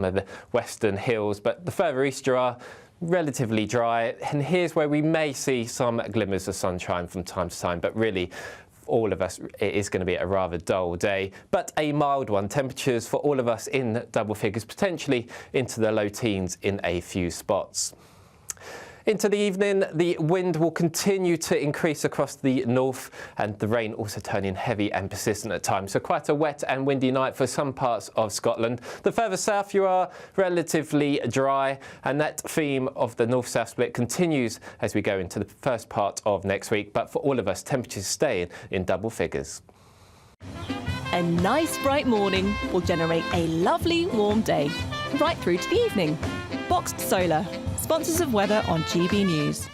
the western hills, but the further east you are, relatively dry, and here's where we may see some glimmers of sunshine from time to time, but really all of us, it is going to be a rather dull day, but a mild one. Temperatures for all of us in double figures, potentially into the low teens in a few spots. Into the evening, the wind will continue to increase across the north, and the rain also turning heavy and persistent at times. So quite a wet and windy night for some parts of Scotland. The further south you are, relatively dry, and that theme of the north-south split continues as we go into the first part of next week. But for all of us, temperatures staying in double figures. A nice bright morning will generate a lovely warm day, right through to the evening. Boxed Solar, sponsors of weather on GB News.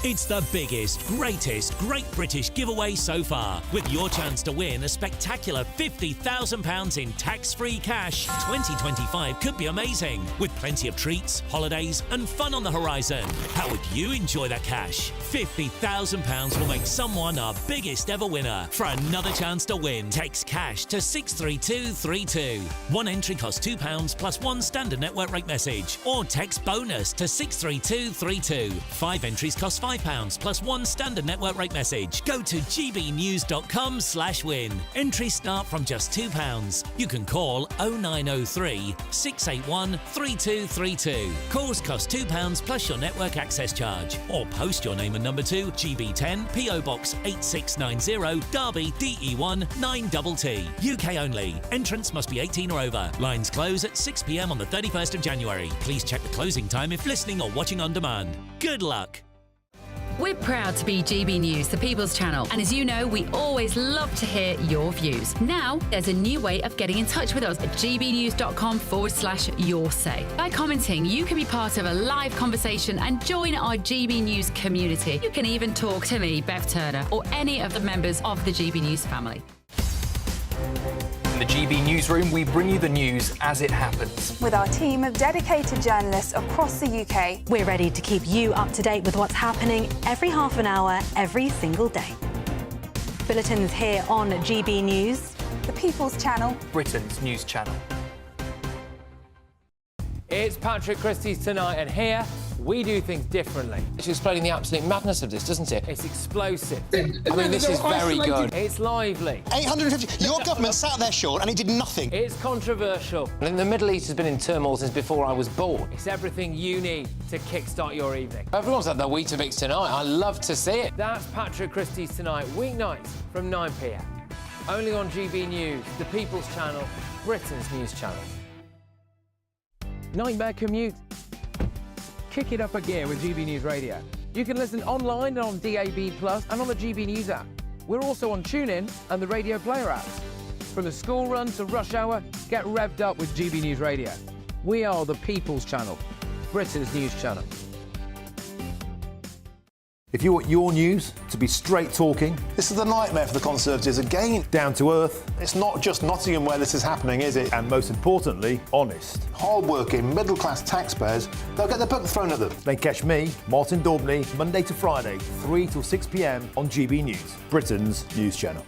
It's the biggest, greatest Great British giveaway so far, with your chance to win a spectacular £50,000 in tax-free cash. 2025 could be amazing, with plenty of treats, holidays and fun on the horizon. How would you enjoy that cash? £50,000 will make someone our biggest ever winner. For another chance to win, text cash to 63232. One entry costs £2 plus one standard network rate message, or text bonus to 63232. 5 entries cost £5 plus one standard network rate message. Go to gbnews.com/win. Entries start from just £2. You can call 0903 681 3232. Calls cost £2 plus your network access charge, or post your name and number to GB10 PO Box 8690 Derby DE1 9TT. UK only. Entrants must be 18 or over. Lines close at 6 p.m. on the 31st of January. Please check the closing time if listening or watching on demand. Good luck. We're proud to be GB News, the People's Channel, and as you know, we always love to hear your views. Now, there's a new way of getting in touch with us at gbnews.com/your say. By commenting, you can be part of a live conversation and join our GB News community. You can even talk to me, Bev Turner, or any of the members of the GB News family. In the GB Newsroom, we bring you the news as it happens. With our team of dedicated journalists across the UK. We're ready to keep you up to date with what's happening every half an hour, every single day. Bulletins here on GB News. The People's Channel. Britain's news channel. It's Patrick Christie's Tonight, and here we do things differently. It's explaining the absolute madness of this, doesn't it? It's explosive. I mean, this is very good. It's lively. 850. Your government sat there, Sean, and it did nothing. It's controversial. And the Middle East has been in turmoil since before I was born. It's everything you need to kickstart your evening. Everyone's had their Weetabix tonight. I love to see it. That's Patrick Christie's Tonight, weeknights from 9 p.m. Only on GB News, the People's Channel, Britain's news channel. Nightmare commute. Kick it up a gear with GB News Radio. You can listen online and on DAB+ and on the GB News app. We're also on TuneIn and the Radio Player app. From the school run to rush hour, get revved up with GB News Radio. We are the People's Channel, Britain's news channel. If you want your news to be straight talking, This is the nightmare for the Conservatives again. down to earth, It's not just Nottingham where this is happening, is it? and most importantly, honest, Hard-working, middle-class taxpayers, they'll get their book thrown at them. then catch me, Martin Daubney, Monday to Friday, 3 till 6 p.m. on GB News, Britain's news channel.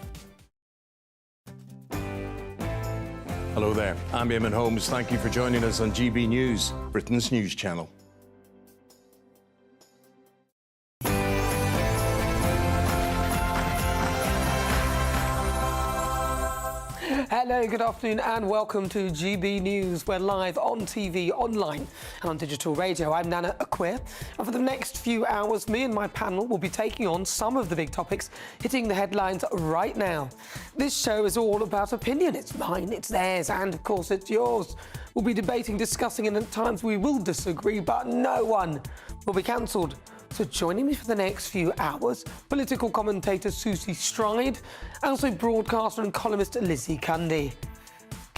Hello there, I'm Eamon Holmes. Thank you for joining us on GB News, Britain's news channel. Hello, good afternoon and welcome to GB News. We're live on TV, online and on digital radio. I'm Nana Akua, and for the next few hours, me and my panel will be taking on some of the big topics hitting the headlines right now. This show is all about opinion. It's mine, it's theirs, and of course it's yours. We'll be debating, discussing, and at times we will disagree, but no one will be cancelled. So joining me for the next few hours, political commentator Susie Stride, and also broadcaster and columnist Lizzie Cundy.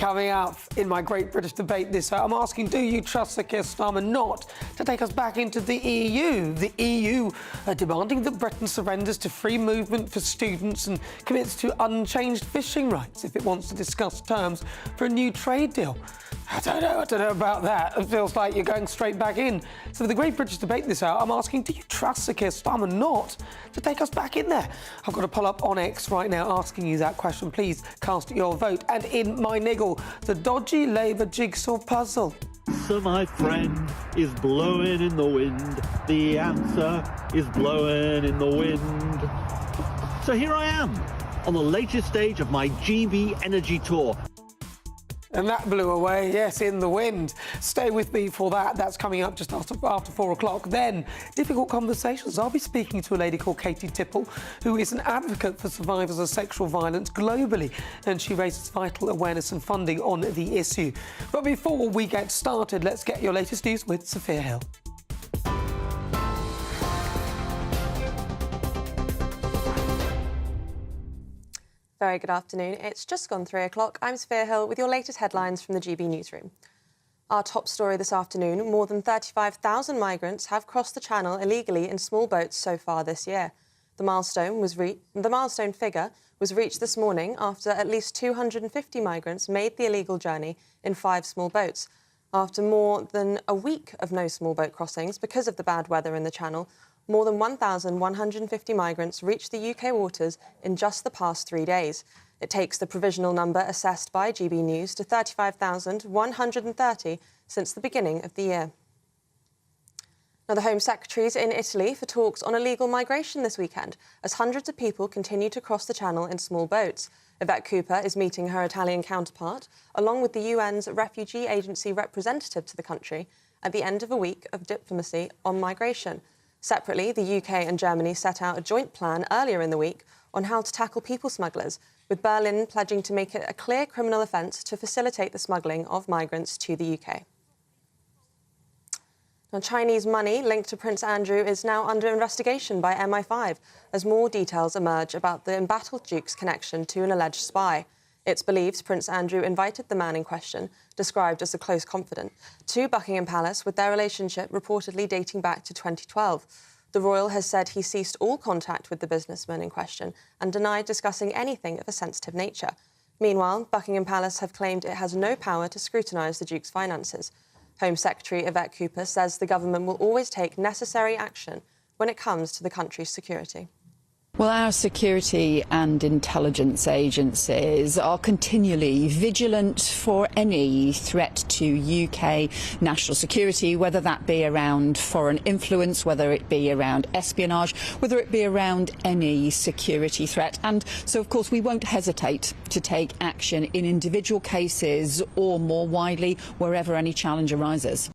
Coming up in my Great British Debate this hour, I'm asking, do you trust Sir Keir Starmer not to take us back into the EU? The EU are demanding that Britain surrenders to free movement for students and commits to unchanged fishing rights if it wants to discuss terms for a new trade deal. I don't know about that. It feels like you're going straight back in. So for the Great British Debate this hour, I'm asking, do you trust Sir Keir Starmer not to take us back in there? I've got a poll up on X right now asking you that question. Please cast your vote. And in my niggle, the dodgy Labour jigsaw puzzle. So my friend is blowing in the wind. The answer is blowing in the wind. So here I am on the latest stage of my GB Energy Tour. And that blew away, yes, in the wind. Stay with me for that. That's coming up just after 4 o'clock. Then, difficult conversations. I'll be speaking to a lady called Katie Tipple, who is an advocate for survivors of sexual violence globally, and she raises vital awareness and funding on the issue. But before we get started, let's get your latest news with Sophia Hill. Very good afternoon. It's just gone 3 o'clock. I'm Sophia Hill with your latest headlines from the GB Newsroom. Our top story this afternoon, more than 35,000 migrants have crossed the Channel illegally in small boats so far this year. The milestone figure was reached this morning after at least 250 migrants made the illegal journey in 5 small boats. After more than a week of no small boat crossings because of the bad weather in the Channel, more than 1,150 migrants reached the UK waters in just the past 3 days. It takes the provisional number assessed by GB News to 35,130 since the beginning of the year. Now, the Home Secretary is in Italy for talks on illegal migration this weekend, as hundreds of people continue to cross the Channel in small boats. Yvette Cooper is meeting her Italian counterpart, along with the UN's Refugee Agency representative to the country, at the end of a week of diplomacy on migration. Separately, the UK and Germany set out a joint plan earlier in the week on how to tackle people smugglers, with Berlin pledging to make it a clear criminal offence to facilitate the smuggling of migrants to the UK. Now, Chinese money linked to Prince Andrew is now under investigation by MI5 as more details emerge about the embattled Duke's connection to an alleged spy. It's believed Prince Andrew invited the man in question, described as a close confidant, to Buckingham Palace, with their relationship reportedly dating back to 2012. The royal has said he ceased all contact with the businessman in question and denied discussing anything of a sensitive nature. Meanwhile, Buckingham Palace have claimed it has no power to scrutinise the Duke's finances. Home Secretary Yvette Cooper says the government will always take necessary action when it comes to the country's security. Well, our security and intelligence agencies are continually vigilant for any threat to UK national security, whether that be around foreign influence, whether it be around espionage, whether it be around any security threat. And so, of course, we won't hesitate to take action in individual cases or more widely wherever any challenge arises.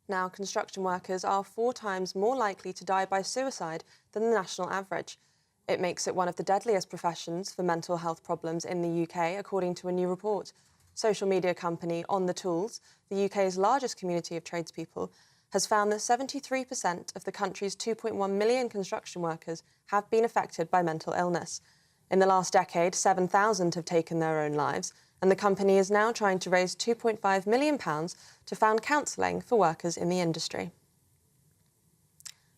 Now, construction workers are 4 times more likely to die by suicide than the national average. It makes it one of the deadliest professions for mental health problems in the UK, according to a new report. Social media company On The Tools, the UK's largest community of tradespeople, has found that 73% of the country's 2.1 million construction workers have been affected by mental illness. In the last decade, 7,000 have taken their own lives, and the company is now trying to raise £2.5 million to fund counselling for workers in the industry.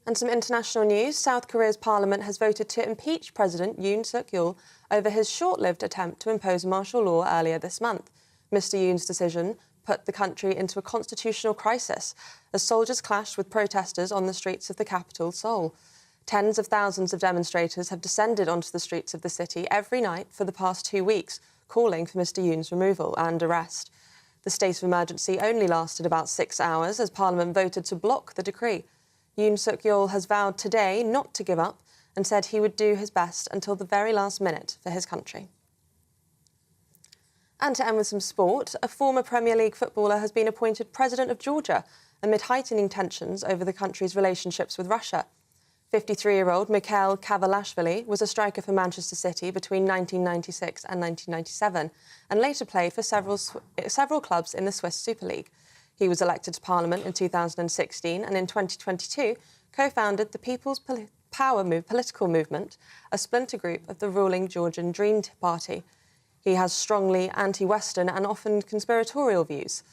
And some international news. South Korea's parliament has voted to impeach President Yoon Suk-yeol over his short-lived attempt to impose martial law earlier this month. Mr. Yoon's decision put the country into a constitutional crisis as soldiers clashed with protesters on the streets of the capital, Seoul. Tens of thousands of demonstrators have descended onto the streets of the city every night for the past 2 weeks, calling for Mr. Yoon's removal and arrest. The state of emergency only lasted about 6 hours as Parliament voted to block the decree. Yoon Suk-yeol has vowed today not to give up and said he would do his best until the very last minute for his country. And to end with some sport, a former Premier League footballer has been appointed president of Georgia amid heightening tensions over the country's relationships with Russia. 53-year-old Mikhail Kavalashvili was a striker for Manchester City between 1996 and 1997 and later played for several clubs in the Swiss Super League. He was elected to Parliament in 2016 and in 2022 co-founded the People's Power political movement, a splinter group of the ruling Georgian Dream Party. He has strongly anti-Western and often conspiratorial views.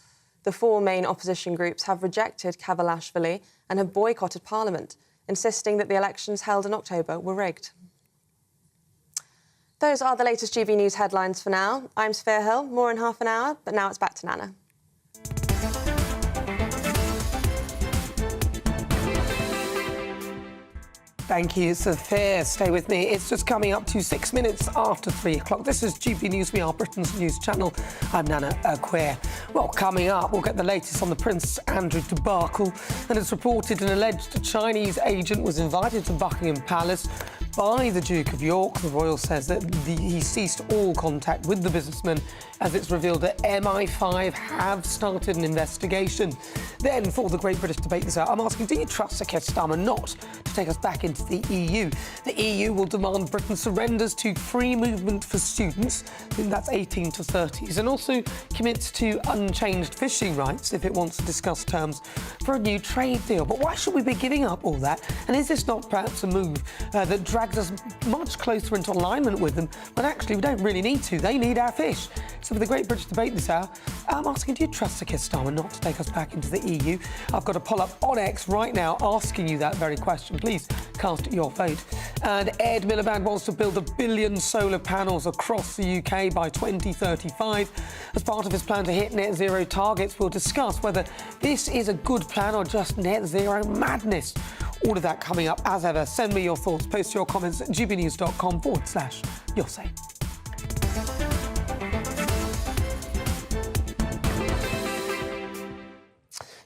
The four main opposition groups have rejected Kavalashvili and have boycotted Parliament, insisting that the elections held in October were rigged. Those are the latest GB News headlines for now. I'm Sophia Hill, more in half an hour, but now it's back to Nana. Thank you, Sophia. Stay with me. It's just coming up to 6 minutes after 3 o'clock. This is GB News. We are Britain's news channel. I'm Nana Akua. Well, coming up, we'll get the latest on the Prince Andrew debacle. And it's reported an alleged Chinese agent was invited to Buckingham Palace by the Duke of York. The royal says that he ceased all contact with the businessman, as it's revealed that MI5 have started an investigation. Then, for the Great British Debate this hour, I'm asking, do you trust Keir Starmer not to take us back into the EU? The EU will demand Britain surrenders to free movement for students, I think that's 18 to 30s, and also commits to unchanged fishing rights if it wants to discuss terms for a new trade deal. But why should we be giving up all that? And is this not perhaps a move that drags us much closer into alignment with them, when actually we don't really need to? They need our fish. So for the Great British Debate this hour, I'm asking, do you trust Keir Starmer not to take us back into the EU? I've got a poll up on X right now asking you that very question. Please cast your vote. And Ed Miliband wants to build 1 billion solar panels across the UK by 2035. As part of his plan to hit net zero targets, we'll discuss whether this is a good plan or just net zero madness. All of that coming up. As ever, send me your thoughts. Post your comments at gbnews.com/your say.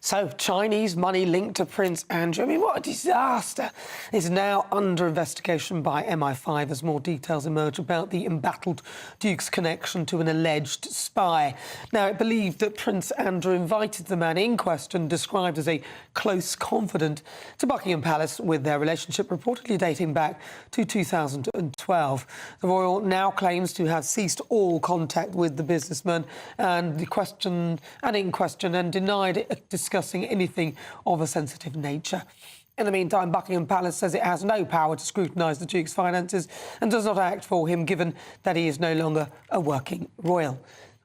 So, Chinese money linked to Prince Andrew. I mean, what a disaster. Is now under investigation by MI5 as more details emerge about the embattled Duke's connection to an alleged spy. Now, it believed that Prince Andrew invited the man in question, described as a close confidant, to Buckingham Palace, with their relationship reportedly dating back to 2012. The royal now claims to have ceased all contact with the businessman and in question and denied discussing anything of a sensitive nature. In the meantime, Buckingham Palace says it has no power to scrutinise the Duke's finances and does not act for him, given that he is no longer a working royal,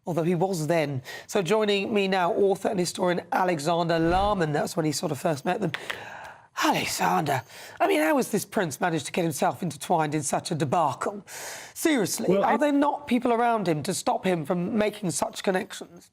although he was then. So joining me now, author and historian Alexander Larman. That's when he sort of first met them. Alexander, I mean, how has this prince managed to get himself intertwined in such a debacle? Seriously, are there not people around him to stop him from making such connections?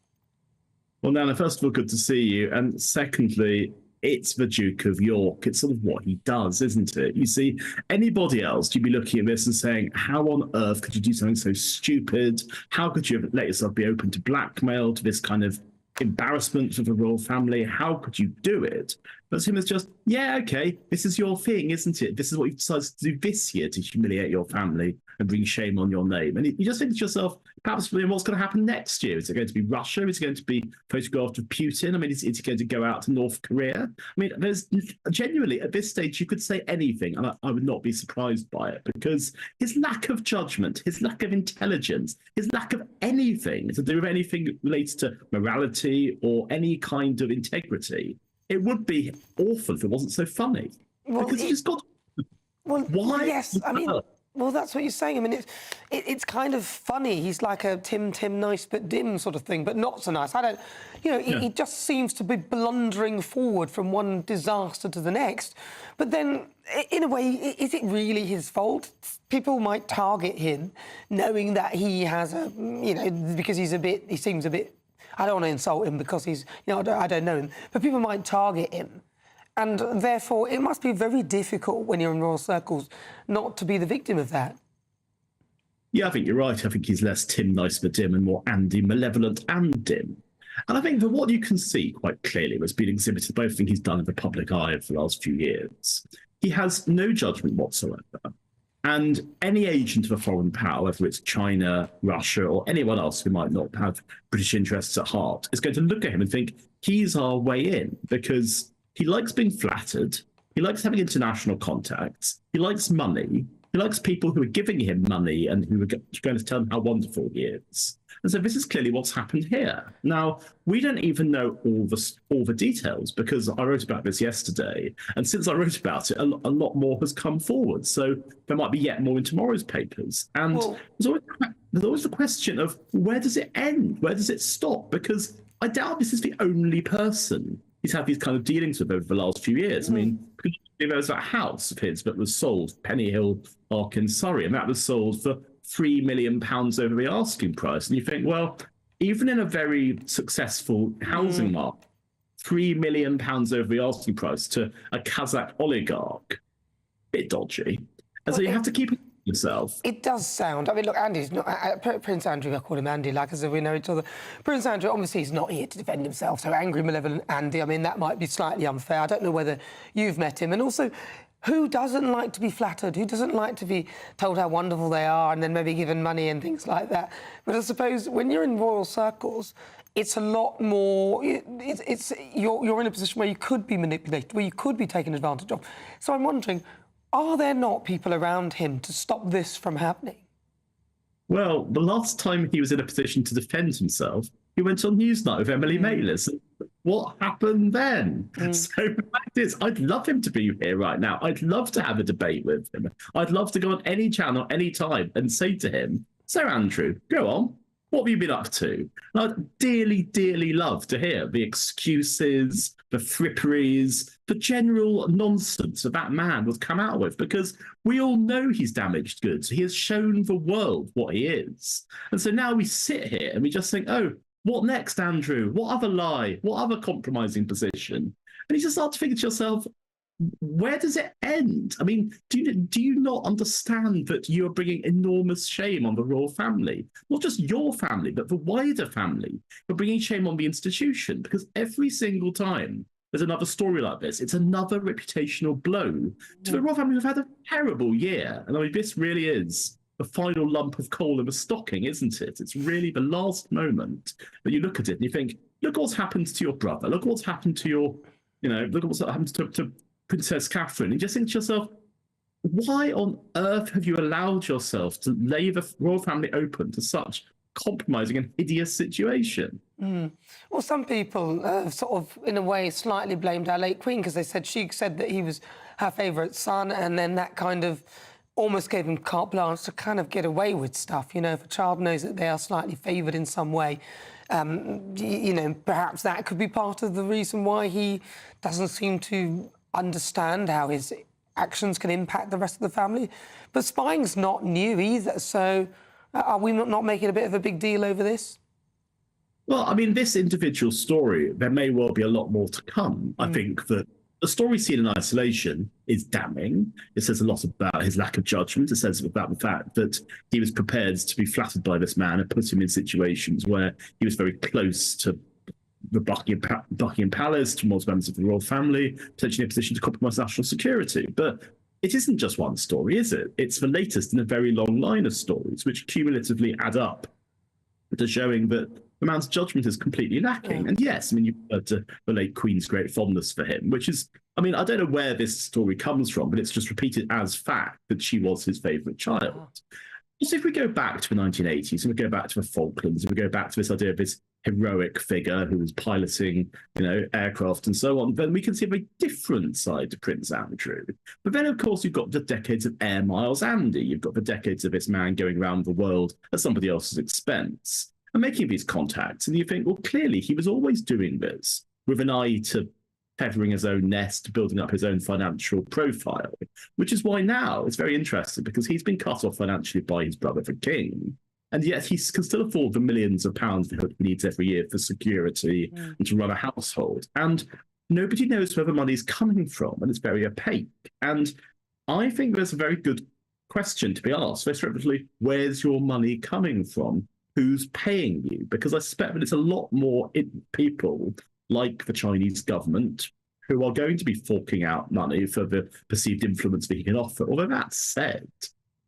Well, Nana, first of all, good to see you. And secondly, it's the Duke of York. It's sort of what he does, isn't it? You see, anybody else, you'd be looking at this and saying, how on earth could you do something so stupid? How could you let yourself be open to blackmail, to this kind of embarrassment for the royal family? How could you do it? But him as just, yeah, OK, this is your thing, isn't it? This is what you've decided to do this year to humiliate your family and bring shame on your name. And you just think to yourself, perhaps what's going to happen next year? Is it going to be Russia? Is it going to be photographed of Putin? I mean, is it going to go out to North Korea? I mean, there's genuinely, at this stage, you could say anything, and I would not be surprised by it, because his lack of judgment, his lack of intelligence, his lack of anything to do with anything related to morality or any kind of integrity, it would be awful if it wasn't so funny. Well, because he's got... Well, why? Yes, I mean... Well, that's what you're saying. I mean, it's kind of funny. He's like a Tim nice but dim sort of thing, but not so nice. I don't, he just seems to be blundering forward from one disaster to the next. But then, in a way, is it really his fault? People might target him, knowing that he has a, because he seems a bit, I don't want to insult him because he's, I don't know him, but people might target him. And therefore, it must be very difficult when you're in royal circles not to be the victim of that. Yeah, I think you're right. I think he's less Tim nice but dim and more Andy malevolent and dim. And I think that what you can see quite clearly was being exhibited by everything he's done in the public eye for the last few years. He has no judgment whatsoever. And any agent of a foreign power, whether it's China, Russia, or anyone else who might not have British interests at heart, is going to look at him and think, he's our way in, because he likes being flattered, he likes having international contacts, he likes money, He likes people who are giving him money and who are going to tell him how wonderful he is. And so this is clearly what's happened here. Now, we don't even know all the details because I wrote about this yesterday. And since I wrote about it, a lot more has come forward. So there might be yet more in tomorrow's papers. And there's always the question of where does it end? Where does it stop? Because I doubt this is the only person he's had these kind of dealings with over the last few years. I mean, there was that house of his that was sold, Penny Hill Park in Surrey, and that was sold for £3 million over the asking price. And you think, well, even in a very successful housing market, £3 million over the asking price to a Kazakh oligarch, bit dodgy. And so you have to keep it yourself. It does sound. I mean, look, Andy's not. Prince Andrew, I call him Andy, like as if we know each other. Prince Andrew, obviously, he's not here to defend himself. So angry, malevolent Andy. I mean, that might be slightly unfair. I don't know whether you've met him, and also, who doesn't like to be flattered? Who doesn't like to be told how wonderful they are, and then maybe given money and things like that? But I suppose when you're in royal circles, it's a lot more. You're in a position where you could be manipulated, where you could be taken advantage of. So I'm wondering, are there not people around him to stop this from happening? Well, the last time he was in a position to defend himself, he went on Newsnight with Emily Maitlis. What happened then? So the fact is, I'd love him to be here right now. I'd love to have a debate with him. I'd love to go on any channel, any time, and say to him, "So Andrew, go on. What have you been up to?" And I'd dearly, dearly love to hear the excuses, the fripperies, the general nonsense that man would come out with, because we all know he's damaged goods. He has shown the world what he is. And so now we sit here and we just think, oh, what next, Andrew? What other lie? What other compromising position? And you just start to think to yourself, where does it end? I mean, do you not understand that you are bringing enormous shame on the royal family? Not just your family, but the wider family. You're bringing shame on the institution, because every single time there's another story like this, it's another reputational blow to the royal family who've had a terrible year. And I mean, this really is the final lump of coal in the stocking, isn't it? It's really the last moment that you look at it and you think, look what's happened to your brother. Look what's happened to your, look at what's happened to Princess Catherine. And you just think to yourself, why on earth have you allowed yourself to lay the royal family open to such compromising and hideous situation? Well, some people sort of, in a way, slightly blamed our late Queen, because they said she said that he was her favourite son, and then that kind of almost gave him carte blanche to kind of get away with stuff. If a child knows that they are slightly favoured in some way, perhaps that could be part of the reason why he doesn't seem to understand how his actions can impact the rest of the family. But spying's not new either, so are we not making a bit of a big deal over this? Well, I mean, this individual story, there may well be a lot more to come. I think that the story seen in isolation is damning. It says a lot about his lack of judgment. It says about the fact that he was prepared to be flattered by this man and put him in situations where he was very close to the Buckingham Palace, to multiple members of the royal family, potentially in a position to compromise national security. But it isn't just one story, is it? It's the latest in a very long line of stories, which cumulatively add up to showing that the man's judgment is completely lacking. And yes, I mean, you heard the late Queen's great fondness for him, which is, I mean, I don't know where this story comes from, but it's just repeated as fact that she was his favourite child. So if we go back to the 1980s, and we go back to the Falklands, and we go back to this idea of this heroic figure who was piloting, aircraft and so on, then we can see a very different side to Prince Andrew. But then, of course, you've got the decades of Air Miles Andy. You've got the decades of this man going around the world at somebody else's expense and making these contacts. And you think, well, clearly he was always doing this with an eye to feathering his own nest, building up his own financial profile, which is why now it's very interesting, because he's been cut off financially by his brother, the king, and yet he can still afford the millions of pounds that he needs every year for security and to run a household. And nobody knows where the money's coming from, and it's very opaque. And I think there's a very good question to be asked. Very simply, where's your money coming from? Who's paying you? Because I suspect that it's a lot more people like the Chinese government who are going to be forking out money for the perceived influence that he can offer. Although that said,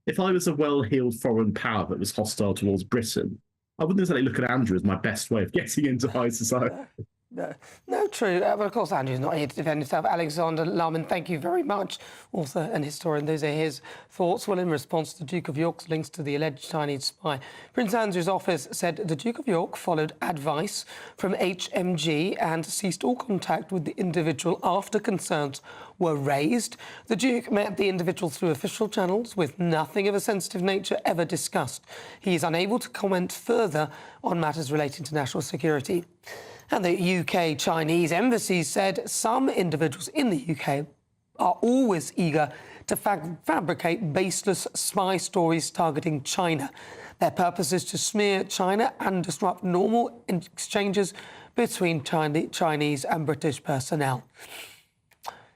if I was a well-heeled foreign power that was hostile towards Britain, I wouldn't necessarily look at Andrew as my best way of getting into high society. No, true. But of course, Andrew's not here to defend himself. Alexander Lohman, thank you very much. Author and historian. Those are his thoughts. Well, in response to the Duke of York's links to the alleged Chinese spy, Prince Andrew's office said the Duke of York followed advice from HMG and ceased all contact with the individual after concerns were raised. The Duke met the individual through official channels with nothing of a sensitive nature ever discussed. He is unable to comment further on matters relating to national security. And the UK Chinese embassy said some individuals in the UK are always eager to fabricate baseless spy stories targeting China. Their purpose is to smear China and disrupt normal exchanges between Chinese and British personnel.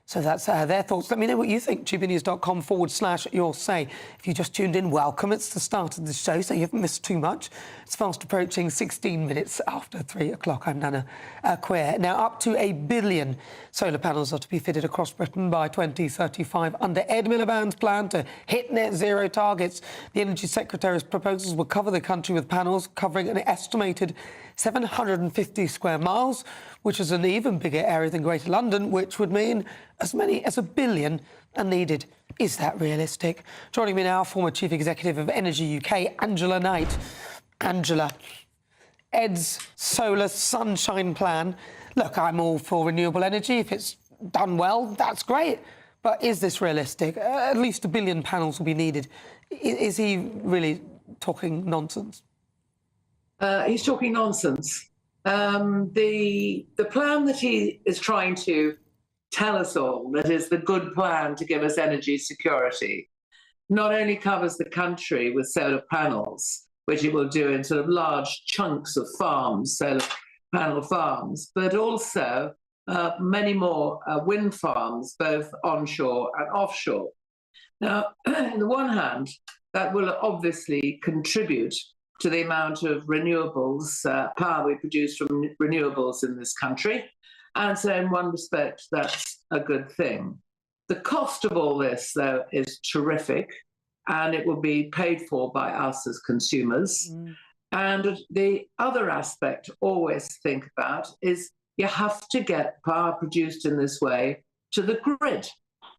So that's their thoughts. Let me know what you think. gbnews.com/your say. If you just tuned in, welcome. It's the start of the show, so you haven't missed too much. It's fast approaching 16 minutes after 3 o'clock. I'm Nana Akua. Now, up to 1 billion solar panels are to be fitted across Britain by 2035 under Ed Miliband's plan to hit net zero targets. The Energy Secretary's proposals will cover the country with panels covering an estimated 750 square miles, which is an even bigger area than Greater London, which would mean as many as 1 billion are needed. Is that realistic? Joining me now, former Chief Executive of Energy UK, Angela Knight. Angela, Ed's solar sunshine plan. Look, I'm all for renewable energy. If it's done well, that's great. But is this realistic? At least 1 billion panels will be needed. Is he really talking nonsense? He's talking nonsense. The plan that he is trying to tell us all, that is the good plan to give us energy security, not only covers the country with solar panels, which it will do in sort of large chunks of farms, solar panel farms, but also many more wind farms, both onshore and offshore. Now, on the one hand, that will obviously contribute to the amount of renewables, power we produce from renewables in this country. And so in one respect, that's a good thing. The cost of all this, though, is terrific, and it will be paid for by us as consumers. And the other aspect to always think about is you have to get power produced in this way to the grid,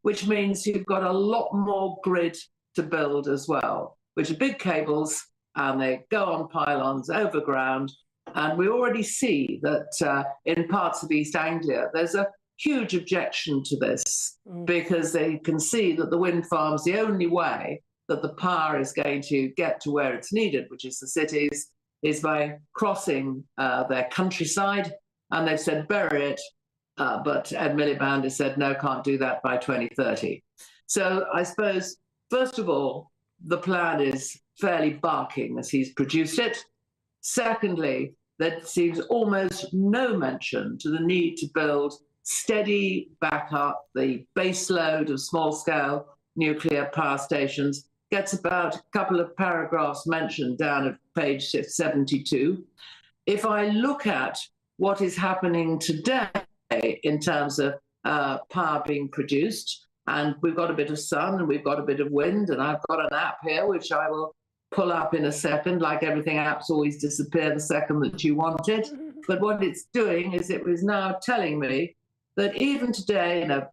which means you've got a lot more grid to build as well, which are big cables, and they go on pylons overground. And we already see that in parts of East Anglia, there's a huge objection to this because they can see that the wind farms, the only way that the power is going to get to where it's needed, which is the cities, is by crossing their countryside. And they've said, bury it. But Ed Miliband has said, no, can't do that by 2030. So I suppose, first of all, the plan is fairly barking as he's produced it. Secondly, there seems almost no mention to the need to build steady backup. The base load of small-scale nuclear power stations gets about a couple of paragraphs mentioned down at page 72. If I look at what is happening today in terms of power being produced, and we've got a bit of sun and we've got a bit of wind, and I've got an app here which I will pull up in a second. Like everything, apps always disappear the second that you want it. But what it's doing is it was now telling me that even today, in a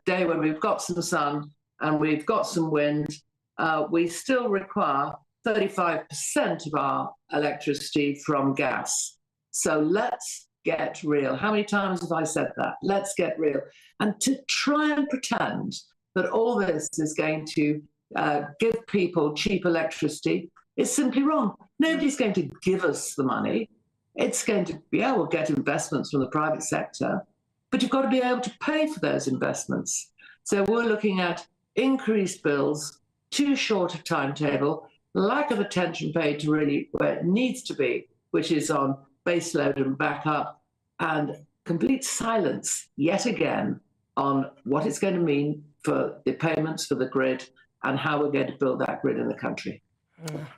day when we've got some sun and we've got some wind, we still require 35% of our electricity from gas. So let's get real. How many times have I said that? Let's get real. And to try and pretend that all this is going to give people cheap electricity is simply wrong. Nobody's going to give us the money. It's going to be, we'll get investments from the private sector, but you've got to be able to pay for those investments. So we're looking at increased bills, too short a timetable, lack of attention paid to really where it needs to be, which is on baseload and backup, and complete silence yet again on what it's going to mean for the payments for the grid and how we're going to build that grid in the country.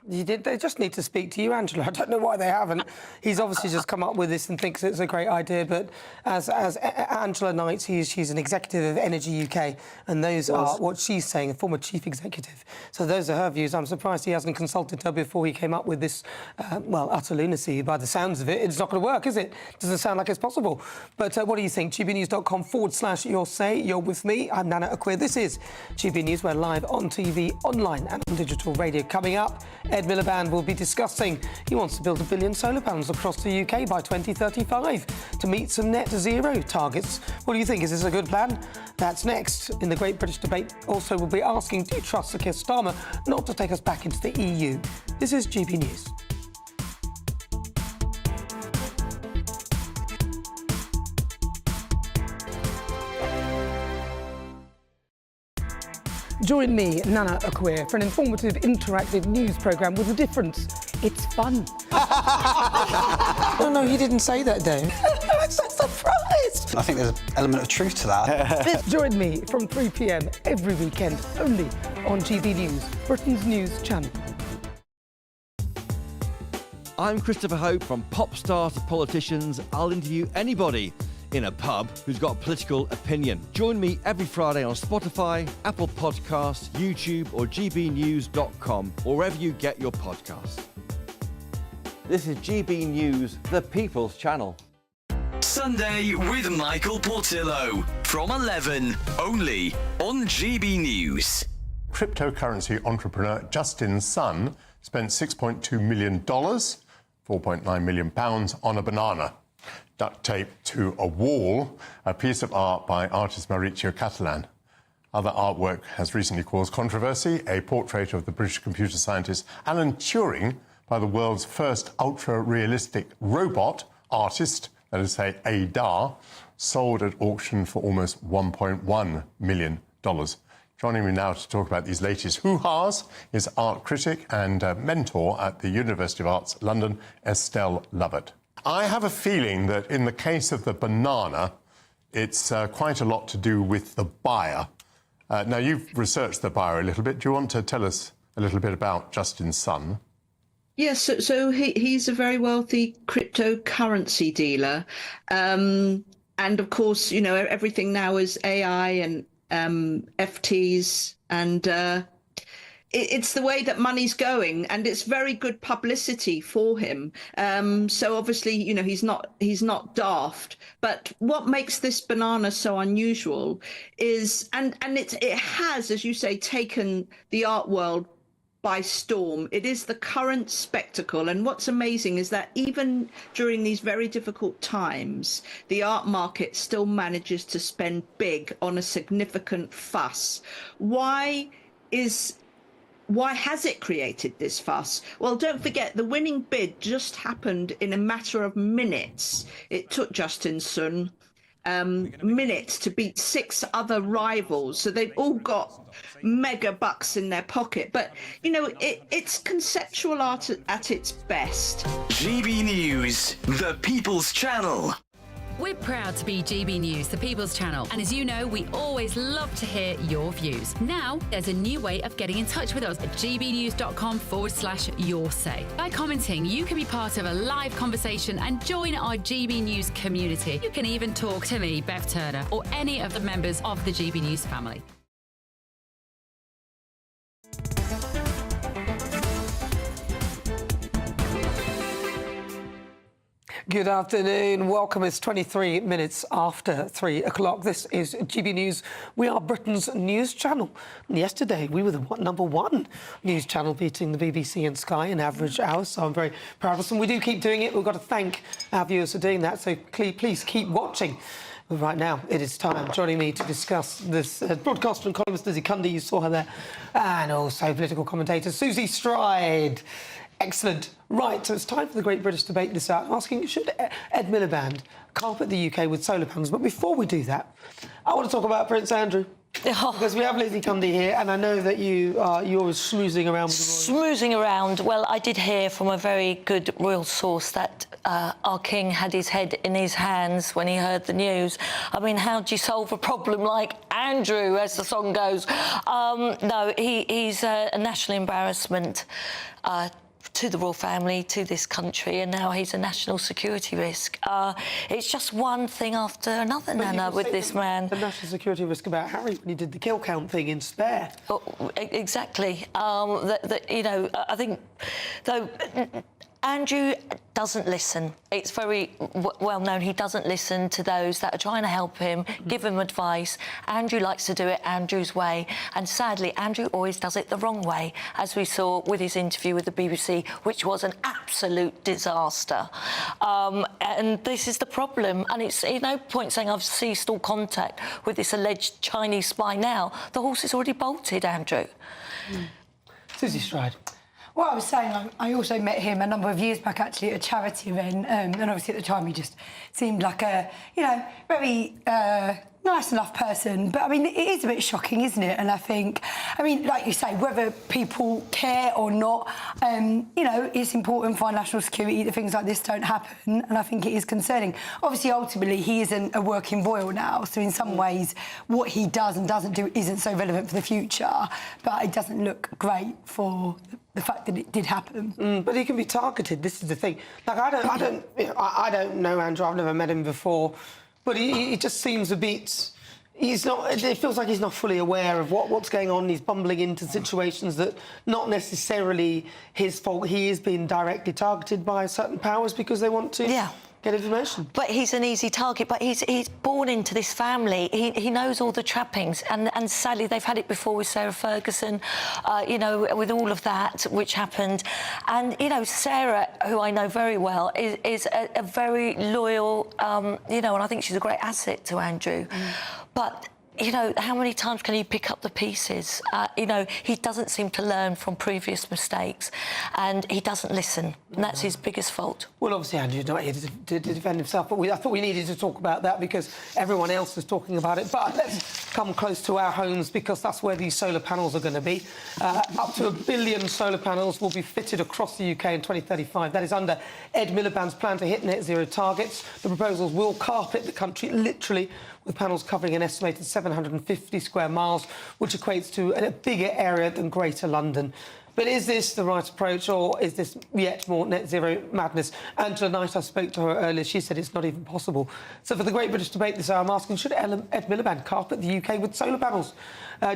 They just need to speak to you, Angela. I don't know why they haven't. He's obviously just come up with this and thinks it's a great idea. But as Angela Knight, she's an executive of Energy UK, and those are what she's saying, a former chief executive. So those are her views. I'm surprised he hasn't consulted her before he came up with this, utter lunacy. By the sounds of it, it's not going to work, is it? Doesn't sound like it's possible. But what do you think? gbnews.com/your say. You're with me. I'm Nana Akua. This is GB News. We're live on TV, online, and on digital radio. Coming up, Ed Miliband will be discussing he wants to build 1 billion solar panels across the UK by 2035 to meet some net zero targets. What do you think? Is this a good plan? That's next. In the Great British Debate, also we'll be asking, do you trust Sir Keir Starmer not to take us back into the EU? This is GB News. Join me, Nana Akua, for an informative, interactive news programme with a difference. It's fun. No, he didn't say that, Dave. I'm so surprised. I think there's an element of truth to that. Join me from 3 p.m. every weekend, only on GB News, Britain's news channel. I'm Christopher Hope. From pop stars to politicians, I'll interview anybody in a pub who's got a political opinion. Join me every Friday on Spotify, Apple Podcasts, YouTube or gbnews.com, or wherever you get your podcasts. This is GB News, the People's Channel. Sunday with Michael Portillo from 11, only on GB News. Cryptocurrency entrepreneur Justin Sun spent $6.2 million, £4.9 million on a banana, duct taped to a wall, a piece of art by artist Mauricio Catalan. Other artwork has recently caused controversy. A portrait of the British computer scientist Alan Turing by the world's first ultra-realistic robot artist, that is to say ADAR, sold at auction for almost $1.1 million. Joining me now to talk about these latest hoo-has is art critic and mentor at the University of Arts London, Estelle Lovett. I have a feeling that in the case of the banana, it's quite a lot to do with the buyer. Now, you've researched the buyer a little bit. Do you want to tell us a little bit about Justin Sun? Yes, so he's a very wealthy cryptocurrency dealer. And of course, you know, everything now is AI and FTs, and it's the way that money's going, and it's very good publicity for him. So obviously, you know, he's not daft. But what makes this banana so unusual is, and it has, as you say, taken the art world by storm. It is the current spectacle, and what's amazing is that even during these very difficult times, the art market still manages to spend big on a significant fuss. Why has it created this fuss? Well, don't forget, the winning bid just happened in a matter of minutes. It took Justin Sun minutes to beat 6 other rivals, so they've all got mega bucks in their pocket. But you know, it's conceptual art at its best. GB News, the People's Channel. We're proud to be GB News, the People's Channel. And as you know, we always love to hear your views. Now, there's a new way of getting in touch with us at gbnews.com/your say. By commenting, you can be part of a live conversation and join our GB News community. You can even talk to me, Bev Turner, or any of the members of the GB News family. Good afternoon. Welcome. It's 23 minutes after 3 o'clock. This is GB News. We are Britain's news channel. And yesterday, we were the #1 news channel, beating the BBC and Sky in average hours. So I'm very proud of us. And we do keep doing it. We've got to thank our viewers for doing that. So please keep watching. But right now, it is time. Joining me to discuss this, broadcaster and columnist Lizzie Cundy, you saw her there, and also political commentator Susie Stride. Excellent. Right, so it's time for the Great British Debate this hour, asking, should Ed Miliband carpet the UK with solar panels? But before we do that, I want to talk about Prince Andrew. Because we have Lizzie Cundy here, and I know that you're schmoozing around with the royal. Schmoozing around. Well, I did hear from a very good royal source that our king had his head in his hands when he heard the news. I mean, how do you solve a problem like Andrew, as the song goes? No, he's a national embarrassment to the royal family, to this country, and now he's a national security risk. It's just one thing after another, Nana, with this man. The national security risk about Harry when he did the kill count thing in Spare. Oh, exactly. You know, I think, though, Andrew doesn't listen. It's very well known he doesn't listen to those that are trying to help him, give him advice. Andrew likes to do it Andrew's way, and sadly, Andrew always does it the wrong way, as we saw with his interview with the BBC, which was an absolute disaster. And this is the problem, and it's no point saying I've ceased all contact with this alleged Chinese spy now. The horse is already bolted, Andrew. Susie Stride. What I was saying, I also met him a number of years back, actually, at a charity event, and obviously at the time he just seemed like a, you know, very nice enough person. But, I mean, it is a bit shocking, isn't it? And I think, I mean, like you say, whether people care or not, you know, it's important for our national security that things like this don't happen, and I think it is concerning. Obviously, ultimately, he isn't a working royal now, so in some ways, what he does and doesn't do isn't so relevant for the future, but it doesn't look great for the fact that it did happen. But he can be targeted. This is the thing. Like I don't know Andrew. I've never met him before, but he just seems a bit. He's not. It feels like he's not fully aware of what's going on. He's bumbling into situations that not necessarily his fault. He is being directly targeted by certain powers because they want to. Yeah. Get information. But he's an easy target, but he's born into this family. He knows all the trappings, and sadly they've had it before with Sarah Ferguson, you know, with all of that which happened. And, you know, Sarah, who I know very well, is a very loyal, you know, and I think she's a great asset to Andrew. But, you know, how many times can he pick up the pieces? You know, he doesn't seem to learn from previous mistakes, and he doesn't listen, and that's his biggest fault. Well, obviously, Andrew's not here to defend himself, but I thought we needed to talk about that because everyone else is talking about it. But let's come close to our homes because that's where these solar panels are going to be. Up to 1 billion solar panels will be fitted across the UK in 2035. That is under Ed Miliband's plan to hit net zero targets. The proposals will carpet the country, literally, with panels covering an estimated 750 square miles, which equates to a bigger area than Greater London. But is this the right approach, or is this yet more net zero madness? Angela Knight, I spoke to her earlier, she said it's not even possible. So for the Great British Debate this hour, I'm asking, should Ed Miliband carpet the UK with solar panels?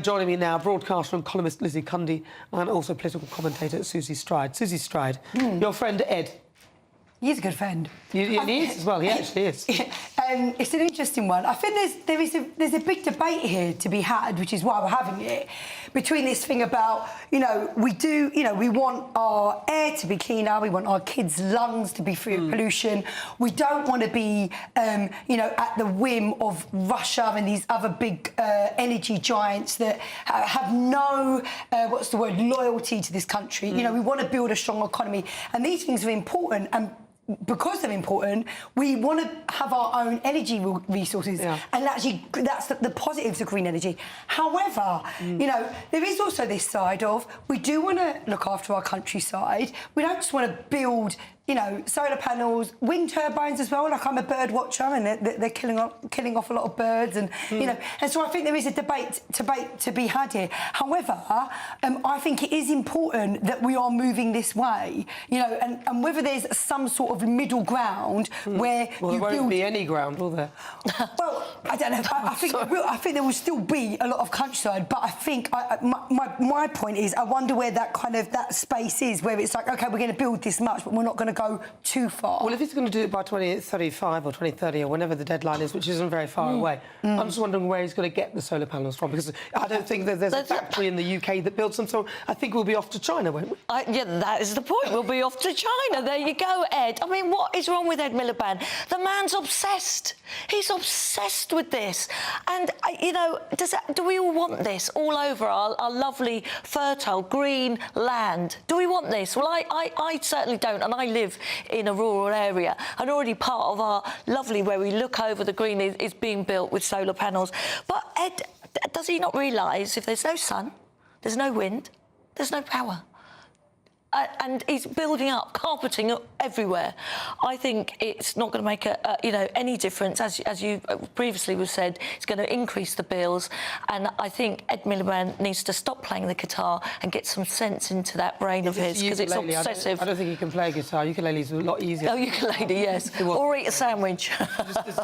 Joining me now, broadcaster and columnist Lizzie Cundy, and also political commentator Susie Stride. Susie Stride, your friend Ed. He's a good friend. He is as well, he actually is. It's an interesting one. I think there's a big debate here to be had, which is why we're having it, between this thing about, you know, we want our air to be cleaner, we want our kids' lungs to be free of pollution, we don't want to be, you know, at the whim of Russia and these other big energy giants that have no, loyalty to this country. You know, we want to build a strong economy, and these things are important, and because they're important, we want to have our own energy resources, and actually that's the positives of green energy. However, you know, there is also this side of we do want to look after our countryside. We don't just want to build, you know, solar panels, wind turbines as well. Like, I'm a bird watcher, and they're killing off a lot of birds, and you know, and so I think there is a debate to be had here. However, I think it is important that we are moving this way, you know, and whether there's some sort of middle ground where there won't be any ground, will there? Well, I don't know. I think there will still be a lot of countryside, but I think my point is, I wonder where that space is, where it's like, okay, we're going to build this much, but we're not going to go too far. Well, if it's going to do it by 2035 or 2030 or whenever the deadline is, which isn't very far away, I'm just wondering where he's going to get the solar panels from, because I don't think that there's a factory in the UK that builds them, so I think we'll be off to China, won't we? Yeah, that is the point. We'll be off to China. There you go, Ed. I mean, what is wrong with Ed Miliband? The man's obsessed. He's obsessed with this. And, you know, do we all want this all over our lovely, fertile, green land? Do we want this? Well, I certainly don't, and I live in a rural area, and already part of our lovely, where we look over the green, is being built with solar panels. But Ed, does he not realise if there's no sun, there's no wind, there's no power? And he's building up, carpeting everywhere. I think it's not going to make any difference. As you previously was said, it's going to increase the bills. And I think Ed Miliband needs to stop playing the guitar and get some sense into that brain of his, because it's obsessive. I don't think he can play guitar. Ukulele's a lot easier. Oh, ukulele, yes. Or eat a sandwich.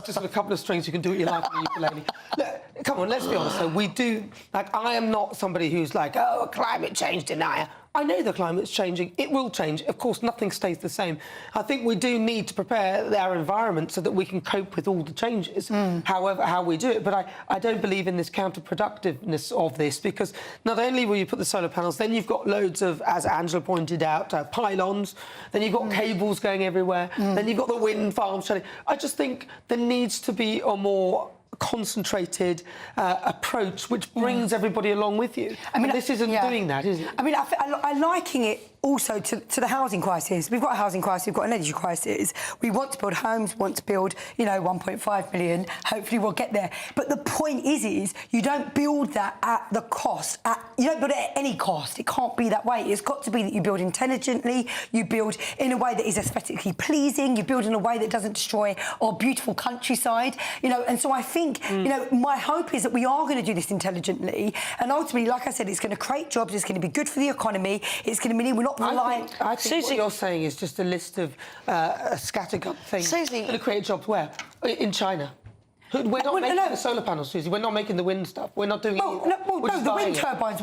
just with a couple of strings, you can do what you like on the ukulele. Look, come on, let's be honest, though. We do... Like, I am not somebody who's like, oh, climate change denier. I know the climate's changing. It will change. Of course, nothing stays the same. I think we do need to prepare our environment so that we can cope with all the changes, however, how we do it. But I don't believe in this counterproductiveness of this, because not only will you put the solar panels, then you've got loads of, as Angela pointed out, pylons, then you've got cables going everywhere, then you've got the wind farms. I just think there needs to be a more concentrated approach which brings everybody along with you. I mean, this isn't doing that, is it? I mean, I'm liking it also to the housing crisis. We've got a housing crisis, we've got an energy crisis. We want to build homes, want to build, 1.5 million. Hopefully we'll get there. But the point is you don't build that at the cost. You don't build it at any cost. It can't be that way. It's got to be that you build intelligently, you build in a way that is aesthetically pleasing, you build in a way that doesn't destroy our beautiful countryside, and so I think, my hope is that we are going to do this intelligently, and ultimately, like I said, it's going to create jobs, it's going to be good for the economy, it's going to mean we're not reliant... I think what you're saying is just a list of scattergun things. Susie... Going to create jobs where? In China. We're not making the solar panels, Susie. We're not making the wind stuff. We're not doing the wind turbines.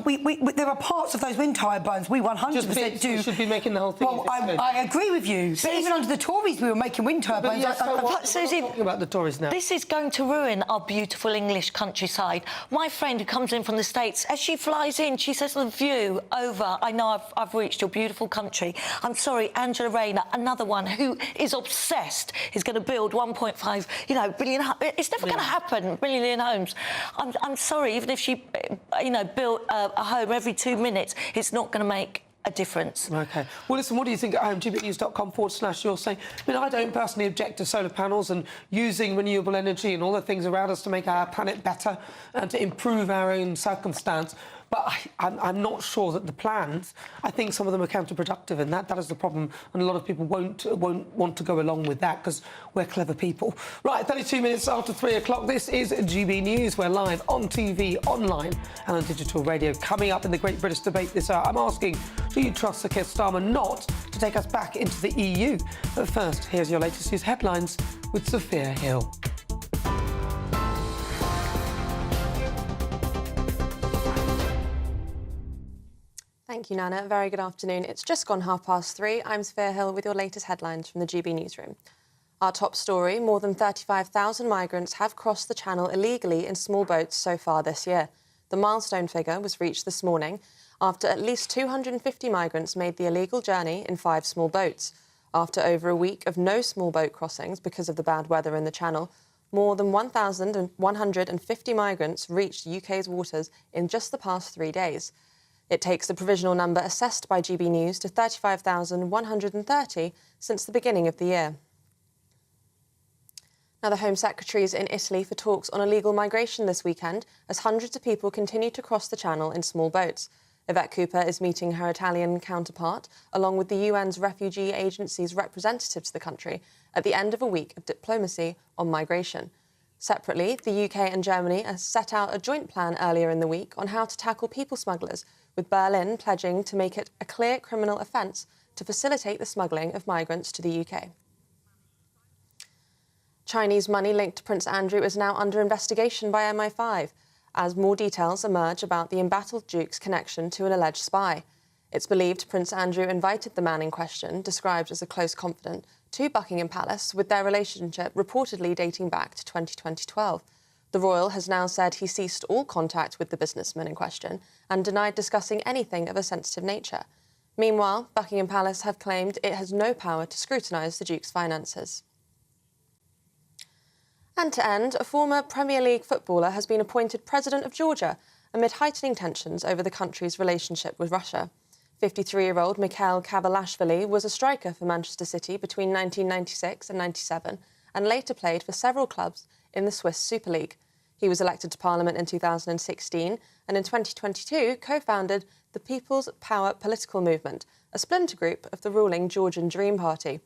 There are parts of those wind turbines we 100% do. We should be making the whole thing. Well, I agree with you. But even under the Tories, we were making wind turbines. Susie, talking about the Tories now. This is going to ruin our beautiful English countryside. My friend who comes in from the States, as she flies in, she says the view over. I know I've reached your beautiful country. I'm sorry, Angela Rayner, another one who is obsessed, is going to build 1.5, billion. It's never going to happen, million homes. I'm sorry, even if she, built a home every 2 minutes, it's not going to make a difference. OK. Well, listen, what do you think at home? gbnews.com/, you're saying... I mean, I don't personally object to solar panels and using renewable energy and all the things around us to make our planet better and to improve our own circumstance. But I'm not sure that the plans, I think some of them are counterproductive, and that is the problem. And a lot of people won't want to go along with that because we're clever people. Right, 32 minutes after 3 o'clock, this is GB News. We're live on TV, online and on digital radio. Coming up in the Great British Debate this hour, I'm asking, do you trust Sir Keir Starmer not to take us back into the EU? But first, here's your latest news headlines with Sophia Hill. Thank you, Nana. Very good afternoon. It's just gone 3:30. I'm Sophia Hill with your latest headlines from the GB Newsroom. Our top story, more than 35,000 migrants have crossed the Channel illegally in small boats so far this year. The milestone figure was reached this morning after at least 250 migrants made the illegal journey in 5 small boats. After over a week of no small boat crossings because of the bad weather in the Channel, more than 1,150 migrants reached UK's waters in just the past 3 days. It takes the provisional number assessed by GB News to 35,130 since the beginning of the year. Now, the Home Secretary is in Italy for talks on illegal migration this weekend as hundreds of people continue to cross the Channel in small boats. Yvette Cooper is meeting her Italian counterpart, along with the UN's Refugee Agency's representative to the country, at the end of a week of diplomacy on migration. Separately, the UK and Germany have set out a joint plan earlier in the week on how to tackle people smugglers, with Berlin pledging to make it a clear criminal offence to facilitate the smuggling of migrants to the UK. Chinese money linked to Prince Andrew is now under investigation by MI5, as more details emerge about the embattled Duke's connection to an alleged spy. It's believed Prince Andrew invited the man in question, described as a close confidant, to Buckingham Palace, with their relationship reportedly dating back to 2012. The royal has now said he ceased all contact with the businessman in question and denied discussing anything of a sensitive nature. Meanwhile, Buckingham Palace have claimed it has no power to scrutinise the Duke's finances. And to end, a former Premier League footballer has been appointed president of Georgia amid heightening tensions over the country's relationship with Russia. 53-year-old Mikhail Kavalashvili was a striker for Manchester City between 1996 and 97 and later played for several clubs in the Swiss Super League. He was elected to Parliament in 2016 and in 2022 co-founded the People's Power political movement, a splinter group of the ruling Georgian Dream Party.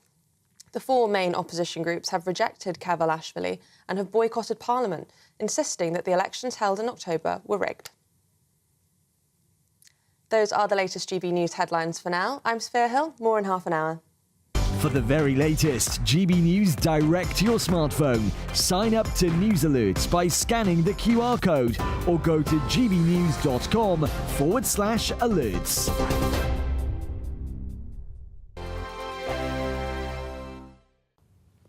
The four main opposition groups have rejected Kevalashvili and have boycotted Parliament, insisting that the elections held in October were rigged. Those are the latest GB News headlines for now. I'm Sphere Hill, more in half an hour. For the very latest GB News direct to your smartphone, sign up to News Alerts by scanning the QR code or go to gbnews.com/alerts.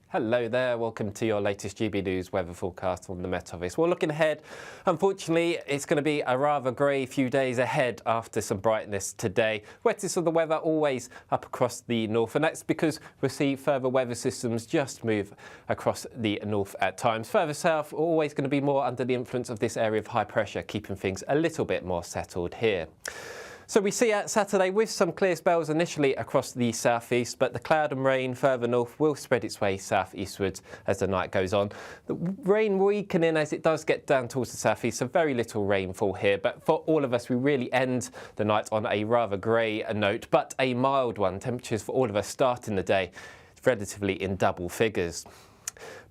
Hello there, welcome to your latest GB News weather forecast on the Met Office. Well, looking ahead, unfortunately, it's going to be a rather grey few days ahead after some brightness today. Wettest of the weather always up across the north, and that's because we'll see further weather systems just move across the north at times. Further south, always going to be more under the influence of this area of high pressure, keeping things a little bit more settled here. So we see out Saturday with some clear spells initially across the southeast, but the cloud and rain further north will spread its way southeastwards as the night goes on. The rain weakening as it does get down towards the southeast, so very little rainfall here. But for all of us, we really end the night on a rather grey note, but a mild one. Temperatures for all of us starting the day relatively in double figures.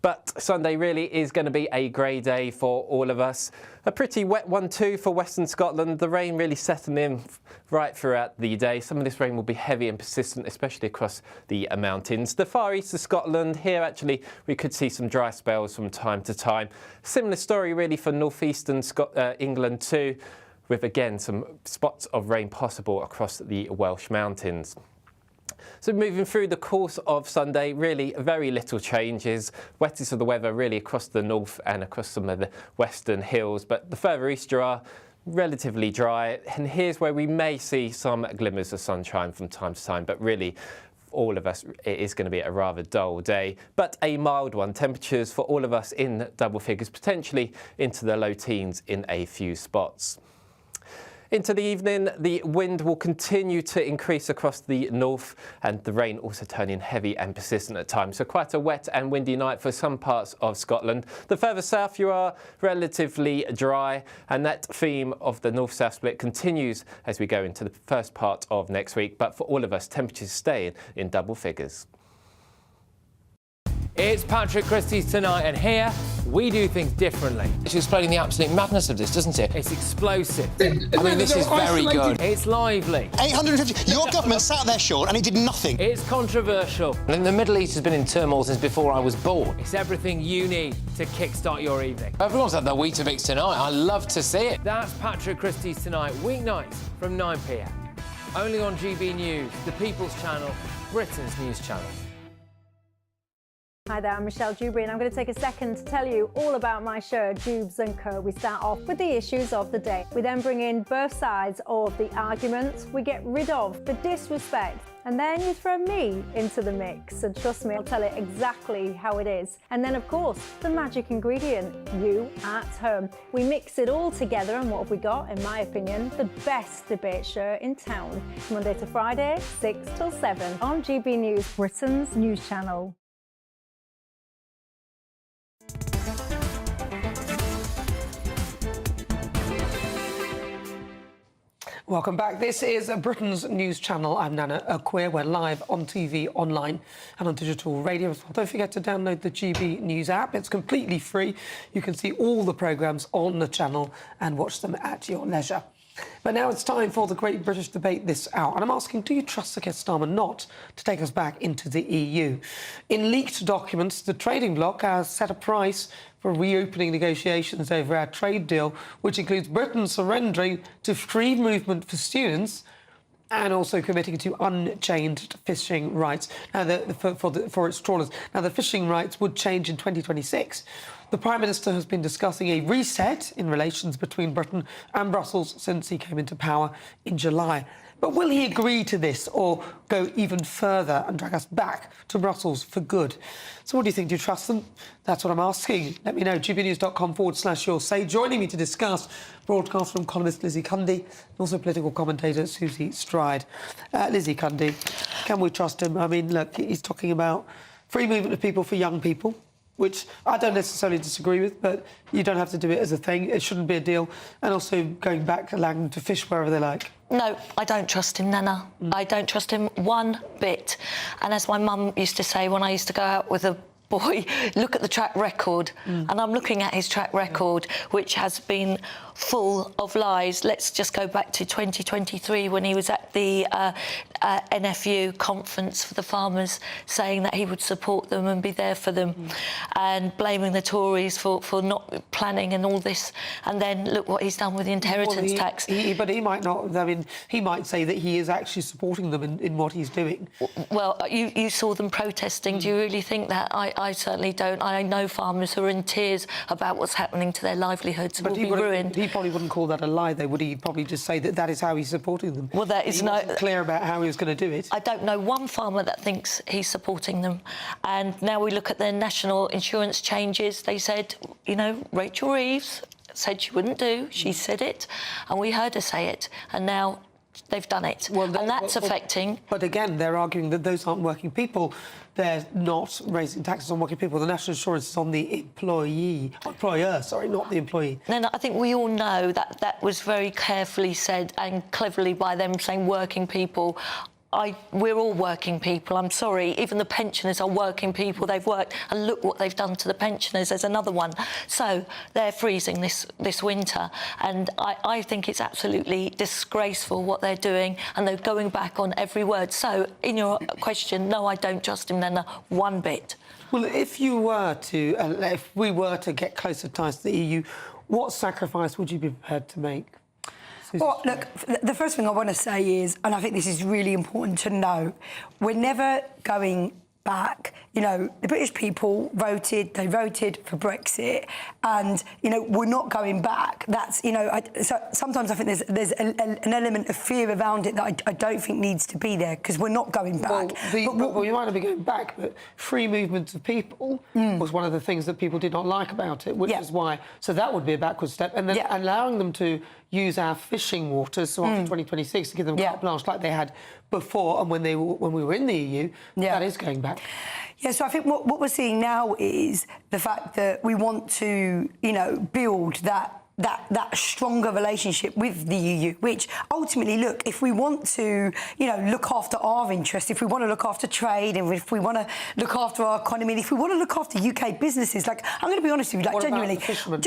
But Sunday really is going to be a grey day for all of us. A pretty wet one too for Western Scotland. The rain really settling in right throughout the day. Some of this rain will be heavy and persistent, especially across the mountains. The far east of Scotland, here actually we could see some dry spells from time to time. Similar story really for northeastern England too, with again some spots of rain possible across the Welsh mountains. So moving through the course of Sunday, really very little changes. Wettest of the weather really across the north and across some of the western hills, but the further east you are, relatively dry. And here's where we may see some glimmers of sunshine from time to time, but really all of us, it is going to be a rather dull day, but a mild one. Temperatures for all of us in double figures, potentially into the low teens in a few spots. Into the evening, the wind will continue to increase across the north and the rain also turning heavy and persistent at times. So quite a wet and windy night for some parts of Scotland. The further south you are, relatively dry, and that theme of the north-south split continues as we go into the first part of next week. But for all of us, temperatures staying in double figures. It's Patrick Christie's Tonight, and here we do things differently. It's explaining the absolute madness of this, doesn't it? It's explosive. I mean, this is very good. It's lively. 850. Your government sat there, Sean, and it did nothing. It's controversial. And the Middle East has been in turmoil since before I was born. It's everything you need to kickstart your evening. Everyone's had their Weetabix tonight. I love to see it. That's Patrick Christie's Tonight, weeknights from 9 p.m. Only on GB News, the People's Channel, Britain's news channel. Hi there, I'm Michelle Dewberry, and I'm going to take a second to tell you all about my show, Dubes & Co. We start off with the issues of the day. We then bring in both sides of the arguments. We get rid of the disrespect. And then you throw me into the mix. And trust me, I'll tell it exactly how it is. And then, of course, the magic ingredient, you at home. We mix it all together, and what have we got? In my opinion, the best debate show in town. Monday to Friday, 6 till 7 on GB News, Britain's news channel. Welcome back. This is Britain's news channel. I'm Nana Akua. We're live on TV, online and on digital radio as well. Don't forget to download the GB News app. It's completely free. You can see all the programmes on the channel and watch them at your leisure. But now it's time for the Great British Debate this hour. And I'm asking, do you trust Sir Keir Starmer not to take us back into the EU? In leaked documents, the trading bloc has set a price for reopening negotiations over our trade deal, which includes Britain surrendering to free movement for students and also committing to unchained fishing rights for its trawlers. Now, the fishing rights would change in 2026. The Prime Minister has been discussing a reset in relations between Britain and Brussels since he came into power in July. But will he agree to this or go even further and drag us back to Brussels for good? So what do you think? Do you trust them? That's what I'm asking. Let me know. gbnews.com/your say. Joining me to discuss, broadcaster and columnist Lizzie Cundy, and also political commentator Susie Stride. Lizzie Cundy, can we trust him? I mean, look, he's talking about free movement of people for young people. which I don't necessarily disagree with, but you don't have to do it as a thing. It shouldn't be a deal. And also going back, allowing them to fish wherever they like. No, I don't trust him, Nana. I don't trust him one bit. And as my mum used to say when I used to go out with a boy, look at the track record. And I'm looking at his track record, which has been full of lies. Let's just go back to 2023 when he was at the NFU conference for the farmers, saying that he would support them and be there for them, and blaming the Tories for not planning and all this. And then look what he's done with the inheritance tax. But he might not. I mean, he might say that he is actually supporting them in what he's doing. Well, you saw them protesting. Do you really think that? I certainly don't. I know farmers who are in tears about what's happening to their livelihoods. Will be ruined. He probably wouldn't call that a lie, though, would he? He'd probably just say that that is how he's supporting them. Well, that is not clear about how he was going to do it. I don't know one farmer that thinks he's supporting them. And now we look at their national insurance changes. They said, you know, Rachel Reeves said she wouldn't do. She said it, and we heard her say it. And now they've done it. Well, and that's affecting... But again, they're arguing that those aren't working people. They're not raising taxes on working people. The national insurance is on the employer, not the employee. No, I think we all know that that was very carefully said and cleverly by them saying working people. We're all working people, I'm sorry. Even the pensioners are working people. They've worked, and look what they've done to the pensioners. There's another one. So they're freezing this winter, and I think it's absolutely disgraceful what they're doing, and they're going back on every word. So, in your question, no, I don't trust him, Nana, one bit. Well, if we were to get closer ties to the EU, what sacrifice would you be prepared to make? Well, look, the first thing I want to say is, and I think this is really important to know, we're never going back. You know, the British people voted for Brexit, and, you know, we're not going back. That's, you know, so sometimes I think there's an element of fear around it that I don't think needs to be there, because we're not going back. Well, you might not be going back, but free movement of people was one of the things that people did not like about it, which is why... So that would be a backward step. And then allowing them to use our fishing waters, so after 2026, to give them carte blanche like they had before and when we were in the EU, that is going back. Yeah, so I think what we're seeing now is the fact that we want to, you know, build that stronger relationship with the EU, which ultimately, look, if we want to, you know, look after our interests, if we want to look after trade, and if we want to look after our economy, and if we want to look after UK businesses, like, I'm going to be honest with you, like, genuinely,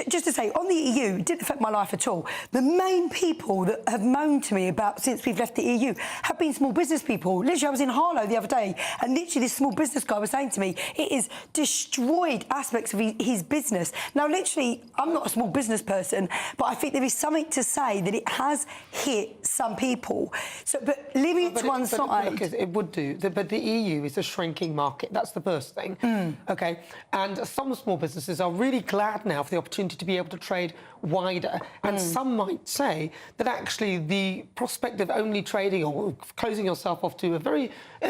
just to say, on the EU, it didn't affect my life at all. The main people that have moaned to me about since we've left the EU have been small business people. Literally, I was in Harlow the other day, and literally this small business guy was saying to me, it has destroyed aspects of his business. Now, literally, I'm not a small business person, but I think there is something to say that it has hit some people. So, but leaving it to one side... Look, it would do, but the EU is a shrinking market. That's the first thing. OK? And some small businesses are really glad now for the opportunity to be able to trade wider. And some might say that actually the prospect of only trading or closing yourself off to an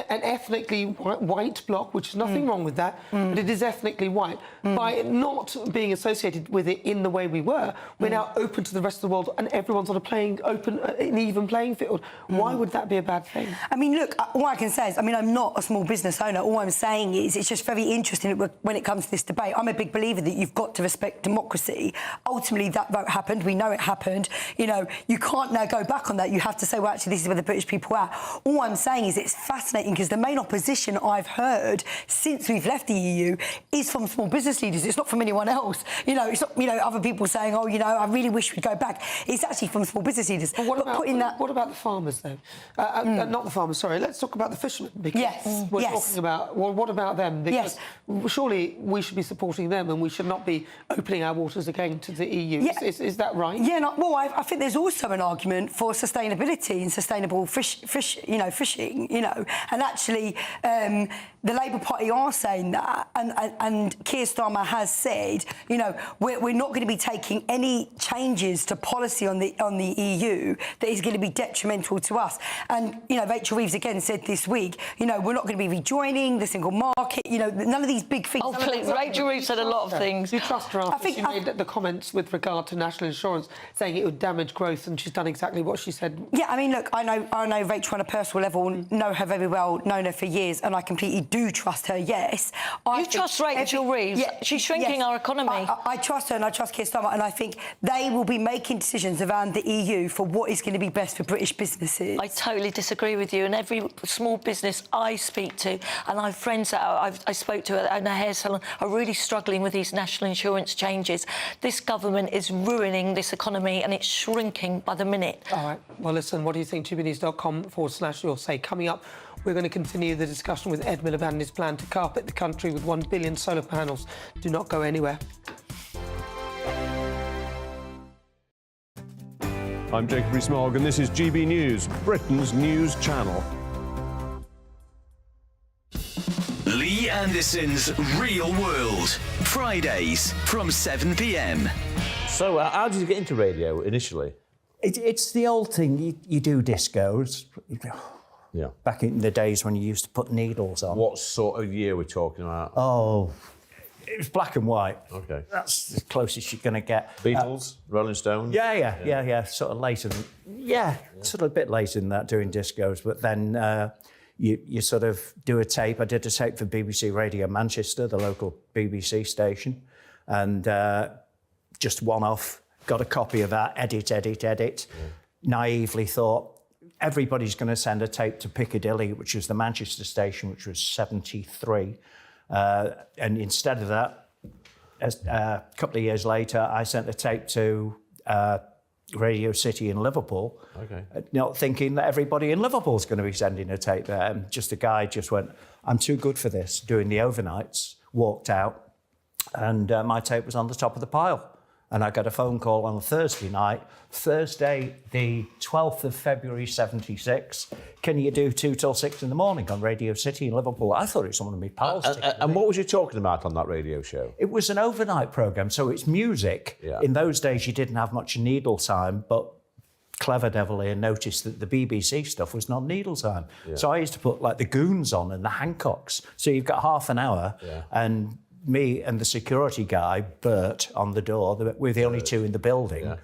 ethnically white bloc, which is nothing wrong with that, but it is ethnically white, by not being associated with it in the way we were, we're now open to the rest of the world, and everyone's on an even playing field. Why would that be a bad thing? I mean, look, all I can say is, I mean, I'm not a small business owner. All I'm saying is it's just very interesting when it comes to this debate. I'm a big believer that you've got to respect democracy. Ultimately, that vote happened. We know it happened. You know, you can't now go back on that. You have to say, well, actually, this is where the British people are. All I'm saying is it's fascinating, because the main opposition I've heard since we've left the EU is from small business leaders. It's not from anyone else. You know, it's not, you know, other people saying, oh, you know, I really wish we'd go back. It's actually from small business leaders. But what about the farmers, though? Not the farmers, sorry. Let's talk about the fishermen, because we're talking about... Well, what about them? Because surely we should be supporting them, and we should not be opening our waters again to the EU. Is that right? Yeah, well, I think there's also an argument for sustainability and sustainable fishing, you know, and actually the Labour Party are saying that, and Keir Starmer has said, you know, we're not going to be taking any any changes to policy on the EU that is going to be detrimental to us. And, you know, Rachel Reeves again said this week, you know, we're not going to be rejoining the single market, you know, none of these big things. Oh, please, Rachel Reeves said a lot of things. Do you trust her after she made the comments with regard to national insurance, saying it would damage growth, and she's done exactly what she said? Yeah, I mean, look, I know Rachel on a personal level, know her very well, known her for years, and I completely do trust her, yes. You trust Rachel Reeves? Yeah, she's shrinking our economy. I trust her and I trust Keir Starmer, and I think they will be making decisions around the EU for what is going to be best for British businesses. I totally disagree with you, and every small business I speak to, and I have friends that I spoke to at a hair salon, are really struggling with these national insurance changes. This government is ruining this economy and it's shrinking by the minute. All right. Well, listen, what do you think? GBNews.com/your say. Coming up, we're going to continue the discussion with Ed Miliband and his plan to carpet the country with 1 billion solar panels. Do not go anywhere. I'm Jacob Rees-Mogg and this is GB News, Britain's news channel. Lee Anderson's Real World, Fridays from 7 p.m. So, how did you get into radio initially? It's the old thing. You do discos. Yeah. Back in the days when you used to put needles on. What sort of year we're talking about? Oh, it was black and white. Okay. That's the closest you're going to get. Beatles, Rolling Stones? Yeah. Sort of later than... Yeah, sort of a bit later than that, doing discos. But then you sort of do a tape. I did a tape for BBC Radio Manchester, the local BBC station. And just one off, got a copy of that, edit. Yeah. Naively thought, everybody's going to send a tape to Piccadilly, which was the Manchester station, which was 73. And instead of that, a couple of years later, I sent a tape to Radio City in Liverpool, not thinking that everybody in Liverpool's going to be sending a tape there. And just a guy just went, I'm too good for this, doing the overnights, walked out, and my tape was on the top of the pile. And I got a phone call on a Thursday night, Thursday, the 12th of February, 76. Can you do 2 till 6 in the morning on Radio City in Liverpool? I thought it was one of my pals. And what was you talking about on that radio show? It was an overnight programme, so it's music. Yeah. In those days, you didn't have much needle time, but clever devil here noticed that the BBC stuff was not needle time. Yeah. So I used to put, like, the Goons on and the Hancocks. So you've got half an hour, and me and the security guy, Bert, on the door. We're the only two in the building. Yeah.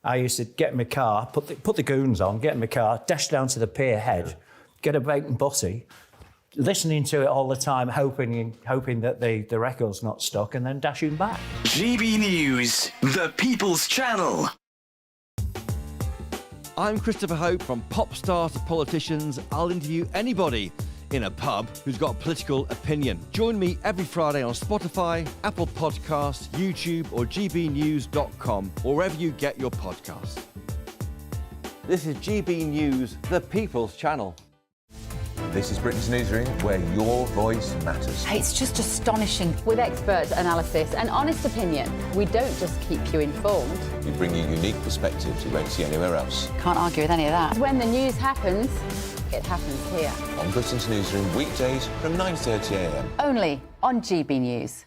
I used to get in my car, put the Goons on, get in my car, dash down to the pier head, get a bacon butty, listening to it all the time, hoping that the record's not stuck, and then dashing back. GB News, the People's Channel. I'm Christopher Hope. From pop stars to politicians, I'll interview anybody in a pub who's got a political opinion. Join me every Friday on Spotify, Apple Podcasts, YouTube or gbnews.com, or wherever you get your podcasts. This is GB News, the People's Channel. This is Britain's Newsroom, where your voice matters. It's just astonishing. With expert analysis and honest opinion, we don't just keep you informed. We bring you unique perspectives you won't see anywhere else. Can't argue with any of that. When the news happens, it happens here. On Britain's Newsroom, weekdays from 9:30 a.m. Only on GB News.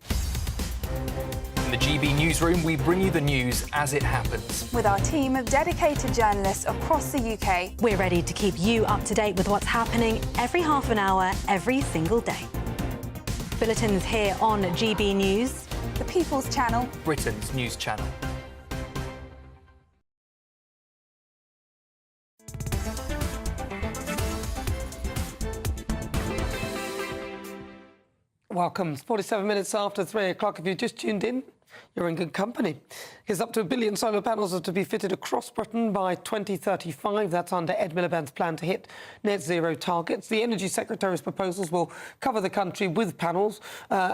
In the GB Newsroom, we bring you the news as it happens. With our team of dedicated journalists across the UK, we're ready to keep you up to date with what's happening every half an hour, every single day. Bulletins here on GB News, the People's Channel, Britain's news channel. Welcome. 47 minutes after 3 o'clock. If you've just tuned in, you're in good company. Because up to 1 billion solar panels are to be fitted across Britain by 2035. That's under Ed Miliband's plan to hit net zero targets. The Energy Secretary's proposals will cover the country with panels,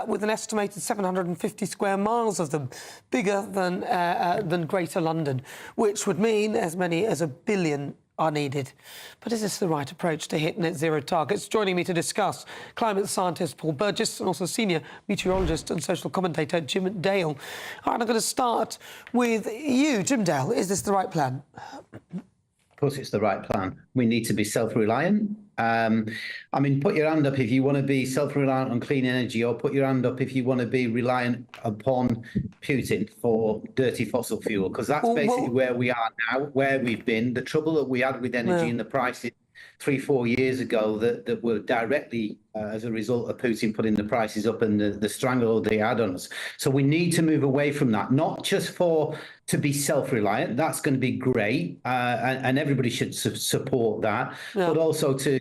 with an estimated 750 square miles of them, bigger than Greater London, which would mean as many as 1 billion are needed. But is this the right approach to hit net zero targets? Joining me to discuss, climate scientist Paul Burgess and also senior meteorologist and social commentator Jim Dale. All right, I'm going to start with you, Jim Dale. Is this the right plan? Of course it's the right plan. We need to be self-reliant. I mean, put your hand up if you want to be self-reliant on clean energy, or put your hand up if you want to be reliant upon Putin for dirty fossil fuel, because that's basically where we are now, where we've been. The trouble that we had with energy and the prices 3-4 years ago that were directly as a result of Putin putting the prices up and the stranglehold they had on us. So we need to move away from that, not just to be self-reliant. That's going to be great, and everybody should support that. But also to,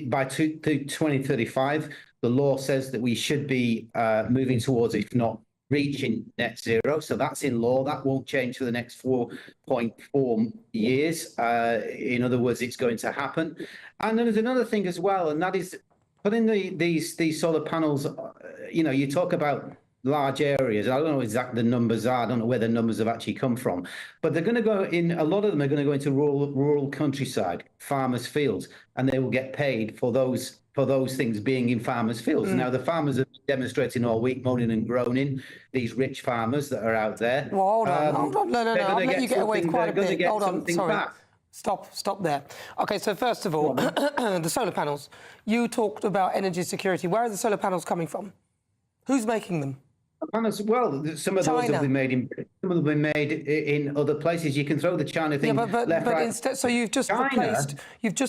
by 2035, the law says that we should be moving towards, if not reaching net zero. So that's in law. That won't change for the next 4.4 years. In other words, it's going to happen. And there's another thing as well, and that is putting these solar panels. You talk about large areas. I don't know exactly the numbers are. I don't know where the numbers have actually come from, but they're going to go in. A lot of them are going to go into rural countryside, farmers' fields, and they will get paid for those things being in farmers' fields. Now, the farmers are demonstrating all week, moaning and groaning, these rich farmers that are out there. Well, hold on. No. I'll let you get away quite a bit. Hold on, sorry. Back. Stop there. Okay, so first of all, the solar panels. You talked about energy security. Where are the solar panels coming from? Who's making them? Well, some of those will be made in. Some of them will be made in other places. You can throw the China thing but instead, so you've just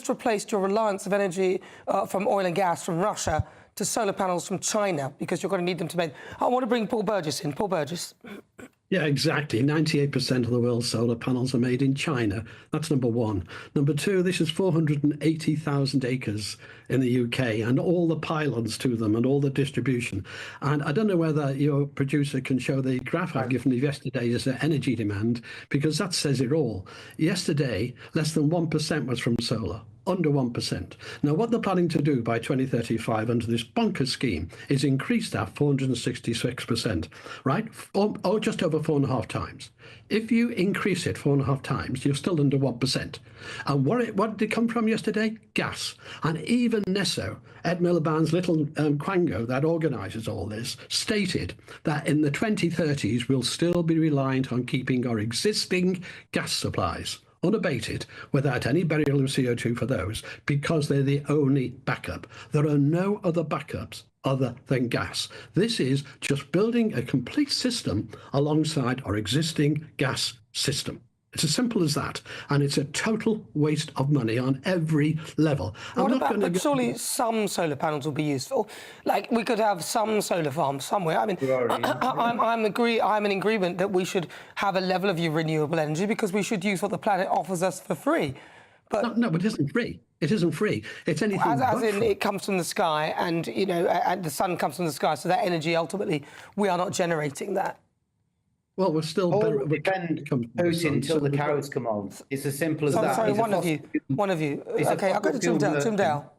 replaced your reliance of energy from oil and gas from Russia to solar panels from China, because you're going to need them to make. I want to bring Paul Burgess in. Paul Burgess. Yeah, exactly. 98% of the world's solar panels are made in China. That's number one. Number two, this is 480,000 acres in the UK, and all the pylons to them and all the distribution. And I don't know whether your producer can show the graph I've given you yesterday's energy demand, because that says it all. Yesterday, less than 1% was from solar. Under 1%. Now, what they're planning to do by 2035 under this bonkers scheme is increase that 466%, right? Or just over 4.5 times. If you increase it 4.5 times, you're still under 1%. And what did it come from yesterday? Gas. And even Nesso, Ed Miliband's little quango that organises all this, stated that in the 2030s, we'll still be reliant on keeping our existing gas supplies unabated, without any burial of CO2 for those, because they're the only backup. There are no other backups other than gas. This is just building a complete system alongside our existing gas system. It's as simple as that, and it's a total waste of money on every level. But surely some solar panels will be useful. Like, we could have some solar farms somewhere. I mean, I'm in agreement that we should have a level of renewable energy, because we should use what the planet offers us for free. But no, but it isn't free. It isn't free. It's anything as in it comes from the sky, and and the sun comes from the sky. So that energy, ultimately, we are not generating that. Well, we're still defend Putin until the cows come home. It's as simple as that. Sorry, one of you. Okay, I'll go to Tim Dale.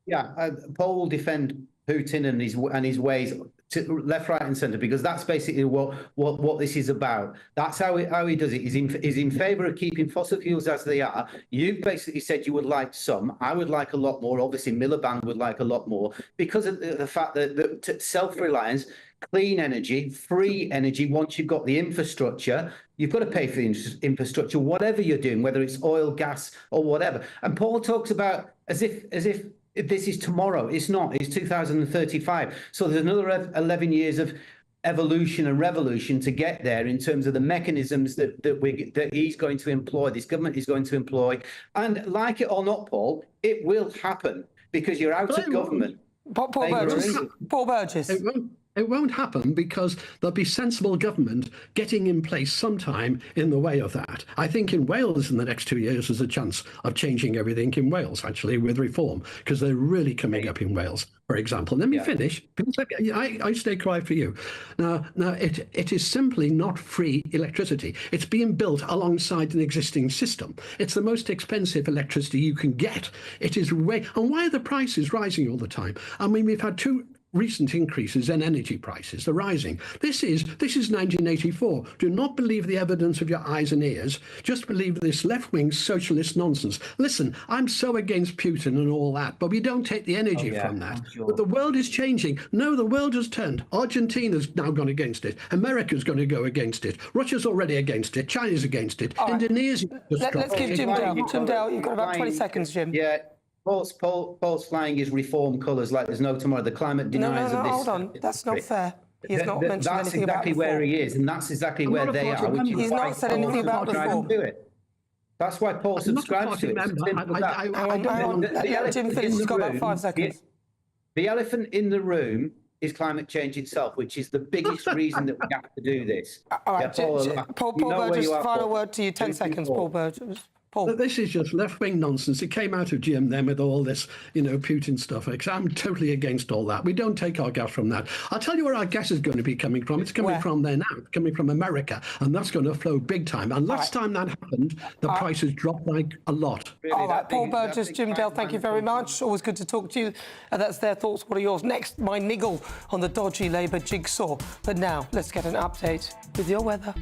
Yeah, Paul will defend Putin and his ways to left, right, and centre, because that's basically what this is about. That's how he does it. He's in favour of keeping fossil fuels as they are. You basically said you would like some. I would like a lot more. Obviously, Miliband would like a lot more, because of the fact that self-reliance, clean energy, free energy. Once you've got the infrastructure, you've got to pay for the infrastructure, whatever you're doing, whether it's oil, gas, or whatever. And Paul talks about as if this is tomorrow. It's not. It's 2035. So there's another 11 years of evolution and revolution to get there, in terms of the mechanisms that he's going to employ, this government is going to employ. And like it or not, Paul, it will happen, because you're out of government. Paul Burgess. It won't happen, because there'll be sensible government getting in place sometime in the way of that. I think in Wales in the next 2 years there's a chance of changing everything in Wales, actually, with reform, because they're really coming up in Wales, for example. Let me finish, because I stay quiet for you. Now, it is simply not free electricity. It's being built alongside an existing system. It's the most expensive electricity you can get. It is and why are the prices rising all the time? I mean, we've had two recent increases in energy prices. They're rising. This is 1984. Do not believe the evidence of your eyes and ears. Just believe this left-wing socialist nonsense. Listen, I'm so against Putin and all that, but we don't take the energy from that. Sure. But the world is changing. No, the world has turned. Argentina's now gone against it. America's going to go against it. Russia's already against it. China's against it. Indonesia. Let's give Jim Dale. Jim Dale, you've got about 20 seconds, Jim. Yeah. Paul's flying his reform colours like there's no tomorrow. The climate deniers of this. Hold on. That's not fair. He's not mentioned that's anything exactly about where reform. he is, and that's exactly where they are. Which is He's not said anything about reform. That's why Paul subscribes to it. Let Jim finish. He's got about 5 seconds. The elephant in the room is climate change itself, which is the biggest reason that we have to do this. All right, Paul Burgess, final word to you. 10 seconds, Paul Burgess. Paul. This is just left-wing nonsense. It came out of Jim then with all this, Putin stuff. I'm totally against all that. We don't take our gas from that. I'll tell you where our gas is going to be coming from. It's coming from there now. It's coming from America, and that's going to flow big time. And last time that happened, the prices dropped like a lot. All right, Paul Burgess, Jim Dale, thank you very much. Always good to talk to you. That's their thoughts. What are yours? Next, my niggle on the dodgy Labour jigsaw. But now, let's get an update with your weather.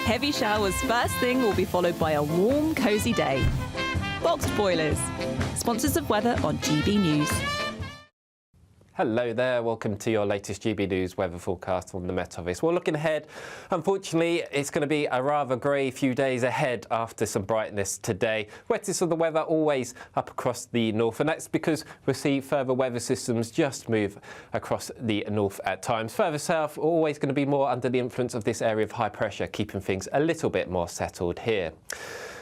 Heavy showers first thing will be followed by a warm, cosy day. Boxed boilers, sponsors of weather on GB News. Hello there, welcome to your latest GB News weather forecast from the Met Office. Well, looking ahead, unfortunately, it's going to be a rather grey few days ahead after some brightness today. Wettest of the weather always up across the north, and that's because we'll see further weather systems just move across the north at times. Further south, always going to be more under the influence of this area of high pressure, keeping things a little bit more settled here.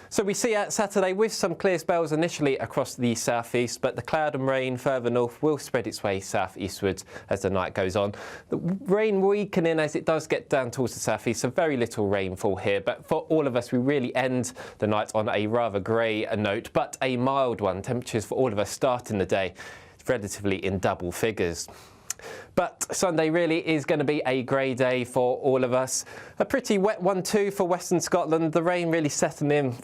So we see out Saturday with some clear spells initially across the southeast, but the cloud and rain further north will spread its way southeastwards as the night goes on. The rain weakening as it does get down towards the southeast, so very little rainfall here. But for all of us, we really end the night on a rather grey note, but a mild one. Temperatures for all of us starting the day relatively in double figures. But Sunday really is going to be a grey day for all of us. A pretty wet one too for Western Scotland. The rain really setting in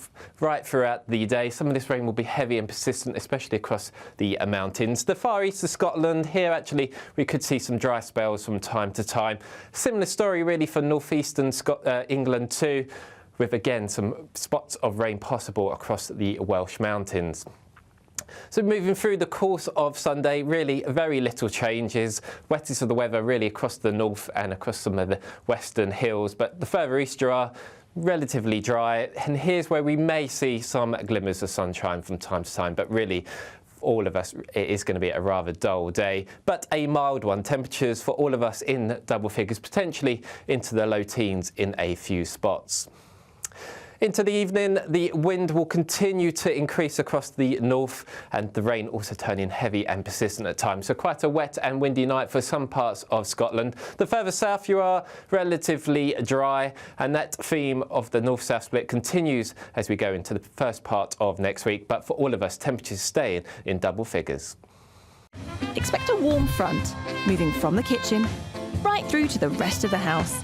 right throughout the day. Some of this rain will be heavy and persistent, especially across the mountains. The far east of Scotland, here actually we could see some dry spells from time to time. Similar story really for northeastern England too, with again some spots of rain possible across the Welsh mountains. So moving through the course of Sunday, really very little changes. Wettest of the weather really across the north and across some of the western hills, but the further east you are, relatively dry. And here's where we may see some glimmers of sunshine from time to time, but really all of us, it is going to be a rather dull day, but a mild one. Temperatures for all of us in double figures, potentially into the low teens in a few spots. Into the evening, the wind will continue to increase across the north and the rain also turning heavy and persistent at times. So quite a wet and windy night for some parts of Scotland. The further south you are, relatively dry, and that theme of the north-south split continues as we go into the first part of next week. But for all of us, temperatures staying in double figures. Expect a warm front, moving from the kitchen right through to the rest of the house.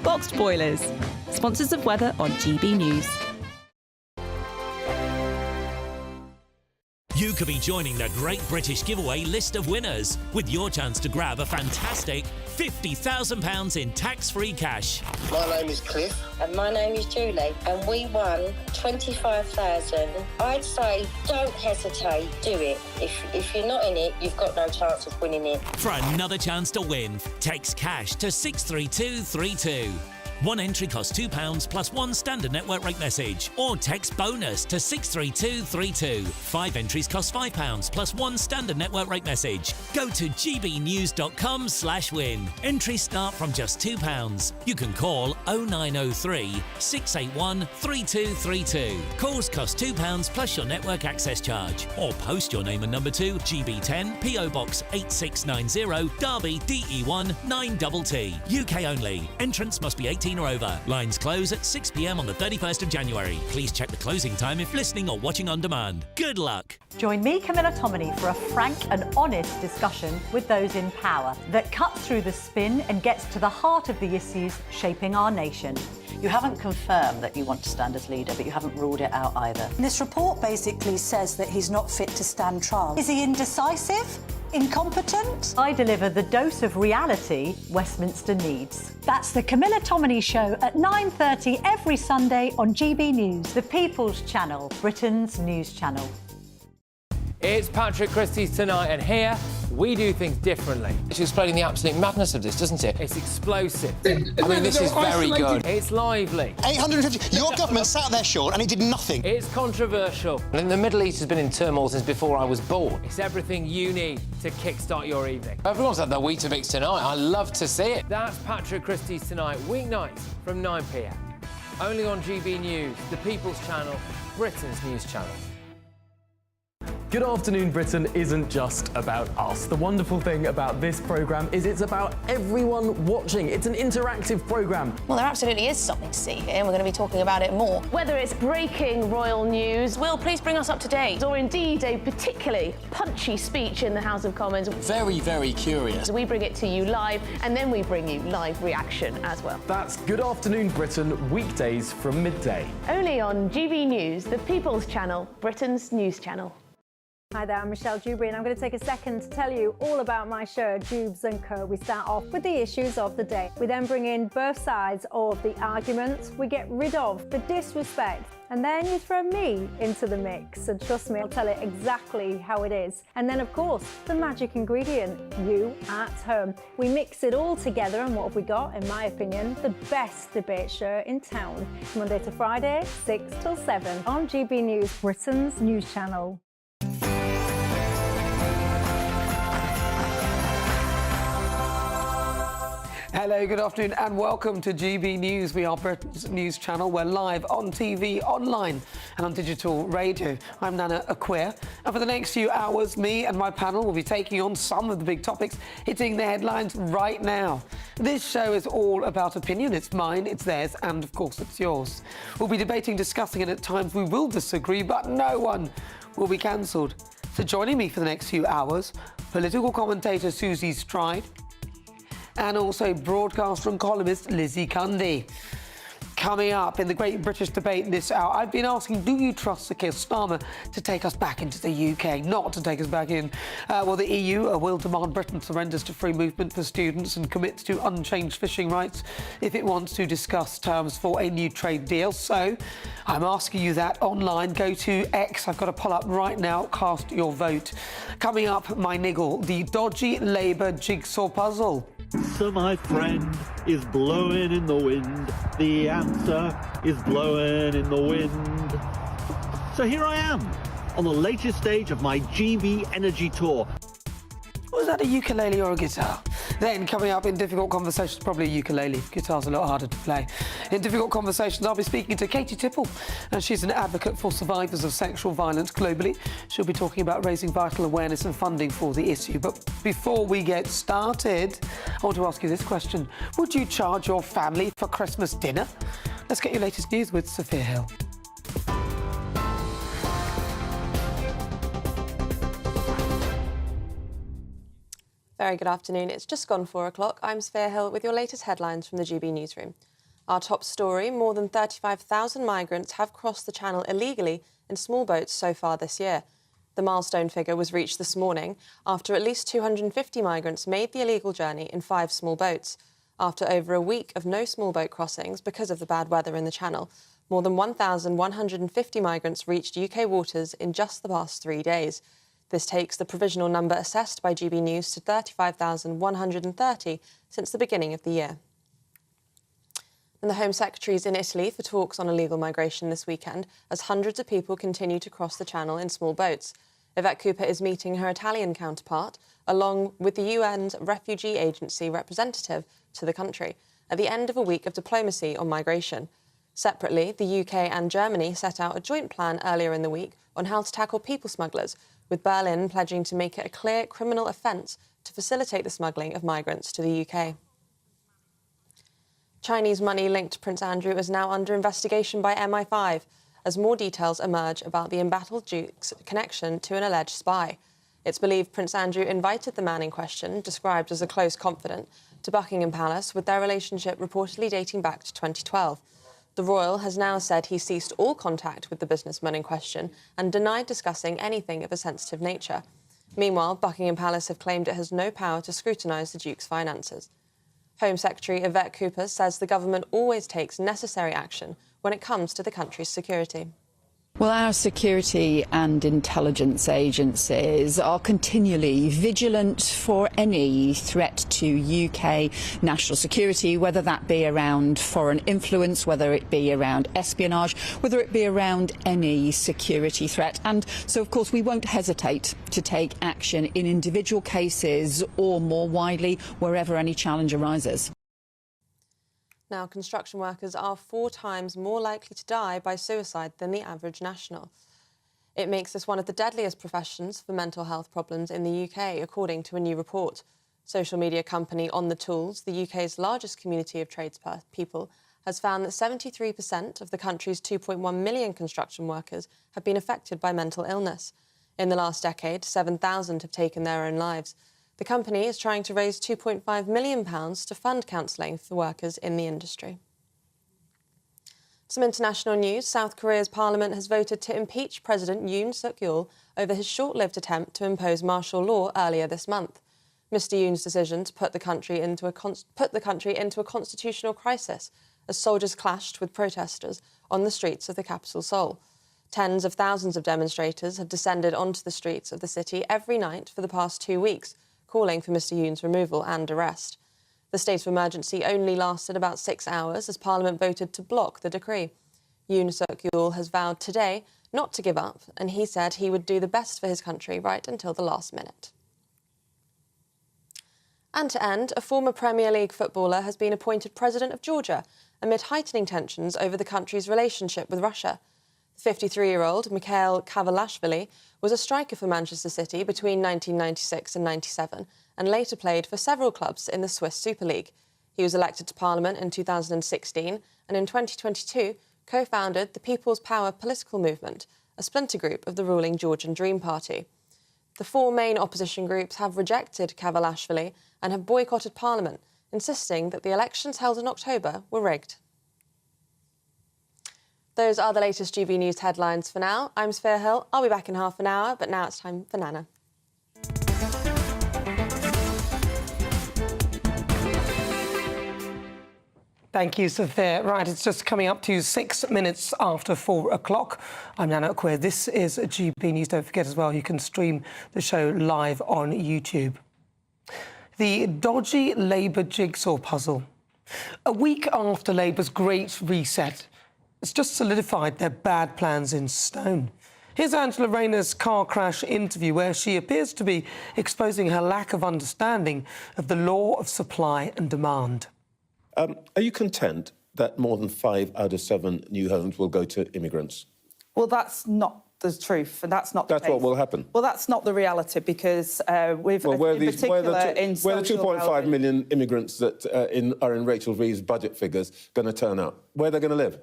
Boxed boilers, sponsors of weather on GB News. You could be joining the Great British Giveaway list of winners with your chance to grab a fantastic £50,000 in tax-free cash. My name is Cliff. And my name is Julie. And we won 25,000. I'd say don't hesitate, do it. If you're not in it, you've got no chance of winning it. For another chance to win, text cash to 63232. One entry costs £2 plus one standard network rate message, or text bonus to 63232. 5 entries cost £5 plus one standard network rate message. Go to gbnews.com/win. Entries start from just £2. You can call 0903 681 3232. Calls cost £2 plus your network access charge, or post your name and number to GB10 PO Box 8690 Derby DE1 9TT. UK only. Entrance must be 18 or over. Lines close at 6 p.m. on the 31st of January. Please check the closing time if listening or watching on demand. Good luck. Join me, Camilla Tominey, for a frank and honest discussion with those in power that cuts through the spin and gets to the heart of the issues shaping our nation. You haven't confirmed that you want to stand as leader, but you haven't ruled it out either. This report basically says that he's not fit to stand trial. Is he indecisive? Incompetent? I deliver the dose of reality Westminster needs. That's the Camilla Tominey Show at 9:30 every Sunday on GB News, the People's Channel, Britain's news channel. It's Patrick Christie's Tonight, and here We do things differently. It's explaining the absolute madness of this, doesn't it? It's explosive. I mean, this is very good. It's lively. 850. Your government sat there, Sean, and it did nothing. It's controversial. And the Middle East has been in turmoil since before I was born. It's everything you need to kickstart your evening. Everyone's had their Weetabix tonight. I love to see it. That's Patrick Christie's Tonight, weeknights from 9 p.m. Only on GB News, the People's Channel, Britain's news channel. Good Afternoon Britain isn't just about us. The wonderful thing about this programme is it's about everyone watching. It's an interactive programme. Well, there absolutely is something to see here, and we're going to be talking about it more. Whether it's breaking royal news, Will, please bring us up to date, or indeed a particularly punchy speech in the House of Commons. Very, very curious. We bring it to you live, and then we bring you live reaction as well. That's Good Afternoon Britain, weekdays from midday. Only on GB News, the People's Channel, Britain's news channel. Hi there, I'm Michelle Dewberry, and I'm going to take a second to tell you all about my show, Dubes & Co. We start off with the issues of the day. We then bring in both sides of the arguments. We get rid of the disrespect, and then you throw me into the mix. And trust me, I'll tell it exactly how it is. And then, of course, the magic ingredient, you at home. We mix it all together, and what have we got? In my opinion, the best debate show in town. Monday to Friday, 6 till 7 on GB News, Britain's news channel. Hello, good afternoon and welcome to GB News. We are Britain's news channel. We're live on TV, online and on digital radio. I'm Nana Akua, and for the next few hours, me and my panel will be taking on some of the big topics hitting the headlines right now. This show is all about opinion. It's mine, it's theirs, and of course it's yours. We'll be debating, discussing, and at times we will disagree, but no one will be cancelled. So joining me for the next few hours, political commentator Susie Stride, and also broadcaster and columnist Lizzie Cundy. Coming up in the Great British Debate this hour, I've been asking, do you trust Sir Keir Starmer to take us back into the UK, not to take us back in? Well, the EU will demand Britain surrenders to free movement for students and commits to unchanged fishing rights if it wants to discuss terms for a new trade deal. So I'm asking you that online. Go to X. I've got a poll up right now. Cast your vote. Coming up, my niggle, the dodgy Labour jigsaw puzzle. So my friend is blowing in the wind. The answer is blowing in the wind. So here I am on the latest stage of my GB Energy Tour. Was that a ukulele or a guitar? Then, coming up in Difficult Conversations, probably a ukulele. Guitar's a lot harder to play. In Difficult Conversations, I'll be speaking to Katie Tipple, and she's an advocate for survivors of sexual violence globally. She'll be talking about raising vital awareness and funding for the issue. But before we get started, I want to ask you this question. Would you charge your family for Christmas dinner? Let's get your latest news with Sophia Hill. Very good afternoon. It's just gone 4 o'clock. I'm Sophia Hill with your latest headlines from the GB Newsroom. Our top story, more than 35,000 migrants have crossed the Channel illegally in small boats so far this year. The milestone figure was reached this morning after at least 250 migrants made the illegal journey in 5 small boats. After over a week of no small boat crossings because of the bad weather in the Channel, more than 1,150 migrants reached UK waters in just the past 3 days. This takes the provisional number assessed by GB News to 35,130 since the beginning of the year. And the Home Secretary is in Italy for talks on illegal migration this weekend as hundreds of people continue to cross the Channel in small boats. Yvette Cooper is meeting her Italian counterpart, along with the UN's Refugee Agency representative to the country, at the end of a week of diplomacy on migration. Separately, the UK and Germany set out a joint plan earlier in the week on how to tackle people smugglers, with Berlin pledging to make it a clear criminal offence to facilitate the smuggling of migrants to the UK. Chinese money linked to Prince Andrew is now under investigation by MI5 as more details emerge about the embattled Duke's connection to an alleged spy. It's believed Prince Andrew invited the man in question, described as a close confidant, to Buckingham Palace, with their relationship reportedly dating back to 2012. The royal has now said he ceased all contact with the businessman in question and denied discussing anything of a sensitive nature. Meanwhile, Buckingham Palace have claimed it has no power to scrutinise the Duke's finances. Home Secretary Yvette Cooper says the government always takes necessary action when it comes to the country's security. Well, our security and intelligence agencies are continually vigilant for any threat to UK national security, whether that be around foreign influence, whether it be around espionage, whether it be around any security threat. And so, of course, we won't hesitate to take action in individual cases or more widely wherever any challenge arises. Now, construction workers are 4 times more likely to die by suicide than the average national. It makes this one of the deadliest professions for mental health problems in the UK, according to a new report. Social media company On The Tools, the UK's largest community of tradespeople, has found that 73% of the country's 2.1 million construction workers have been affected by mental illness. In the last decade, 7,000 have taken their own lives. The company is trying to raise £2.5 million to fund counselling for workers in the industry. Some international news. South Korea's parliament has voted to impeach President Yoon Suk-yeol over his short-lived attempt to impose martial law earlier this month. Mr Yoon's decision to put the country into a constitutional crisis as soldiers clashed with protesters on the streets of the capital, Seoul. Tens of thousands of demonstrators have descended onto the streets of the city every night for the past 2 weeks, calling for Mr Yoon's removal and arrest. The state of emergency only lasted about 6 hours as Parliament voted to block the decree. Yoon Suk-yeol has vowed today not to give up, and he said he would do the best for his country right until the last minute. And to end, a former Premier League footballer has been appointed president of Georgia amid heightening tensions over the country's relationship with Russia. 53-year-old Mikhail Kavalashvili was a striker for Manchester City between 1996 and 97 and later played for several clubs in the Swiss Super League. He was elected to Parliament in 2016 and in 2022 co-founded the People's Power political movement, a splinter group of the ruling Georgian Dream Party. The 4 main opposition groups have rejected Kavalashvili and have boycotted Parliament, insisting that the elections held in October were rigged. Those are the latest GB News headlines for now. I'm Sphere Hill. I'll be back in half an hour, but now it's time for Nana. Thank you, Sophia. Right, it's just coming up to 6 minutes after 4 o'clock. I'm Nana Akua. This is GB News. Don't forget as well, you can stream the show live on YouTube. The dodgy Labour jigsaw puzzle. A week after Labour's Great Reset, it's just solidified their bad plans in stone. Here's Angela Rayner's car crash interview where she appears to be exposing her lack of understanding of the law of supply and demand. Are you content that more than 5 out of 7 new homes will go to immigrants? Well, that's not the truth, and that's not the case. That's what will happen? Well, that's not the reality, because where the 2.5 million immigrants that are in Rachel Reeves' budget figures going to turn out? Where are they going to live?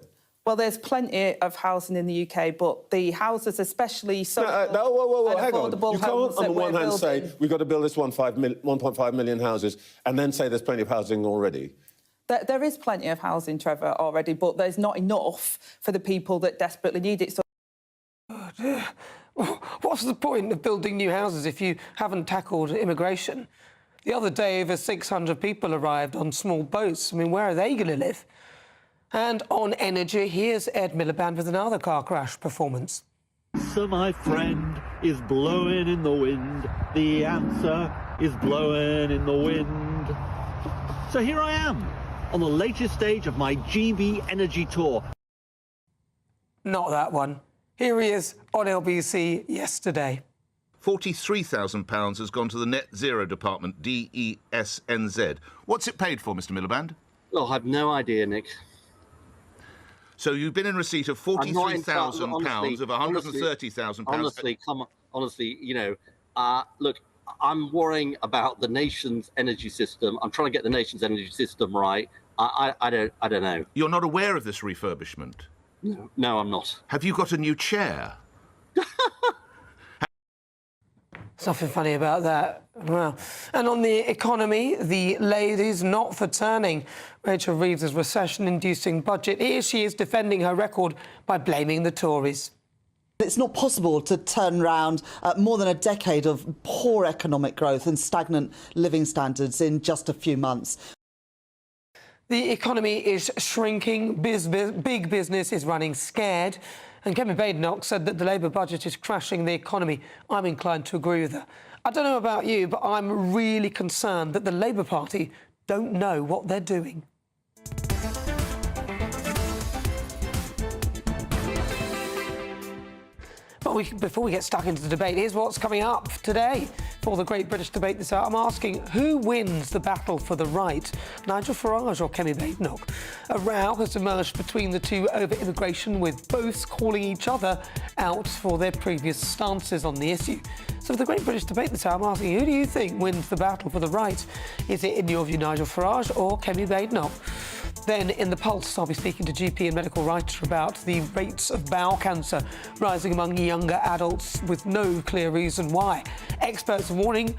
Well, there's plenty of housing in the UK, but the houses, especially social hang on. You can't, on the one hand, say we've got to build this 1.5 million houses and then say there's plenty of housing already. There is plenty of housing, Trevor, already, but there's not enough for the people that desperately need it. So what's the point of building new houses if you haven't tackled immigration? The other day, over 600 people arrived on small boats. I mean, where are they going to live? And on energy, here's Ed Miliband with another car crash performance. Answer, my friend, is blowing in the wind. The answer is blowing in the wind. So here I am, on the latest stage of my GB Energy Tour. Not that one. Here he is on LBC yesterday. £43,000 has gone to the Net Zero Department, DESNZ. What's it paid for, Mr Miliband? Oh, I have no idea, Nick. So you've been in receipt of £43,000 of £130,000. Honestly, come on, honestly, you know, look, I'm worrying about the nation's energy system. I'm trying to get the nation's energy system right. I don't know. You're not aware of this refurbishment? No, I'm not. Have you got a new chair? There's nothing funny about that. Well, and on the economy, the lady's not for turning Rachel Reeves' recession-inducing budget. Here she is defending her record by blaming the Tories. It's not possible to turn around more than a decade of poor economic growth and stagnant living standards in just a few months. The economy is shrinking, big business is running scared, And Kemi Badenoch said that the Labour budget is crashing the economy. I'm inclined to agree with her. I don't know about you, but I'm really concerned that the Labour Party don't know what they're doing. But before we get stuck into the debate, here's what's coming up today. For the Great British Debate this hour, I'm asking who wins the battle for the right, Nigel Farage or Kemi Badenoch? A row has emerged between the two over immigration, with both calling each other out for their previous stances on the issue. So for the Great British Debate this hour, I'm asking who do you think wins the battle for the right? Is it, in your view, Nigel Farage or Kemi Badenoch? Then in the Pulse, I'll be speaking to GP and medical writer about the rates of bowel cancer rising among younger adults with no clear reason why. Experts are warning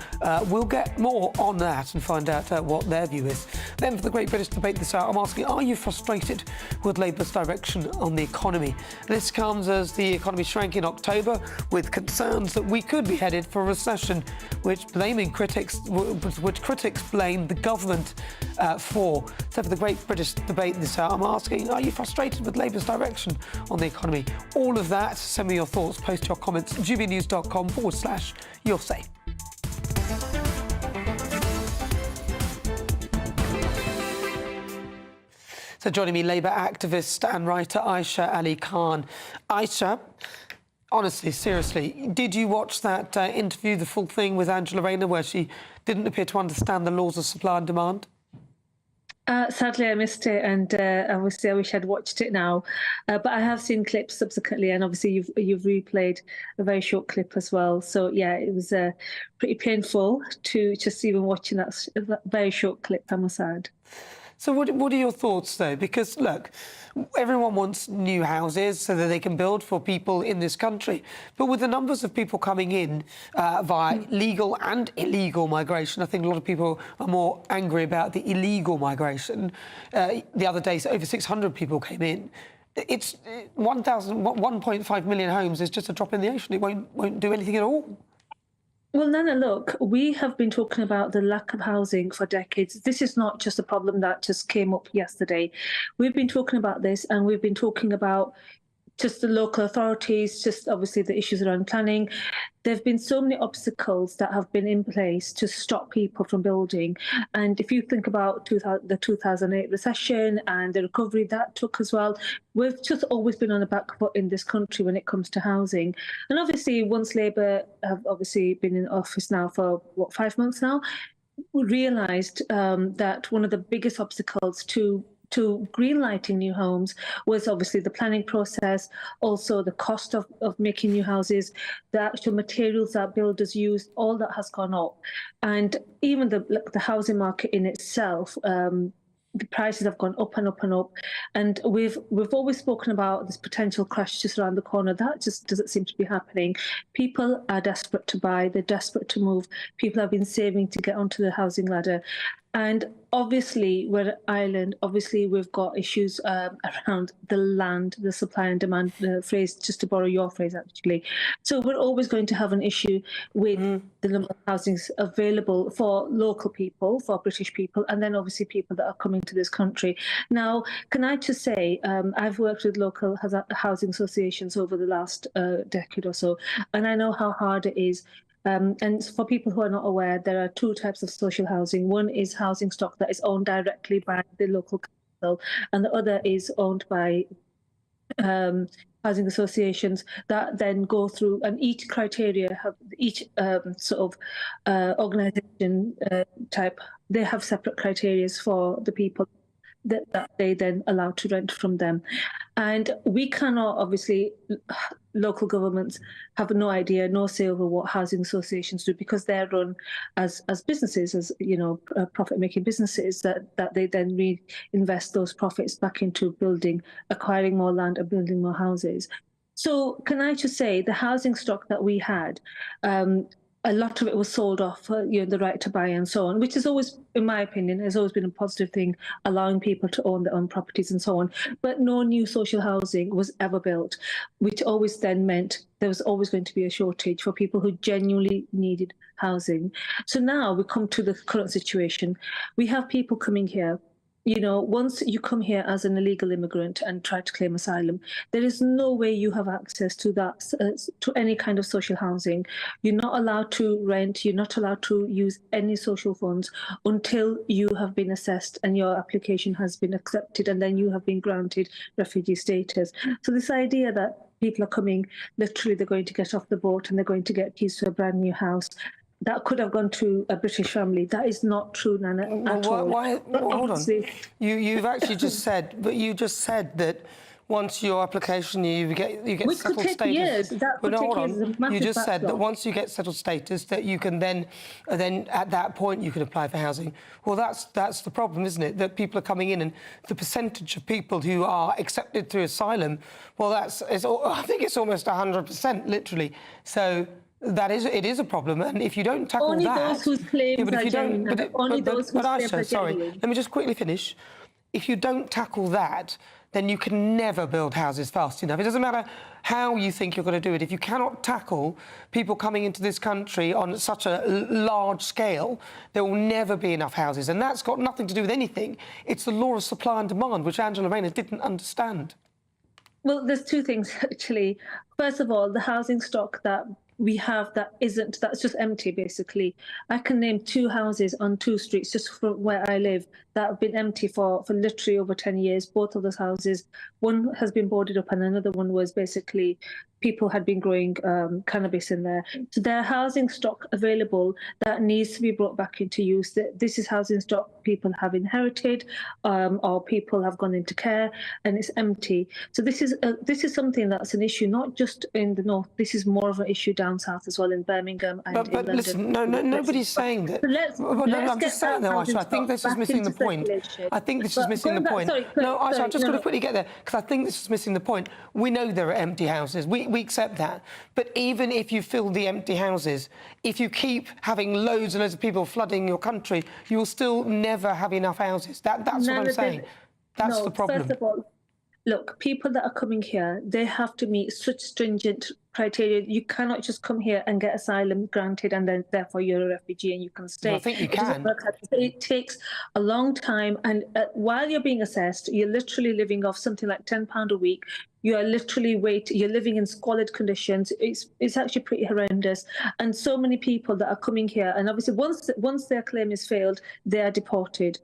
we'll get more on that and find out what their view is. Then for the Great British Debate this hour, I'm asking, are you frustrated with Labour's direction on the economy? This comes as the economy shrank in October, with concerns that we could be headed for a recession, which critics blame the government for. So for the Great British Debate this hour, I'm asking, are you frustrated with Labour's direction on the economy? All of that, send me your thoughts, post your comments at gbnews.com/your say. So joining me, Labour activist and writer Aisha Ali Khan. Aisha, honestly, seriously, did you watch that interview, the full thing with Angela Rayner, where she didn't appear to understand the laws of supply and demand? Sadly, I missed it, and obviously I wish I'd watched it now. But I have seen clips subsequently, and obviously you've replayed a very short clip as well. So yeah, it was pretty painful to just even watching that very short clip, I must add. So what are your thoughts, though? Because, look, everyone wants new houses so that they can build for people in this country. But with the numbers of people coming in via legal and illegal migration, I think a lot of people are more angry about the illegal migration. The other day, over 600 people came in. It's 1.5 million homes is just a drop in the ocean. It won't do anything at all. Well, Nana, look, we have been talking about the lack of housing for decades. This is not just a problem that just came up yesterday. We've been talking about this, and we've been talking about just the local authorities, just obviously the issues around planning. There have been so many obstacles that have been in place to stop people from building. And if you think about the 2008 recession and the recovery that took as well, we've just always been on the back foot in this country when it comes to housing. And obviously, once Labour have obviously been in office now for, 5 months now, we realised that one of the biggest obstacles to greenlighting new homes was obviously the planning process, also the cost of making new houses, the actual materials that builders use, all that has gone up. And even the housing market in itself, the prices have gone up and up and up. And we've always spoken about this potential crash just around the corner. That just doesn't seem to be happening. People are desperate to buy, they're desperate to move. People have been saving to get onto the housing ladder. And obviously, we're an island. Obviously, we've got issues around the land, the supply and demand phrase, just to borrow your phrase, actually. So we're always going to have an issue with the number of housings available for local people, for British people, and then obviously people that are coming to this country. Now, can I just say, I've worked with local housing associations over the last decade or so, and I know how hard it is. And for people who are not aware, there are two types of social housing. One is housing stock that is owned directly by the local council, and the other is owned by housing associations that then go through, and each criteria, each organisation type, they have separate criteria for the people that they then allow to rent from them. And we cannot, obviously, local governments have no idea, no say over what housing associations do, because they're run as businesses, as profit-making businesses that they then reinvest those profits back into building, acquiring more land and building more houses. So can I just say, the housing stock that we had, a lot of it was sold off, the right to buy and so on, which is always, in my opinion, has always been a positive thing, allowing people to own their own properties and so on. But no new social housing was ever built, which always then meant there was always going to be a shortage for people who genuinely needed housing. So now we come to the current situation. We have people coming here you know, once you come here as an illegal immigrant and try to claim asylum, there is no way you have access to that, to any kind of social housing. You're not allowed to rent, you're not allowed to use any social funds until you have been assessed and your application has been accepted, and then you have been granted refugee status. So this idea that people are coming, literally they're going to get off the boat and they're going to get keys to a brand new house, that could have gone to a British family. That is not true, Nana, at all. Hold on. You've actually just said, but you just said that once your application, you get Which settled could take status. years. That could take years. It's a massive You just said that backlog. once you get settled status, that you can then at that point you can apply for housing. Well, that's the problem, isn't it? That people are coming in, and the percentage of people who are accepted through asylum, well, I think it's almost 100%, literally. So. It is a problem, and if you don't tackle only that... those whose claims are genuine. Only those whose claims are sorry, genuine. let me just quickly finish. If you don't tackle that, then you can never build houses fast enough. It doesn't matter how you think you're going to do it. If you cannot tackle people coming into this country on such a large scale, there will never be enough houses, and that's got nothing to do with anything. It's the law of supply and demand, which Angela Rayner didn't understand. Well, there's two things, actually. First of all, the housing stock that we have that's just empty, basically. I can name 2 houses on 2 streets just from where I live that have been empty for literally over 10 years. Both of those houses, one has been boarded up and another one was basically people had been growing cannabis in there. So there are housing stock available that needs to be brought back into use. This is housing stock people have inherited or people have gone into care, and it's empty. So this is something that's an issue not just in the north. This is more of an issue down south as well, in Birmingham and in London. Listen, nobody's saying that. I'm just saying though, Aisha, I think this is missing the point. I think this is missing the point. No, Aisha, I'm just going to quickly get there, because I think this is missing the point. We know there are empty houses. We accept that. But even if you fill the empty houses, if you keep having loads and loads of people flooding your country, you will still never have enough houses. That's what I'm saying. That's the problem. First of all, look, people that are coming here, they have to meet such stringent criteria. You cannot just come here and get asylum granted and then therefore you're a refugee and you can stay. Well, I think you can. It takes a long time, and while you're being assessed, you're literally living off something like £10 a week. You are literally you're living in squalid conditions. It's actually pretty horrendous. And so many people that are coming here, and obviously once their claim is failed, they are deported.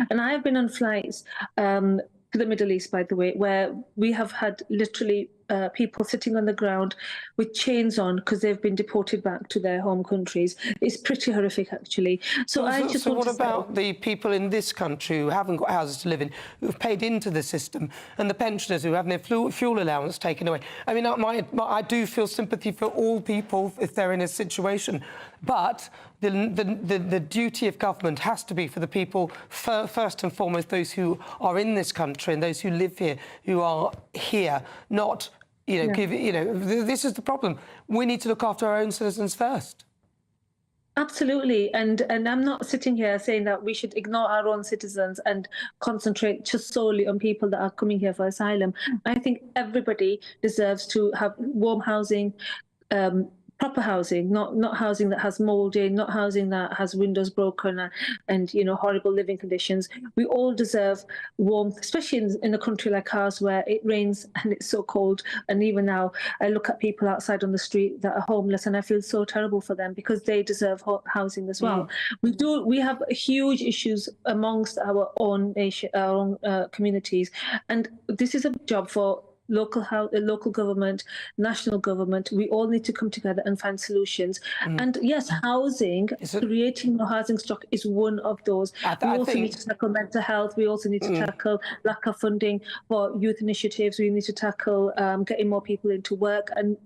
And I have been on flights to the Middle East, by the way, where we have had literally people sitting on the ground with chains on because they've been deported back to their home countries. It's pretty horrific, actually. So what about the people in this country who haven't got houses to live in, who've paid into the system, and the pensioners who have their fuel allowance taken away? I mean, I do feel sympathy for all people if they're in a situation, but the duty of government has to be for the people, first and foremost, those who are in this country and those who live here, who are here, not, this is the problem. We need to look after our own citizens first. Absolutely, and I'm not sitting here saying that we should ignore our own citizens and concentrate just solely on people that are coming here for asylum. I think everybody deserves to have warm housing, proper housing, not housing that has mold in, not housing that has windows broken and horrible living conditions. We all deserve warmth, especially in a country like ours where it rains and it's so cold. And even now, I look at people outside on the street that are homeless and I feel so terrible for them because they deserve housing as well. We have huge issues amongst our own nation, our own communities, and this is a job for local government, national government. We all need to come together and find solutions. And yes, housing, creating more housing stock is one of those. We also need to tackle mental health. We also need to tackle lack of funding for youth initiatives. We need to tackle getting more people into work and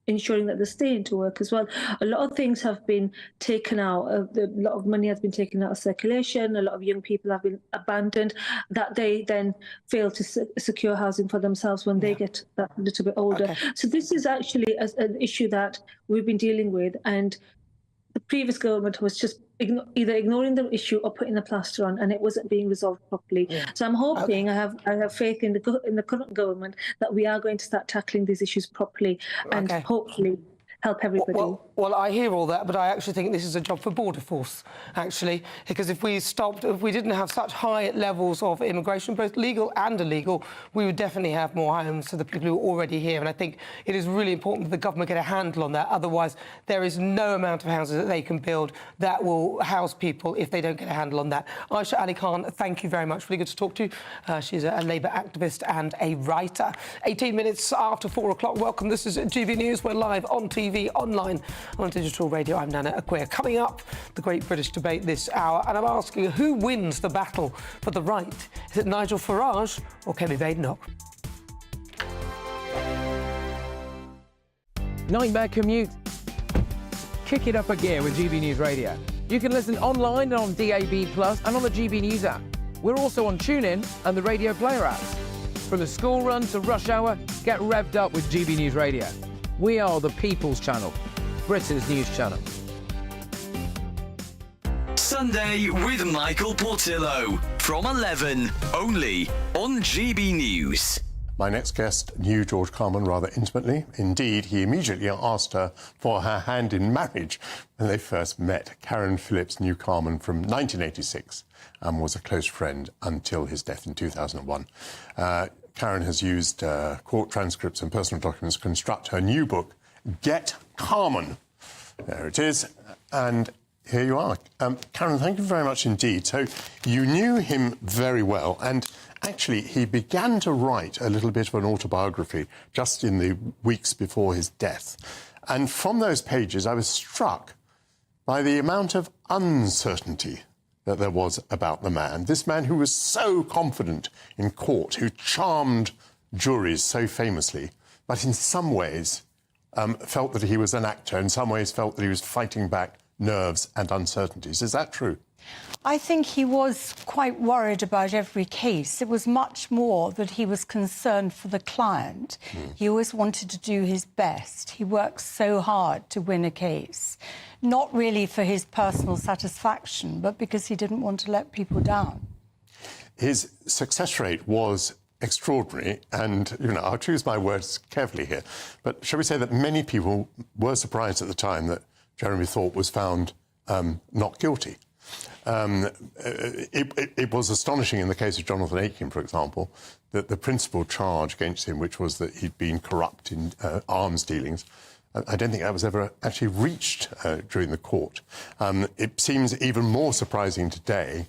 ensuring that they stay into work as well. A lot of things have been taken out. A lot of money has been taken out of circulation. A lot of young people have been abandoned, that they then fail to secure housing for themselves when they get that little bit older. So this is actually an issue that we've been dealing with, and the previous government was just either ignoring the issue or putting a plaster on, and it wasn't being resolved properly. So I'm hoping, I have faith in the current government that we are going to start tackling these issues properly and hopefully help everybody. Well, I hear all that, but I actually think this is a job for Border Force, actually, because if we didn't have such high levels of immigration, both legal and illegal, we would definitely have more homes for the people who are already here. And I think it is really important that the government get a handle on that. Otherwise, there is no amount of houses that they can build that will house people if they don't get a handle on that. Aisha Ali Khan, thank you very much. Really good to talk to you. She's a Labour activist and a writer. 18 minutes after 4 o'clock. Welcome. This is GB News. We're live on TV, online, on digital radio. I'm Nana Akua. Coming up, the Great British Debate this hour, and I'm asking who wins the battle for the right? Is it Nigel Farage or Kemi Badenoch? Nightmare commute. Kick it up a gear with GB News Radio. You can listen online and on DAB+ and on the GB News app. We're also on TuneIn and the Radio Player apps. From the school run to rush hour, get revved up with GB News Radio. We are the People's Channel, Britain's news channel. Sunday with Michael Portillo from 11, only on GB News. My next guest knew George Carman rather intimately. Indeed, he immediately asked her for her hand in marriage when they first met. Karen Phillips knew Carman from 1986 and was a close friend until his death in 2001. Karen has used court transcripts and personal documents to construct her new book, Get Carman. There it is. And here you are. Karen, thank you very much indeed. So you knew him very well, and actually he began to write a little bit of an autobiography just in the weeks before his death. And from those pages, I was struck by the amount of uncertainty that there was about the man. This man who was so confident in court, who charmed juries so famously, but in some ways felt that he was an actor, in some ways felt that he was fighting back nerves and uncertainties. Is that true? I think he was quite worried about every case. It was much more that he was concerned for the client. He always wanted to do his best. He worked so hard to win a case, not really for his personal satisfaction, but because he didn't want to let people down. His success rate was extraordinary, and, you know, I'll choose my words carefully here, but shall we say that many people were surprised at the time that Jeremy Thorpe was found not guilty. It was astonishing in the case of Jonathan Aitken, for example, that the principal charge against him, which was that he'd been corrupt in arms dealings, I don't think that was ever actually reached during the court. It seems even more surprising today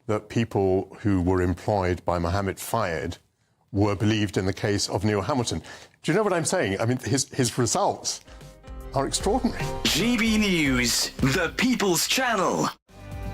that people who were employed by Mohammed Fayed were believed in the case of Neil Hamilton. Do you know what I'm saying? I mean, his results are extraordinary. GB News, the People's Channel.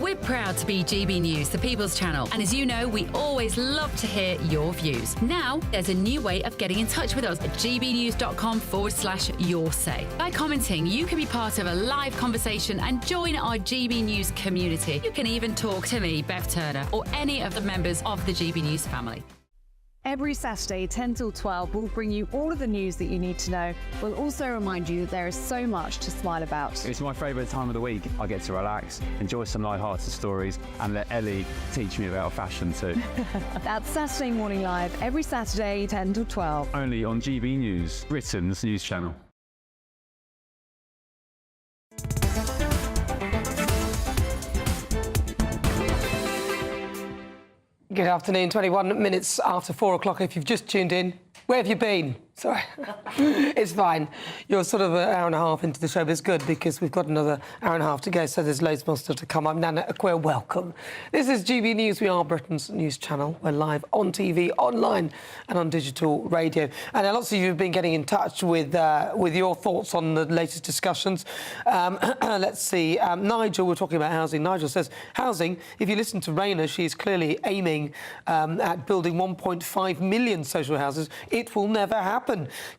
We're proud to be GB News, the People's Channel. And as you know, we always love to hear your views. Now, there's a new way of getting in touch with us at gbnews.com/your-say. By commenting, you can be part of a live conversation and join our GB News community. You can even talk to me, Bev Turner, or any of the members of the GB News family. Every Saturday, 10 till 12, we'll bring you all of the news that you need to know. We'll also remind you that there is so much to smile about. It's my favourite time of the week. I get to relax, enjoy some light-hearted stories, and let Ellie teach me about fashion too. That's Saturday Morning Live, every Saturday, 10 till 12. Only on GB News, Britain's news channel. Good afternoon, 21 minutes after 4 o'clock. If you've just tuned in, where have you been? Sorry. It's fine. You're sort of an hour and a half into the show, but it's good because we've got another hour and a half to go, so there's loads more still to come. I'm Nana Akua. Welcome. This is GB News. We are Britain's news channel. We're live on TV, online and on digital radio. And lots of you have been getting in touch with your thoughts on the latest discussions. Let's see. Nigel, we're talking about housing. Nigel says, housing, if you listen to Raina, she's clearly aiming at building 1.5 million social houses. It will never happen.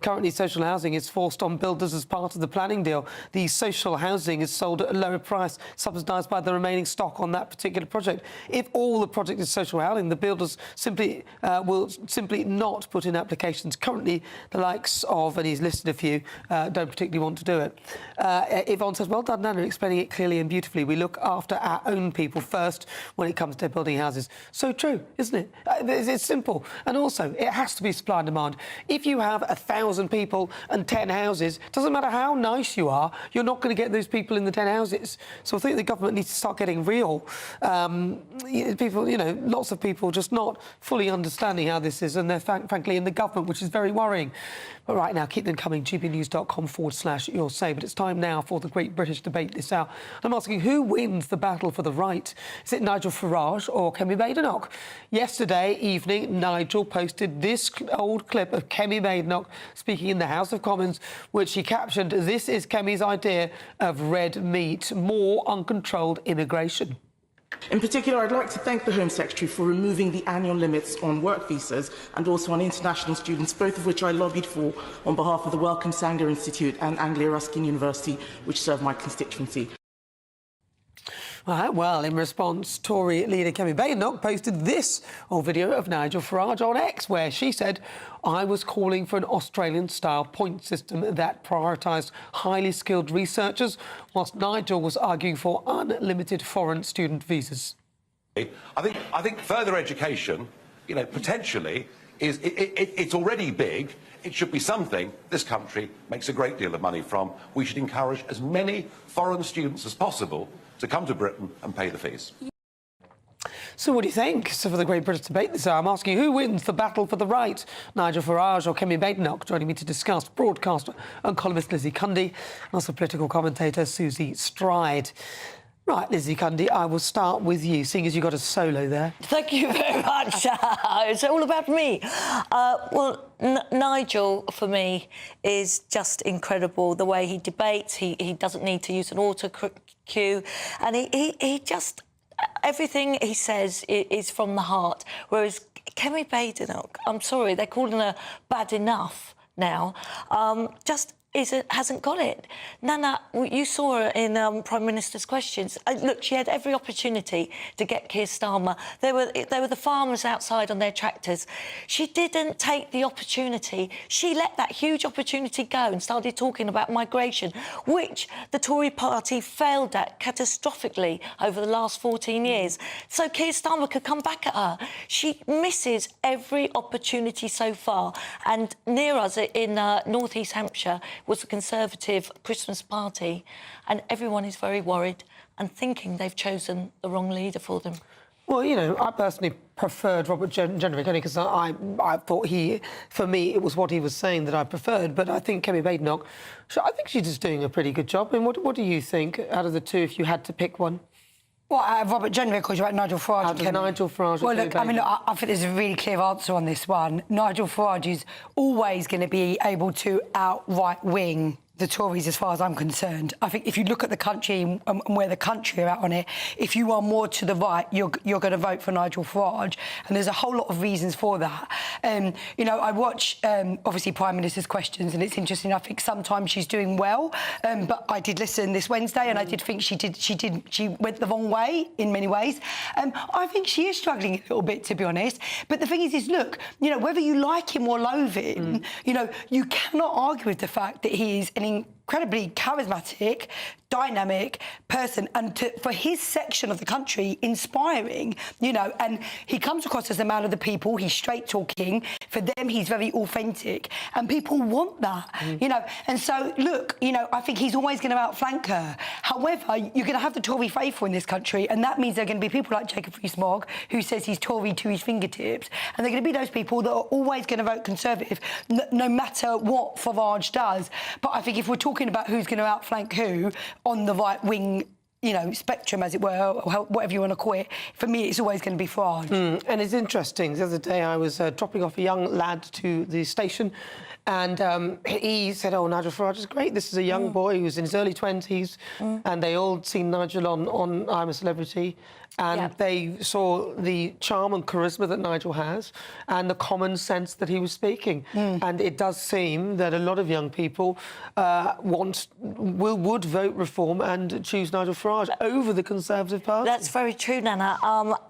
Currently, social housing is forced on builders as part of the planning deal. The social housing is sold at a lower price, subsidised by the remaining stock on that particular project. If all the project is social housing, the builders simply will simply not put in applications. Currently, the likes of, and he's listed a few, don't particularly want to do it. Yvonne says, well done, Nana, explaining it clearly and beautifully. We look after our own people first when it comes to building houses. So true, isn't it? It's simple. And also, it has to be supply and demand. If you have have 1,000 people and 10 houses. Doesn't matter how nice you are, you're not going to get those people in the 10 houses. So I think the government needs to start getting real. People, you know, lots of people just not fully understanding how this is, and they're frankly in the government, which is very worrying. But right now, keep them coming, gbnews.com/your say. But it's time now for the Great British Debate this hour. I'm asking, who wins the battle for the right? Is it Nigel Farage or Kemi Badenoch? Yesterday evening, Nigel posted this old clip of Kemi Badenoch speaking in the House of Commons, which he captioned, "This is Kemi's idea of red meat, more uncontrolled immigration." In particular, I'd like to thank the Home Secretary for removing the annual limits on work visas and also on international students, both of which I lobbied for on behalf of the Wellcome Sanger Institute and Anglia Ruskin University, which serve my constituency. Right, well, in response, Tory leader Kemi Badenoch posted this old video of Nigel Farage on X, where she said, "I was calling for an Australian-style point system that prioritised highly skilled researchers, whilst Nigel was arguing for unlimited foreign student visas." I think further education, you know, potentially it's already big. It should be something this country makes a great deal of money from. We should encourage as many foreign students as possible to come to Britain and pay the fees. So what do you think? So for the Great British Debate this hour, I'm asking, who wins the battle for the right? Nigel Farage or Kemi Badenoch? Joining me to discuss, broadcaster and columnist Lizzie Cundy, and also political commentator Susie Stride. Right, Lizzie Cundy, I will start with you, seeing as you got a solo there. Thank you very much. It's all about me. Well, Nigel, for me, is just incredible. The way he debates, he doesn't need to use an auto-cue, and he just... everything he says is from the heart, whereas Kemi Badenoch, I'm sorry, they're calling her bad enough now, hasn't got it. Nana, you saw her in Prime Minister's questions. Look, she had every opportunity to get Keir Starmer. They were the farmers outside on their tractors. She didn't take the opportunity. She let that huge opportunity go and started talking about migration, which the Tory party failed at catastrophically over the last 14 years. So Keir Starmer could come back at her. She misses every opportunity so far. And near us in North East Hampshire was a Conservative Christmas party, and everyone is very worried and thinking they've chosen the wrong leader for them. Well, you know, I personally preferred Robert Jenrick only because I thought for me, it was what he was saying that I preferred. But I think Kemi Badenoch, I think she's just doing a pretty good job. I mean, what do you think out of the two, if you had to pick one? Well, Robert Jenrick, or about Nigel Farage? Nigel Farage. Well, look, I mean, I think there's a really clear answer on this one. Nigel Farage is always going to be able to outright wing the Tories, as far as I'm concerned. I think if you look at the country and where the country are at on it, if you are more to the right, you're going to vote for Nigel Farage, and there's a whole lot of reasons for that. You know, I watch obviously Prime Minister's questions, and it's interesting. I think sometimes she's doing well, but I did listen this Wednesday, and I did think she went the wrong way in many ways. I think she is struggling a little bit, to be honest. But the thing is look, you know, whether you like him or loathe him, you know, you cannot argue with the fact that he is an incredibly charismatic, dynamic person, and for his section of the country, inspiring, you know, and he comes across as a man of the people. He's straight talking. For them, he's very authentic, and people want that, you know. And so, look, you know, I think he's always going to outflank her. However, you're going to have the Tory faithful in this country, and that means there are going to be people like Jacob Rees-Mogg, who says he's Tory to his fingertips, and they're going to be those people that are always going to vote Conservative, no matter what Farage does. But I think if we're talking about who's going to outflank who on the right wing, you know, spectrum, as it were, or whatever you want to call it, for me, it's always going to be Farage. And it's interesting. The other day, I was dropping off a young lad to the station, and he said, "Oh, Nigel Farage is great. This is a young boy who's in his early 20s," and they all seen Nigel on I'm a Celebrity. And they saw the charm and charisma that Nigel has and the common sense that he was speaking. And it does seem that a lot of young people would vote Reform and choose Nigel Farage over the Conservative Party. That's very true, Nana.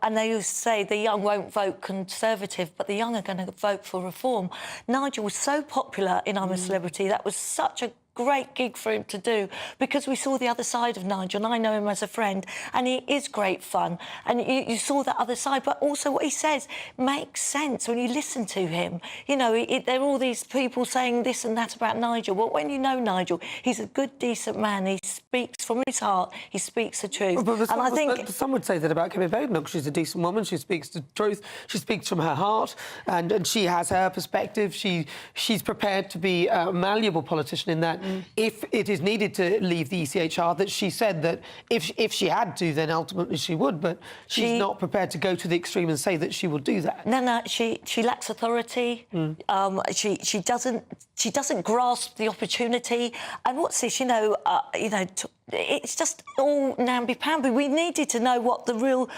And they used to say the young won't vote Conservative, but the young are going to vote for Reform. Nigel was so popular in I'm a Celebrity. That was such a great gig for him to do because we saw the other side of Nigel, and I know him as a friend, and he is great fun. And you saw that other side, but also what he says makes sense when you listen to him. You know, there are all these people saying this and that about Nigel. Well, when you know Nigel, he's a good, decent man. He speaks from his heart. He speaks the truth. And I think some would say that about Kemi Badenoch. She's a decent woman. She speaks the truth. She speaks from her heart, and she has her perspective. She's prepared to be a malleable politician in that if it is needed to leave the ECHR, that she said that if she had to, then ultimately she would, but she's not prepared to go to the extreme and say that she will do that. No, she lacks authority. She doesn't grasp the opportunity. And what's this? It's just all namby-pamby. We needed to know what the real,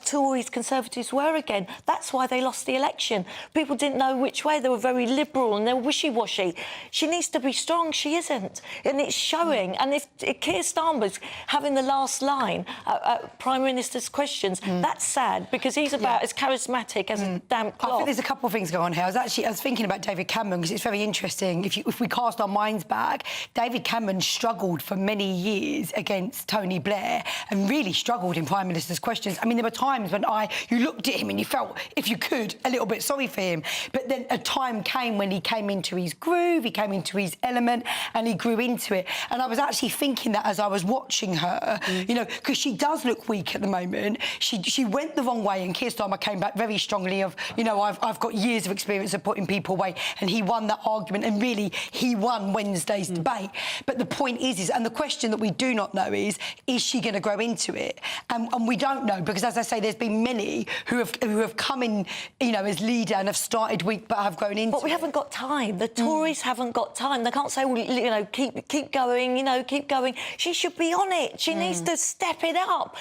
Tories, Conservatives were again. That's why they lost the election. People didn't know which way. They were very liberal and they were wishy-washy. She needs to be strong. She isn't. And it's showing. And if Keir Starmer's having the last line at Prime Minister's questions, that's sad because he's about as charismatic as a damp clock. I think there's a couple of things going on here. I was thinking about David Cameron because it's very interesting. If we cast our minds back, David Cameron struggled for many years against Tony Blair and really struggled in Prime Minister's questions. I mean, there were times when you looked at him and you felt, if you could, a little bit sorry for him. But then a time came when he came into his groove, he came into his element, and he grew into it. And I was actually thinking that as I was watching her, because she does look weak at the moment. She went the wrong way, and Keir Starmer came back very strongly of, I've got years of experience of putting people away, and he won that argument, and really, he won Wednesday's debate. But the point is, and the question that we do not know is she going to grow into it? And we don't know, because as I say, there's been many who have come in, as leader and have started weak but have grown into it. But we haven't got time. The Tories haven't got time. They can't say, well, keep going, keep going. She should be on it. She needs to step it up.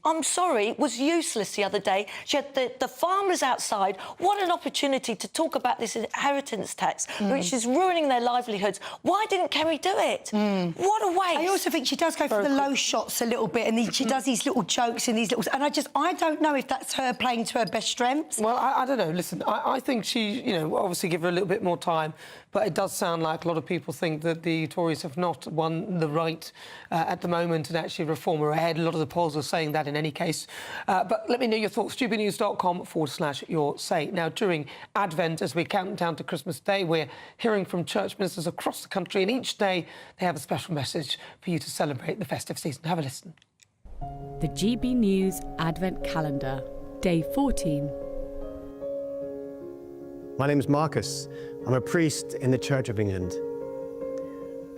I'm sorry, was useless the other day. She had the farmers outside. What an opportunity to talk about this inheritance tax, which is ruining their livelihoods. Why didn't Kemi do it? What a waste. I also think she does go for the low shots a little bit, and she does these little jokes and these little... And I don't know if that's her playing to her best strengths. Well, I don't know. Listen, I think she, obviously give her a little bit more time, but it does sound like a lot of people think that the Tories have not won the right at the moment and actually reform are ahead. A lot of the polls are saying that in any case. But let me know your thoughts. GBNews.com/your say. Now, during Advent, as we count down to Christmas Day, we're hearing from church ministers across the country, and each day they have a special message for you to celebrate the festive season. Have a listen. The GB News Advent Calendar, Day 14. My name is Marcus. I'm a priest in the Church of England.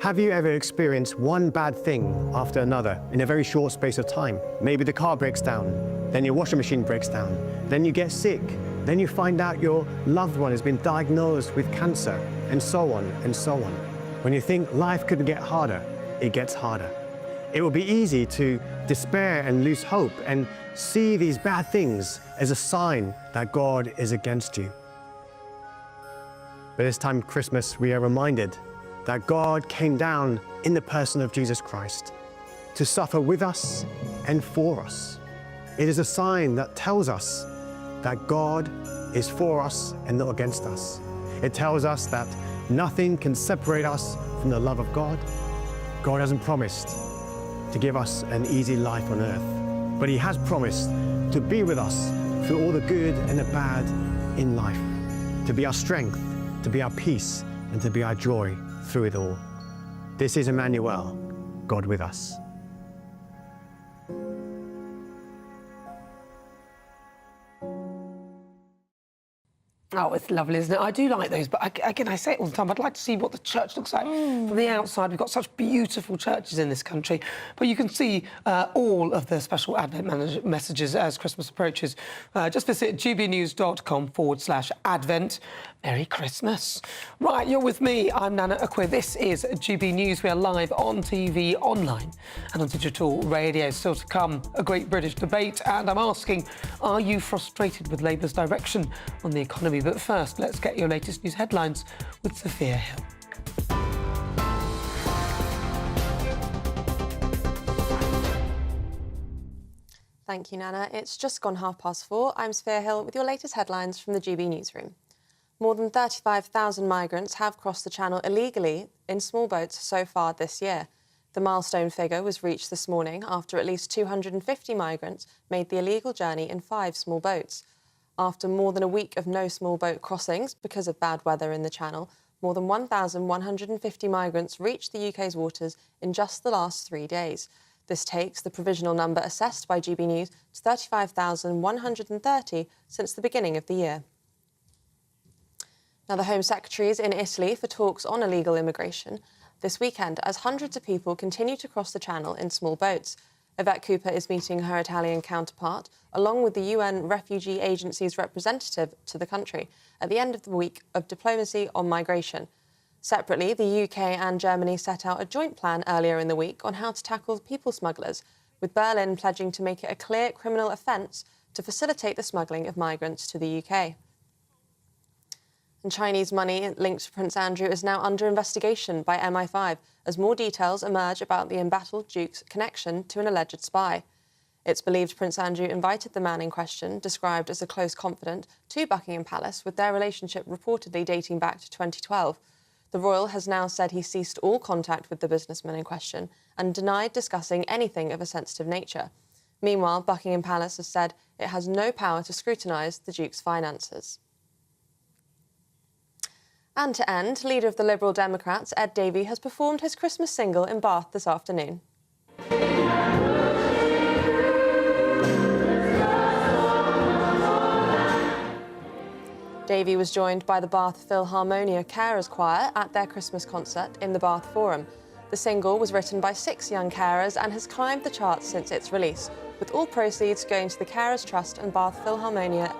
Have you ever experienced one bad thing after another in a very short space of time? Maybe the car breaks down, then your washing machine breaks down, then you get sick, then you find out your loved one has been diagnosed with cancer, and so on and so on. When you think life couldn't get harder, it gets harder. It will be easy to despair and lose hope and see these bad things as a sign that God is against you. But this time of Christmas, we are reminded that God came down in the person of Jesus Christ to suffer with us and for us. It is a sign that tells us that God is for us and not against us. It tells us that nothing can separate us from the love of God. God hasn't promised to give us an easy life on earth, but He has promised to be with us through all the good and the bad in life, to be our strength, to be our peace, and to be our joy through it all. This is Emmanuel, God with us. Oh, it's lovely, isn't it? I do like those, but again, I say it all the time, I'd like to see what the church looks like from the outside. We've got such beautiful churches in this country, but you can see all of the special Advent messages as Christmas approaches. Just visit gbnews.com/Advent. Merry Christmas. Right, you're with me. I'm Nana Akua. This is GB News. We are live on TV, online and on digital radio. Still to come, a great British debate, and I'm asking, are you frustrated with Labour's direction on the economy? But first, let's get your latest news headlines with Sophia Hill. Thank you, Nana. It's just gone 4:30. I'm Sophia Hill with your latest headlines from the GB newsroom. More than 35,000 migrants have crossed the Channel illegally in small boats so far this year. The milestone figure was reached this morning after at least 250 migrants made the illegal journey in 5 small boats. After more than a week of no small boat crossings because of bad weather in the Channel, more than 1,150 migrants reached the UK's waters in just the last 3 days. This takes the provisional number assessed by GBNews to 35,130 since the beginning of the year. Now, the Home Secretary is in Italy for talks on illegal immigration this weekend as hundreds of people continue to cross the Channel in small boats. Yvette Cooper is meeting her Italian counterpart, along with the UN Refugee Agency's representative to the country, at the end of the week of diplomacy on migration. Separately, the UK and Germany set out a joint plan earlier in the week on how to tackle people smugglers, with Berlin pledging to make it a clear criminal offence to facilitate the smuggling of migrants to the UK. And Chinese money linked to Prince Andrew is now under investigation by MI5 as more details emerge about the embattled Duke's connection to an alleged spy. It's believed Prince Andrew invited the man in question, described as a close confidant, to Buckingham Palace, with their relationship reportedly dating back to 2012. The royal has now said he ceased all contact with the businessman in question and denied discussing anything of a sensitive nature. Meanwhile, Buckingham Palace has said it has no power to scrutinise the Duke's finances. And to end, leader of the Liberal Democrats, Ed Davey, has performed his Christmas single in Bath this afternoon. Davey was joined by the Bath Philharmonia Carers Choir at their Christmas concert in the Bath Forum. The single was written by 6 young carers and has climbed the charts since its release, with all proceeds going to the Carers Trust and Bath Philharmonia.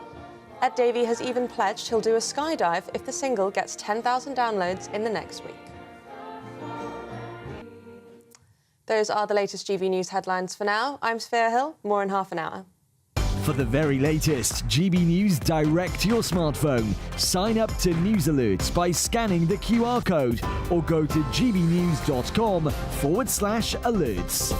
Ed Davey has even pledged he'll do a skydive if the single gets 10,000 downloads in the next week. Those are the latest GB News headlines for now. I'm Sophia Hill. More in half an hour. For the very latest GB News direct to your smartphone, sign up to News Alerts by scanning the QR code or go to gbnews.com/alerts.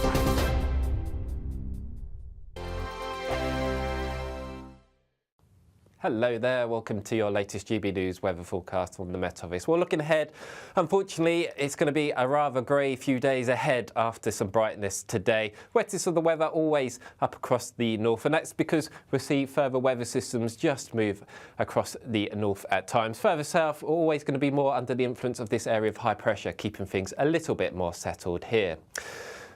Hello there, welcome to your latest GB News weather forecast from the Met Office. Well, looking ahead, unfortunately, it's going to be a rather grey few days ahead after some brightness today. Wettest of the weather always up across the north, and that's because we'll see further weather systems just move across the north at times. Further south, always going to be more under the influence of this area of high pressure, keeping things a little bit more settled here.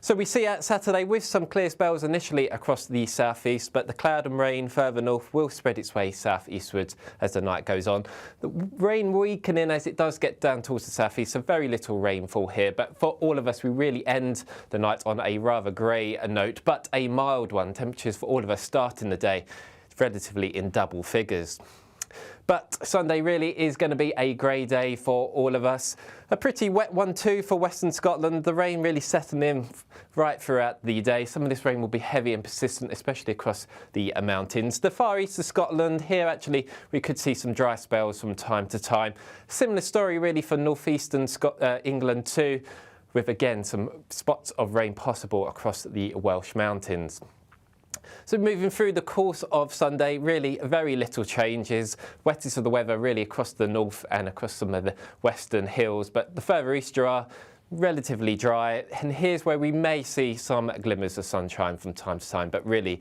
So we see out Saturday with some clear spells initially across the southeast, but the cloud and rain further north will spread its way southeastwards as the night goes on. The rain weakening as it does get down towards the southeast, so very little rainfall here. But for all of us, we really end the night on a rather grey note, but a mild one. Temperatures for all of us starting the day relatively in double figures. But Sunday really is going to be a grey day for all of us. A pretty wet one too for Western Scotland. The rain really setting in right throughout the day. Some of this rain will be heavy and persistent, especially across the mountains. The far east of Scotland, here actually we could see some dry spells from time to time. Similar story really for northeastern England too, with again some spots of rain possible across the Welsh mountains. So moving through the course of Sunday, really very little changes. Wettest of the weather really across the north and across some of the western hills, but the further east you are, relatively dry. And here's where we may see some glimmers of sunshine from time to time, but really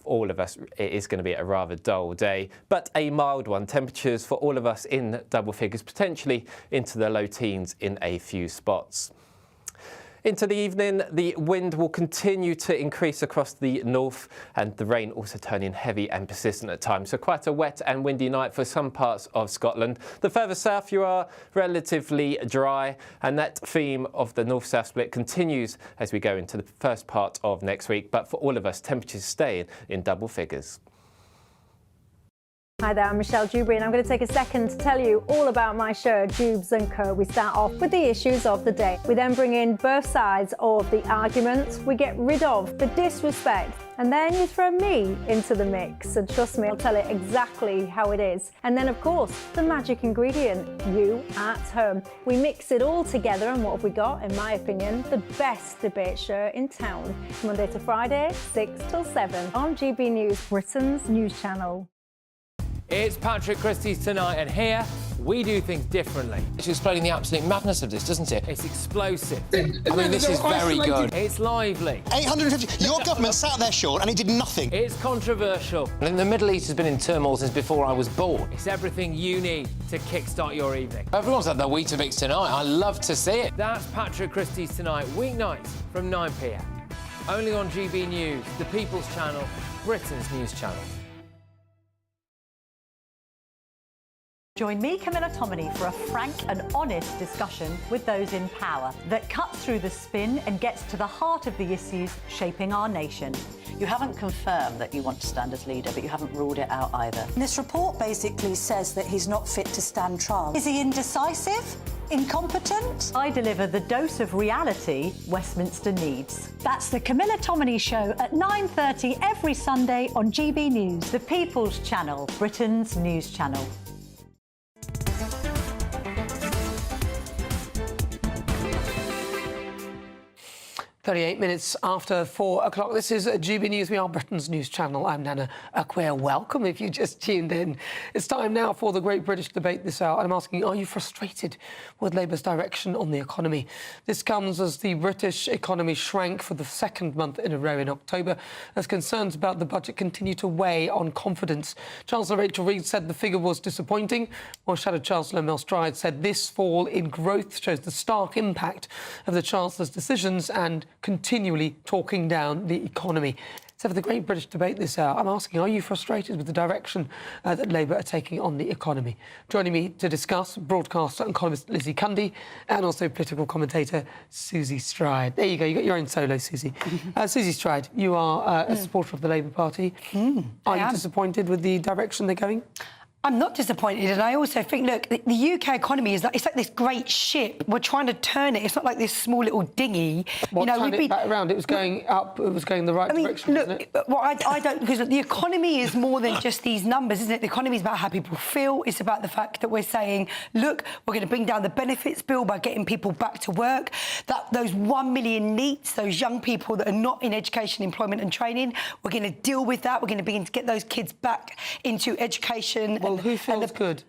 all of us, it is going to be a rather dull day, but a mild one. Temperatures for all of us in double figures, potentially into the low teens in a few spots. Into the evening, the wind will continue to increase across the north and the rain also turning heavy and persistent at times. So quite a wet and windy night for some parts of Scotland. The further south you are, relatively dry, and that theme of the north-south split continues as we go into the first part of next week. But for all of us, temperatures staying in double figures. Hi there, I'm Michelle Dewberry and I'm going to take a second to tell you all about my show, Dubes & Co. We start off with the issues of the day. We then bring in both sides of the arguments. We get rid of the disrespect. And then you throw me into the mix. And trust me, I'll tell it exactly how it is. And then, of course, the magic ingredient, you at home. We mix it all together and what have we got, in my opinion, the best debate show in town. Monday to Friday, 6 till 7 on GB News, Britain's news channel. It's Patrick Christie's Tonight, and here We do things differently. It's explaining the absolute madness of this, doesn't it? It's explosive. I mean, this is very good. It's lively. 850. Your government sat there, Sean, and it did nothing. It's controversial. And the Middle East has been in turmoil since before I was born. It's everything you need to kickstart your evening. Everyone's had their Weetabix tonight. I love to see it. That's Patrick Christie's Tonight, weeknights from 9 p.m. Only on GB News, the People's Channel, Britain's news channel. Join me, Camilla Tominey, for a frank and honest discussion with those in power that cuts through the spin and gets to the heart of the issues shaping our nation. You haven't confirmed that you want to stand as leader, but you haven't ruled it out either. This report basically says that he's not fit to stand trial. Is he indecisive? Incompetent? I deliver the dose of reality Westminster needs. That's the Camilla Tominey Show at 9:30 every Sunday on GB News, the People's Channel, Britain's news channel. 38 minutes after 4 o'clock. This is GB News. We are Britain's news channel. I'm Nana Akua. Welcome if you just tuned in. It's time now for the Great British Debate this hour. And I'm asking, are you frustrated with Labour's direction on the economy? This comes as the British economy shrank for the second month in a row in October, as concerns about the budget continue to weigh on confidence. Chancellor Rachel Reeves said the figure was disappointing, while Shadow Chancellor Mel Stride said this fall in growth shows the stark impact of the Chancellor's decisions and continually talking down the economy. So for the Great British Debate this hour, I'm asking, are you frustrated with the direction that Labour are taking on the economy? Joining me to discuss, broadcaster and columnist Lizzie Cundy, and also political commentator Susie Stride. There you go, you got your own solo, Susie. Susie Stride, you are a supporter of the Labour Party. Are you disappointed with the direction they're going? I'm not disappointed, and I also think, look, the UK economy is like, it's like this great ship. We're trying to turn it. It's not like this small little dinghy. What, turn it back around? It was going up. It was going the right direction, look, wasn't it? Well, I don't, because the economy is more than just these numbers, isn't it? The economy is about how people feel. It's about the fact that we're saying, look, we're going to bring down the benefits bill by getting people back to work. That those 1 million NEETs, those young people that are not in education, employment and training, we're going to deal with that. We're going to begin to get those kids back into education. Well, who feels good?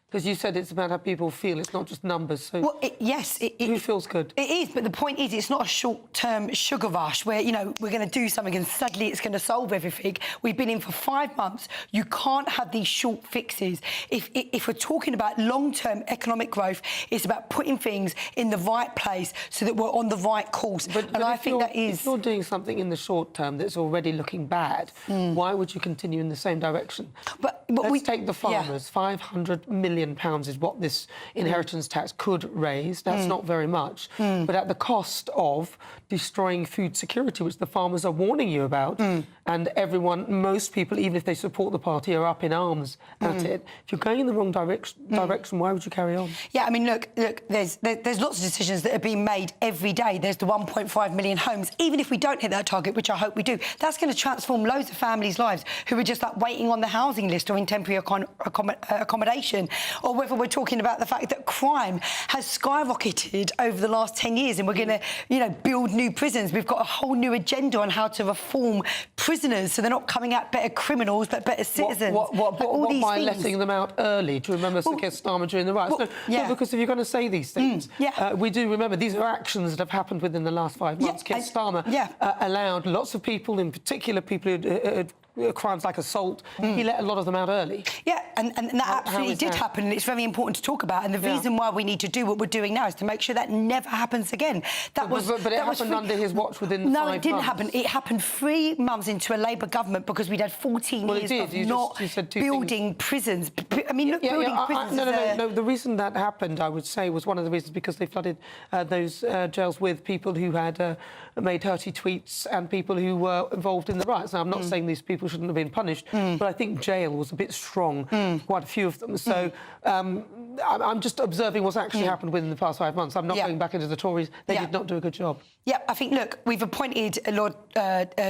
Because you said it's about how people feel, it's not just numbers. So well, yes. Who feels good? It is, but the point is it's not a short-term sugar rush where, you know, we're going to do something and suddenly it's going to solve everything. We've been in for 5 months. You can't have these short fixes. If we're talking about long-term economic growth, it's about putting things in the right place so that we're on the right course. But I think that is... If you're doing something in the short term that's already looking bad, why would you continue in the same direction? But let's take the farmers. Yeah. £500 million is what this inheritance tax could raise. That's not very much, but at the cost of destroying food security, which the farmers are warning you about. And everyone, most people, even if they support the party, are up in arms at it. If you're going in the wrong direction, why would you carry on? Yeah, I mean, look, there's lots of decisions that are being made every day. There's the 1.5 million homes. Even if we don't hit that target, which I hope we do, that's going to transform loads of families' lives who are just like waiting on the housing list or in temporary accommodation. Or whether we're talking about the fact that crime has skyrocketed over the last 10 years and we're going to, you know, build new prisons. We've got a whole new agenda on how to reform prisoners so they're not coming out better criminals but better citizens. What by letting them out early? Do you remember Sir Keir Starmer during the riots? No, because if you're going to say these things, we do remember these are actions that have happened within the last 5 months. Keir Starmer allowed lots of people, in particular people who crimes like assault, he let a lot of them out early. Yeah, and that absolutely did happen, and it's very important to talk about. And the reason why we need to do what we're doing now is to make sure that never happens again. But it happened under his watch within 5 months. No, it didn't happen. It happened 3 months into a Labour government because we'd had 14 years of not building prisons. I mean, look, building prisons... No. The reason that happened, I would say, was one of the reasons because they flooded those jails with people who had made hurty tweets and people who were involved in the riots. Now, I'm not saying these people shouldn't have been punished, but I think jail was a bit strong, quite a few of them. So I'm just observing what's actually happened within the past 5 months. I'm not going back into the Tories. They did not do a good job. Yeah, I think, look, we've appointed Lord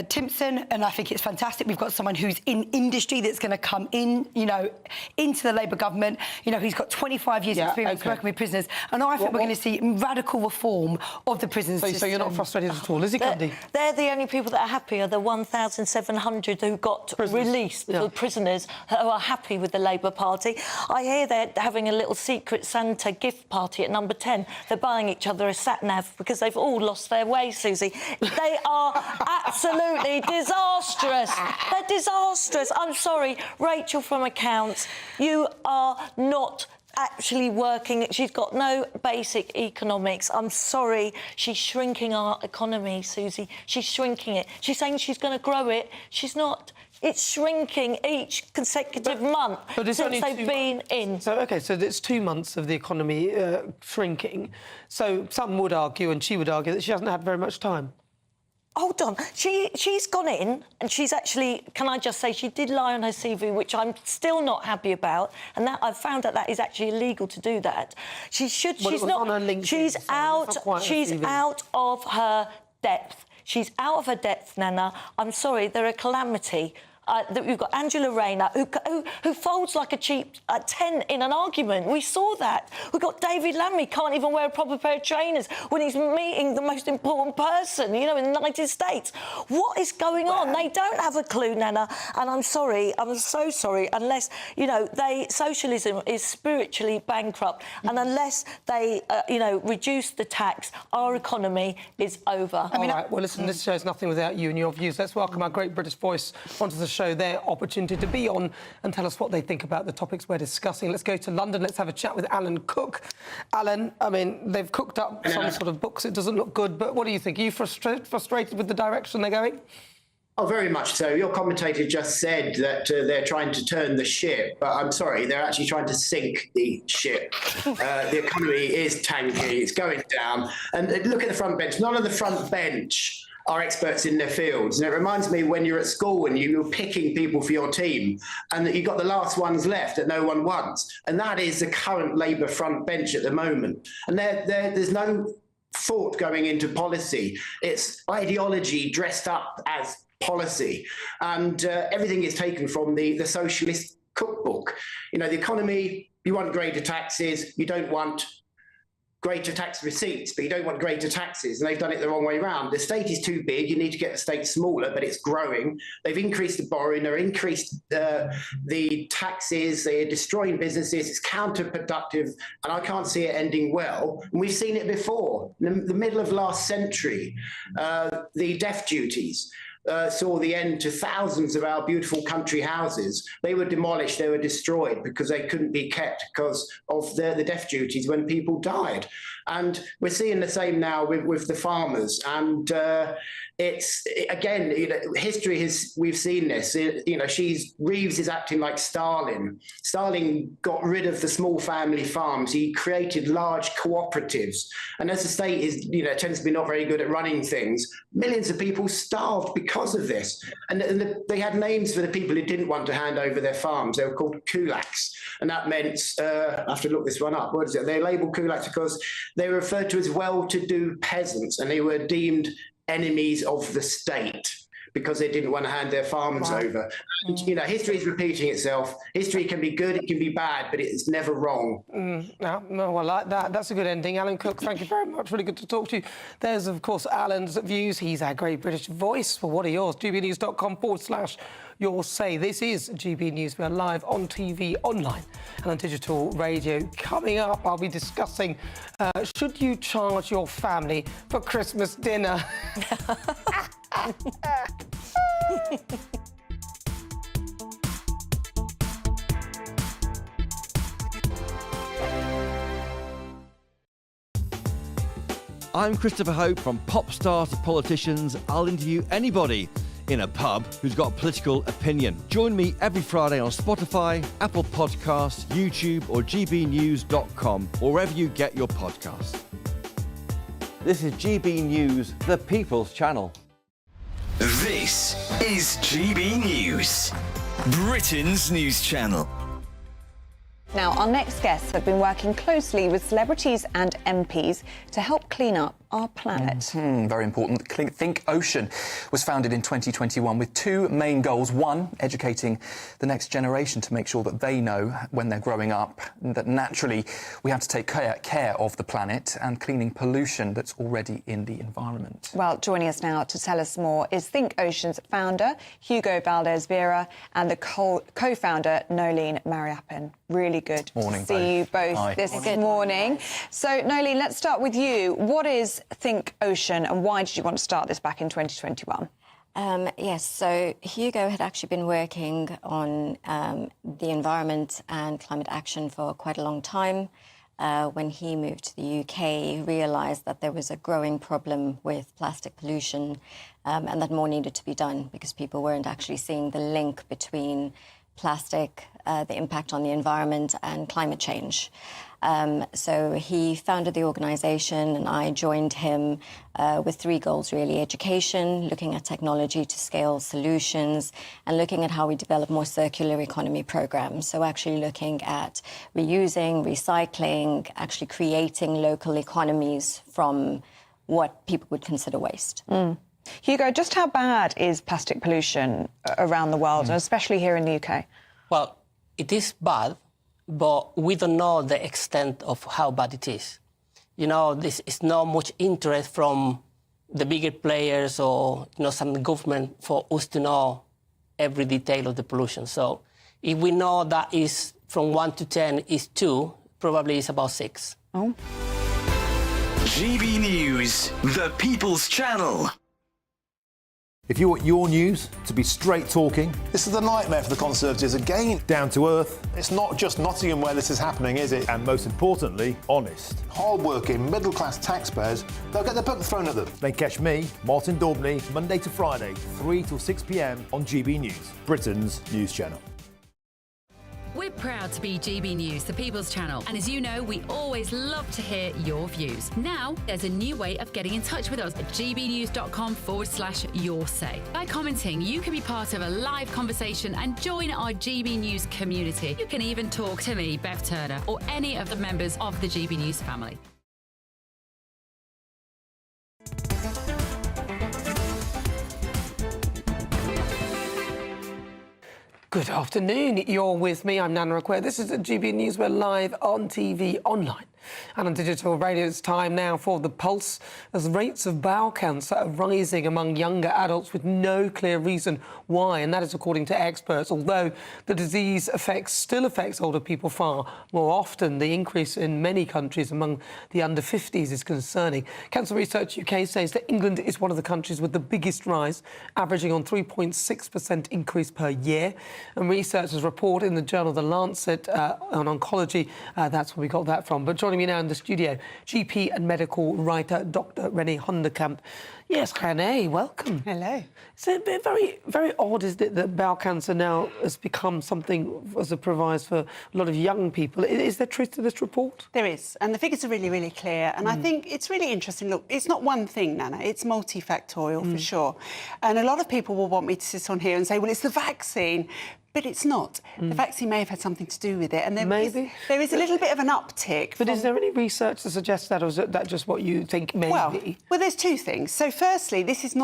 Timpson, and I think it's fantastic. We've got someone who's in industry that's going to come in, you know, into the Labour government. You know, he's got 25 years experience working with prisoners, and I think we're going to see radical reform of the prison system. So you're not frustrated at all, is it, Cundy? They're the only people that are happy, are the 1,700 who got released, the prisoners who are happy with the Labour Party. I hear they're having a little Secret Santa gift party at number 10. They're buying each other a sat-nav because they've all lost their way, Susie. They are absolutely disastrous. They're disastrous. I'm sorry, Rachel from accounts, you are not actually working. She's got no basic economics. I'm sorry. She's shrinking our economy, Susie. She's shrinking it. She's saying she's going to grow it. She's not. It's shrinking each consecutive month since they've been in. So, OK, so it's 2 months of the economy shrinking. So some would argue, and she would argue, that she hasn't had very much time. Hold on. She's gone in and she's actually, can I just say, she did lie on her CV, which I'm still not happy about. And that I've found out that is actually illegal to do that. She should. Well, she's it was not. on her LinkedIn, she's so out. it's not quite her She's CV. out of her depth. She's out of her depth, Nana. I'm sorry. They're a calamity. We've got Angela Rayner, who folds like a cheap 10 in an argument. We saw that. We've got David Lammy, can't even wear a proper pair of trainers when he's meeting the most important person, you know, in the United States. What is going on? They don't have a clue, Nana, and I'm sorry, I'm so sorry, unless, you know, socialism is spiritually bankrupt, and unless they, you know, reduce the tax, our economy is over. All right, well, listen, this show's nothing without you and your views. Let's welcome our great British voice onto the show, their opportunity to be on and tell us what they think about the topics we're discussing. Let's go to London. Let's have a chat with Alan Cook. Alan, I mean, they've cooked up some sort of books. It doesn't look good, but what do you think? Are you frustrated with the direction they're going? Oh, very much so. Your commentator just said that they're trying to turn the ship, but I'm sorry, they're actually trying to sink the ship. The economy is tanking, it's going down. And look at the front bench. None of the front bench are experts in their fields. And it reminds me when you're at school and you were picking people for your team and that you got the last ones left that no one wants. And that is the current Labour front bench at the moment. And there's no thought going into policy. It's ideology dressed up as policy. And everything is taken from the socialist cookbook. You know, the economy, you want greater taxes, you don't want greater tax receipts, but you don't want greater taxes, and they've done it the wrong way around. The state is too big, you need to get the state smaller, but it's growing. They've increased the borrowing, they've increased the taxes, they're destroying businesses, it's counterproductive, and I can't see it ending well. And we've seen it before. In the middle of last century, the death duties saw the end to thousands of our beautiful country houses. They were demolished, they were destroyed because they couldn't be kept because of the death duties when people died. And we're seeing the same now with the farmers. And it's, again, you know, history has, we've seen this. You know, Reeves is acting like Stalin. Stalin got rid of the small family farms. He created large cooperatives. And as the state is, you know, tends to be not very good at running things, millions of people starved because of this. And they had names for the people who didn't want to hand over their farms. They were called kulaks. And that meant, I have to look this one up, what is it? They labelled kulaks because they were referred to as well-to-do peasants, and they were deemed enemies of the state because they didn't want to hand their farms over. And, you know, history is repeating itself. History can be good, it can be bad, but it's never wrong. No, I like that. That's a good ending. Alan Cook, thank you very much. Really good to talk to you. There's, of course, Alan's views. He's our great British voice. Well, what are yours? gbnews.com/your say. This is GB News. We're live on TV, online and on digital radio. Coming up, I'll be discussing should you charge your family for Christmas dinner? I'm Christopher Hope. From pop stars to politicians, I'll interview anybody in a pub who's got a political opinion. Join me every Friday on Spotify, Apple Podcasts, YouTube or gbnews.com, or wherever you get your podcasts. This is GB News, the People's Channel. This is GB News, Britain's news channel. Now, our next guests have been working closely with celebrities and MPs to help clean up our planet. Very important. Think Ocean was founded in 2021 with two main goals. One, educating the next generation to make sure that they know when they're growing up that naturally we have to take care of the planet and cleaning pollution that's already in the environment. Well, joining us now to tell us more is Think Ocean's founder, Hugo Valdez-Vera, and the co-founder, Nolene Mariappan. Really good morning, to see you both this morning. So, Nolene, let's start with you. What is Think Ocean and why did you want to start this back in 2021? Yes, so Hugo had actually been working on the environment and climate action for quite a long time. When he moved to the UK, he realised that there was a growing problem with plastic pollution and that more needed to be done because people weren't actually seeing the link between plastic, the impact on the environment and climate change. So he founded the organisation and I joined him with three goals, really. Education, looking at technology to scale solutions, and looking at how we develop more circular economy programs. So actually looking at reusing, recycling, actually creating local economies from what people would consider waste. Hugo, just how bad is plastic pollution around the world, and especially here in the UK? Well, it is bad, but we don't know the extent of how bad it is. You know, this is not much interest from the bigger players or, some government for us to know every detail of the pollution. So if we know that is from 1 to 10 is 2, probably it's about 6. Oh. GB News, the People's Channel. If you want your news to be straight talking... This is a nightmare for the Conservatives again. Down to earth. It's not just Nottingham where this is happening, is it? And most importantly, honest. Hard-working, middle-class taxpayers, they'll get their book thrown at them. Then catch me, Martin Daubney, Monday to Friday, 3 till 6 p.m. on GB News, Britain's news channel. We're proud to be GB News, the People's Channel. And as you know, we always love to hear your views. Now, there's a new way of getting in touch with us at gbnews.com/yoursay. By commenting, you can be part of a live conversation and join our GB News community. You can even talk to me, Bev Turner, or any of the members of the GB News family. Good afternoon. You're with me. I'm Nana Akua. This is the GB News. We're live on TV, online, and on digital radio. It's time now for The Pulse, as rates of bowel cancer are rising among younger adults with no clear reason why, and that is according to experts. Although the disease still affects older people far more often, the increase in many countries among the under 50s is concerning. Cancer Research UK says that England is one of the countries with the biggest rise, averaging on 3.6% increase per year. And researchers report in the journal The Lancet on oncology. That's where we got that from. But joining me now in the studio, GP and medical writer Dr. René Honderkamp. Yes, René, welcome. Hello. So very, very odd, isn't it, that bowel cancer now has become something as a proviso for a lot of young people. Is there truth to this report? There is, and the figures are really, really clear. And I think it's really interesting. Look, it's not one thing, Nana. It's multifactorial for sure. And a lot of people will want me to sit on here and say, well, it's the vaccine. But it's not. The vaccine may have had something to do with it. And there is a little bit of an uptick. But is there any research to suggest that, or is that just what you think may be? Well, there's two things. So firstly, this is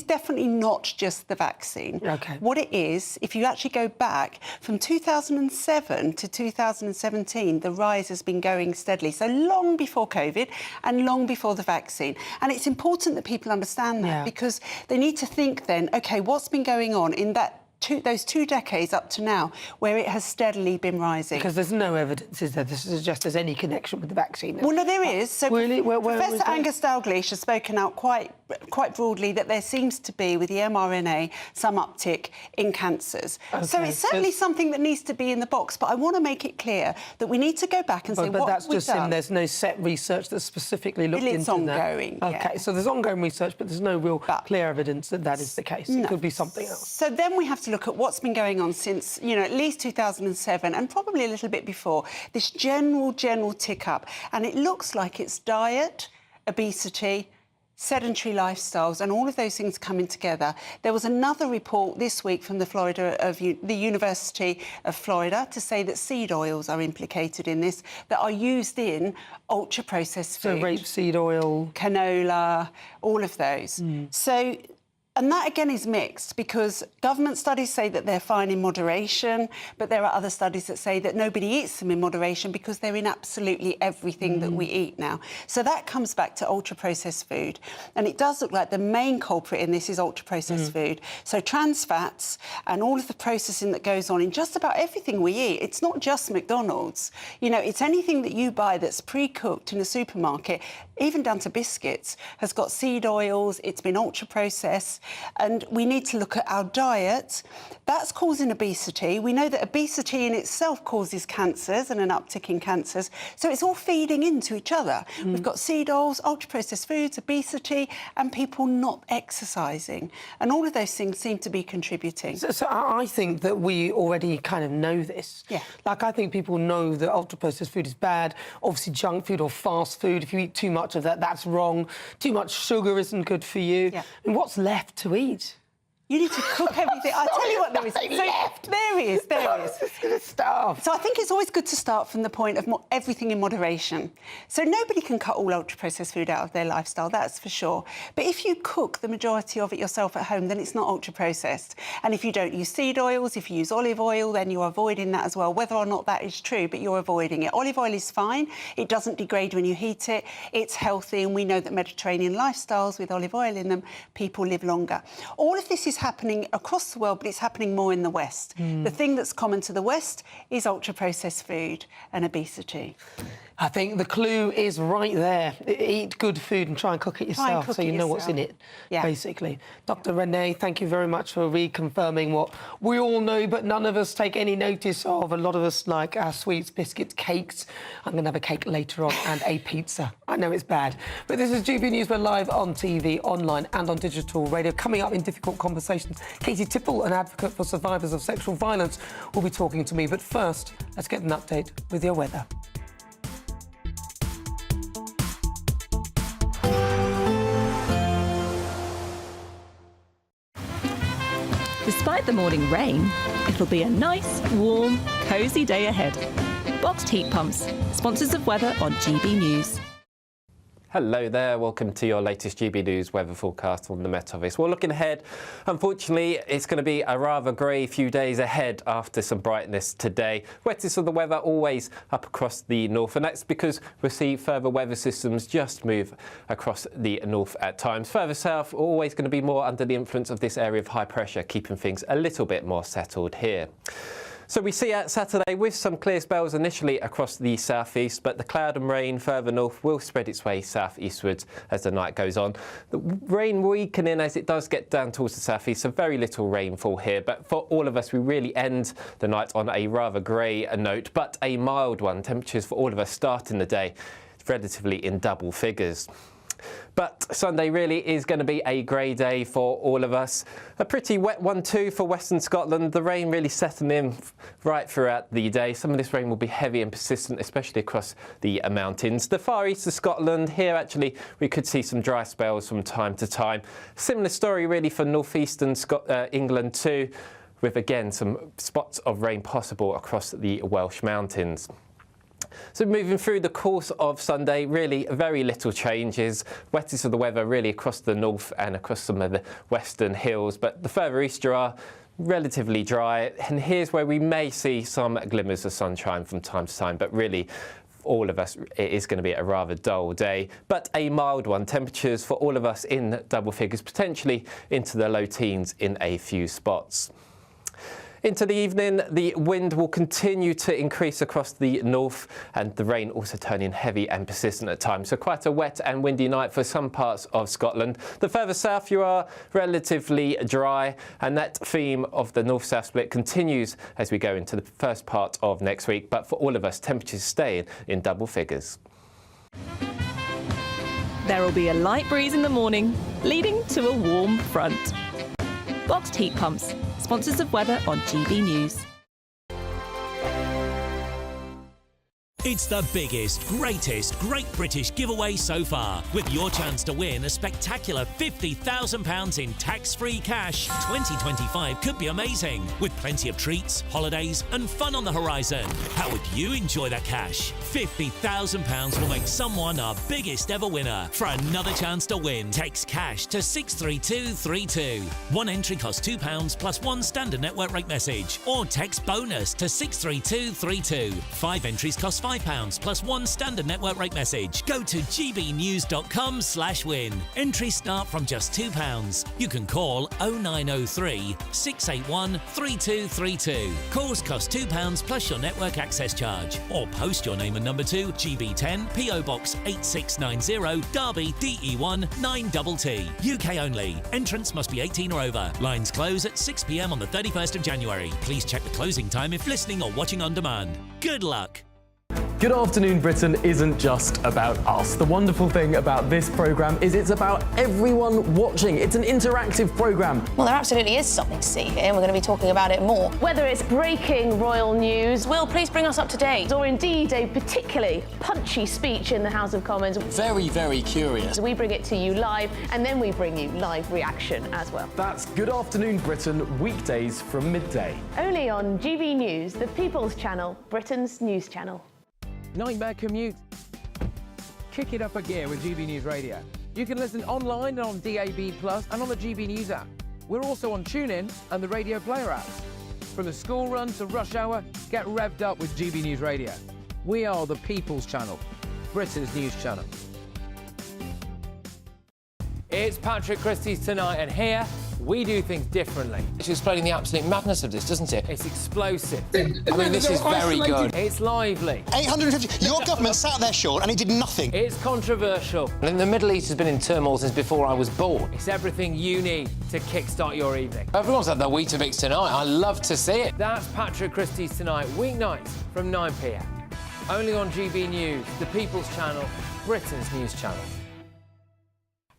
definitely not just the vaccine. Okay. What it is, if you actually go back from 2007 to 2017, the rise has been going steadily. So long before COVID and long before the vaccine. And it's important that people understand that because they need to think then, OK, what's been going on in those 2 decades up to now, where it has steadily been rising. Because there's no evidence, is there, to suggest there's any connection with the vaccine? Well, no, there is. So really? Professor Angus Dalgleish has spoken out quite broadly that there seems to be, with the mRNA, some uptick in cancers. Okay. So it's certainly something that needs to be in the box, but I want to make it clear that we need to go back and say what we've done. But that's just in there's no set research that's specifically looked into that. It's ongoing, OK, so there's ongoing research, but there's no real clear evidence that that is the case. No. It could be something else. So then we have to look at what's been going on since, at least 2007 and probably a little bit before, this general tick up. And it looks like it's diet, obesity, sedentary lifestyles, and all of those things coming together. There was another report this week from the University of Florida to say that seed oils are implicated in this, that are used in ultra-processed food. So rapeseed oil, canola, all of those. So. And that, again, is mixed because government studies say that they're fine in moderation, but there are other studies that say that nobody eats them in moderation because they're in absolutely everything that we eat now. So that comes back to ultra-processed food. And it does look like the main culprit in this is ultra-processed food. So trans fats and all of the processing that goes on in just about everything we eat. It's not just McDonald's. You know, it's anything that you buy that's pre-cooked in a supermarket, even down to biscuits, has got seed oils, it's been ultra-processed. And we need to look at our diet. That's causing obesity. We know that obesity in itself causes cancers and an uptick in cancers. So it's all feeding into each other. We've got seed oils, ultra-processed foods, obesity, and people not exercising. And all of those things seem to be contributing. So I think that we already kind of know this. Yeah. Like, I think people know that ultra-processed food is bad. Obviously, junk food or fast food, if you eat too much of that, that's wrong. Too much sugar isn't good for you. Yeah. And what's left to eat? You need to cook everything. I'll tell you what there is. There is. Stuff. So I think it's always good to start from the point of everything in moderation. So nobody can cut all ultra-processed food out of their lifestyle, that's for sure. But if you cook the majority of it yourself at home, then it's not ultra-processed. And if you don't use seed oils, if you use olive oil, then you're avoiding that as well, whether or not that is true, but you're avoiding it. Olive oil is fine. It doesn't degrade when you heat it. It's healthy, and we know that Mediterranean lifestyles with olive oil in them, people live longer. All of this is happening across the world, but it's happening more in the West. The thing that's common to the West is ultra-processed food and obesity. I think the clue is right there. Eat good food and try and cook it yourself so you know what's in it, basically. Dr. Renee, thank you very much for reconfirming what we all know, but none of us take any notice of. A lot of us like our sweets, biscuits, cakes. I'm going to have a cake later on and a pizza. I know it's bad. But this is GB News. We're live on TV, online and on digital radio. Coming up in Difficult Conversations, Katie Tipple, an advocate for survivors of sexual violence, will be talking to me. But first, let's get an update with your weather. Despite the morning rain, it'll be a nice, warm, cosy day ahead. Boxed heat pumps, sponsors of weather on GB News. Hello there, welcome to your latest GB News weather forecast on the Met Office. Well, looking ahead, unfortunately, it's going to be a rather grey few days ahead after some brightness today. Wettest of the weather always up across the north, and that's because we'll see further weather systems just move across the north at times. Further south, always going to be more under the influence of this area of high pressure, keeping things a little bit more settled here. So we see out Saturday with some clear spells initially across the southeast, but the cloud and rain further north will spread its way southeastwards as the night goes on. The rain weakening as it does get down towards the southeast, so very little rainfall here. But for all of us, we really end the night on a rather grey note, but a mild one. Temperatures for all of us starting the day relatively in double figures. But Sunday really is going to be a grey day for all of us. A pretty wet one too for Western Scotland. The rain really setting in right throughout the day. Some of this rain will be heavy and persistent, especially across the mountains. The far east of Scotland, here actually we could see some dry spells from time to time. Similar story really for northeastern England too, with again some spots of rain possible across the Welsh mountains. So moving through the course of Sunday, really very little changes. Wettest of the weather really across the north and across some of the western hills, but the further east you are, relatively dry. And here's where we may see some glimmers of sunshine from time to time, but really all of us, it is going to be a rather dull day, but a mild one. Temperatures for all of us in double figures, potentially into the low teens in a few spots. Into the evening, the wind will continue to increase across the north and the rain also turning heavy and persistent at times. So quite a wet and windy night for some parts of Scotland. The further south you are, relatively dry, and that theme of the north-south split continues as we go into the first part of next week. But for all of us, temperatures stay in double figures. There will be a light breeze in the morning, leading to a warm front. Boxed heat pumps, sponsors of weather on GB News. It's the biggest, greatest Great British giveaway so far, with your chance to win a spectacular £50,000 in tax-free cash. 2025 could be amazing, with plenty of treats, holidays and fun on the horizon. How would you enjoy that cash? £50,000 will make someone our biggest ever winner. For another chance to win, text cash to 63232. One entry costs £2 plus one standard network rate message, or text bonus to 63232. 5 entries cost £5 plus one standard network rate message. Go to gbnews.com/win. Entries start from just £2. You can call 0903 681 3232. Calls cost £2 plus your network access charge, or post your name and number to GB10 PO Box 8690 Derby DE1 9TT. UK only. Entrance must be 18 or over. Lines close at 6 p.m. on the 31st of January. Please check the closing time if listening or watching on demand. Good luck. Good Afternoon Britain isn't just about us. The wonderful thing about this programme is it's about everyone watching. It's an interactive programme. Well, there absolutely is something to see here, and we're going to be talking about it more. Whether it's breaking royal news, Will, please bring us up to date, or indeed a particularly punchy speech in the House of Commons. Very, very curious. We bring it to you live, and then we bring you live reaction as well. That's Good Afternoon Britain, weekdays from midday. Only on GB News, the People's Channel, Britain's news channel. Nightmare commute. Kick it up a gear with GB News Radio. You can listen online and on DAB+ and on the GB News app. We're also on TuneIn and the Radio Player apps. From the school run to rush hour, get revved up with GB News Radio. We are the People's Channel, Britain's news channel. It's Patrick Christie's Tonight, and here we do things differently. It's explaining the absolute madness of this, doesn't it? It's explosive. I mean, this is very good. It's lively. 850. Your government sat there short and he did nothing. It's controversial. And the Middle East has been in turmoil since before I was born. It's everything you need to kickstart your evening. Everyone's had their Weetabix tonight. I love to see it. That's Patrick Christie's Tonight, weeknights from 9 p.m. Only on GB News, the People's Channel, Britain's news channel.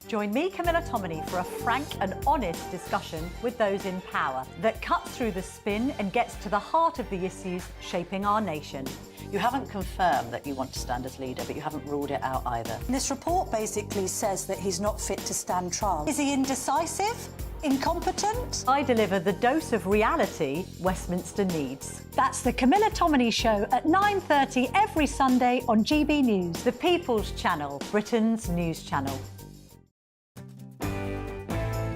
Join me, Camilla Tominey, for a frank and honest discussion with those in power that cuts through the spin and gets to the heart of the issues shaping our nation. You haven't confirmed that you want to stand as leader, but you haven't ruled it out either. This report basically says that he's not fit to stand trial. Is he indecisive? Incompetent? I deliver the dose of reality Westminster needs. That's the Camilla Tominey Show at 9:30 every Sunday on GB News, the People's Channel, Britain's news channel.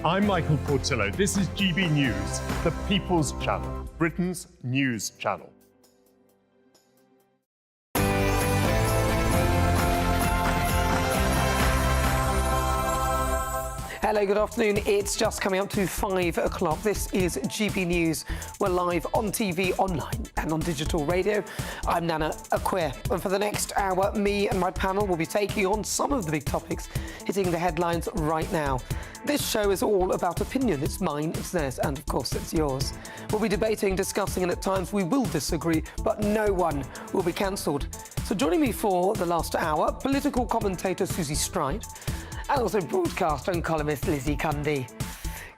I'm Michael Portillo. This is GB News, the People's Channel, Britain's news channel. Hello, good afternoon. It's just coming up to 5 o'clock. This is GB News. We're live on TV, online and on digital radio. I'm Nana Akua, and for the next hour, me and my panel will be taking on some of the big topics hitting the headlines right now. This show is all about opinion. It's mine, it's theirs, and of course it's yours. We'll be debating, discussing, and at times we will disagree, but no one will be cancelled. So joining me for the last hour, political commentator Susie Stride, and also broadcaster and columnist Lizzie Cundy.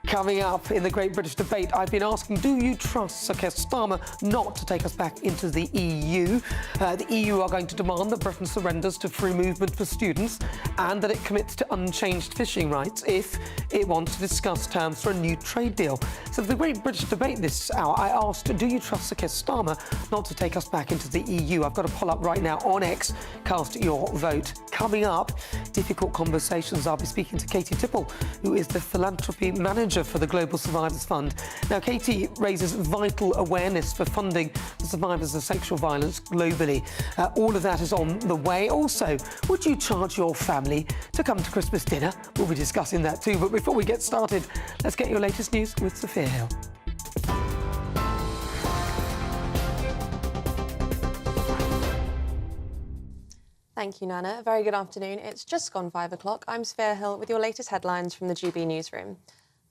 Coming up in the Great British Debate, I've been asking, do you trust Sir Keir Starmer not to take us back into the EU? The EU are going to demand that Britain surrenders to free movement for students and that it commits to unchanged fishing rights if it wants to discuss terms for a new trade deal. So for the Great British Debate this hour, I asked, do you trust Sir Keir Starmer not to take us back into the EU? I've got a poll up right now on X. Cast your vote. Coming up, difficult conversations. I'll be speaking to Katie Tipple, who is the philanthropy manager for the Global Survivors Fund. Now, Katie raises vital awareness for funding the survivors of sexual violence globally. All of that is on the way. Also, would you charge your family to come to Christmas dinner? We'll be discussing that too. But before we get started, let's get your latest news with Sophia Hill. Thank you, Nana. A very good afternoon. It's just gone 5 o'clock. I'm Sophia Hill with your latest headlines from the GB Newsroom.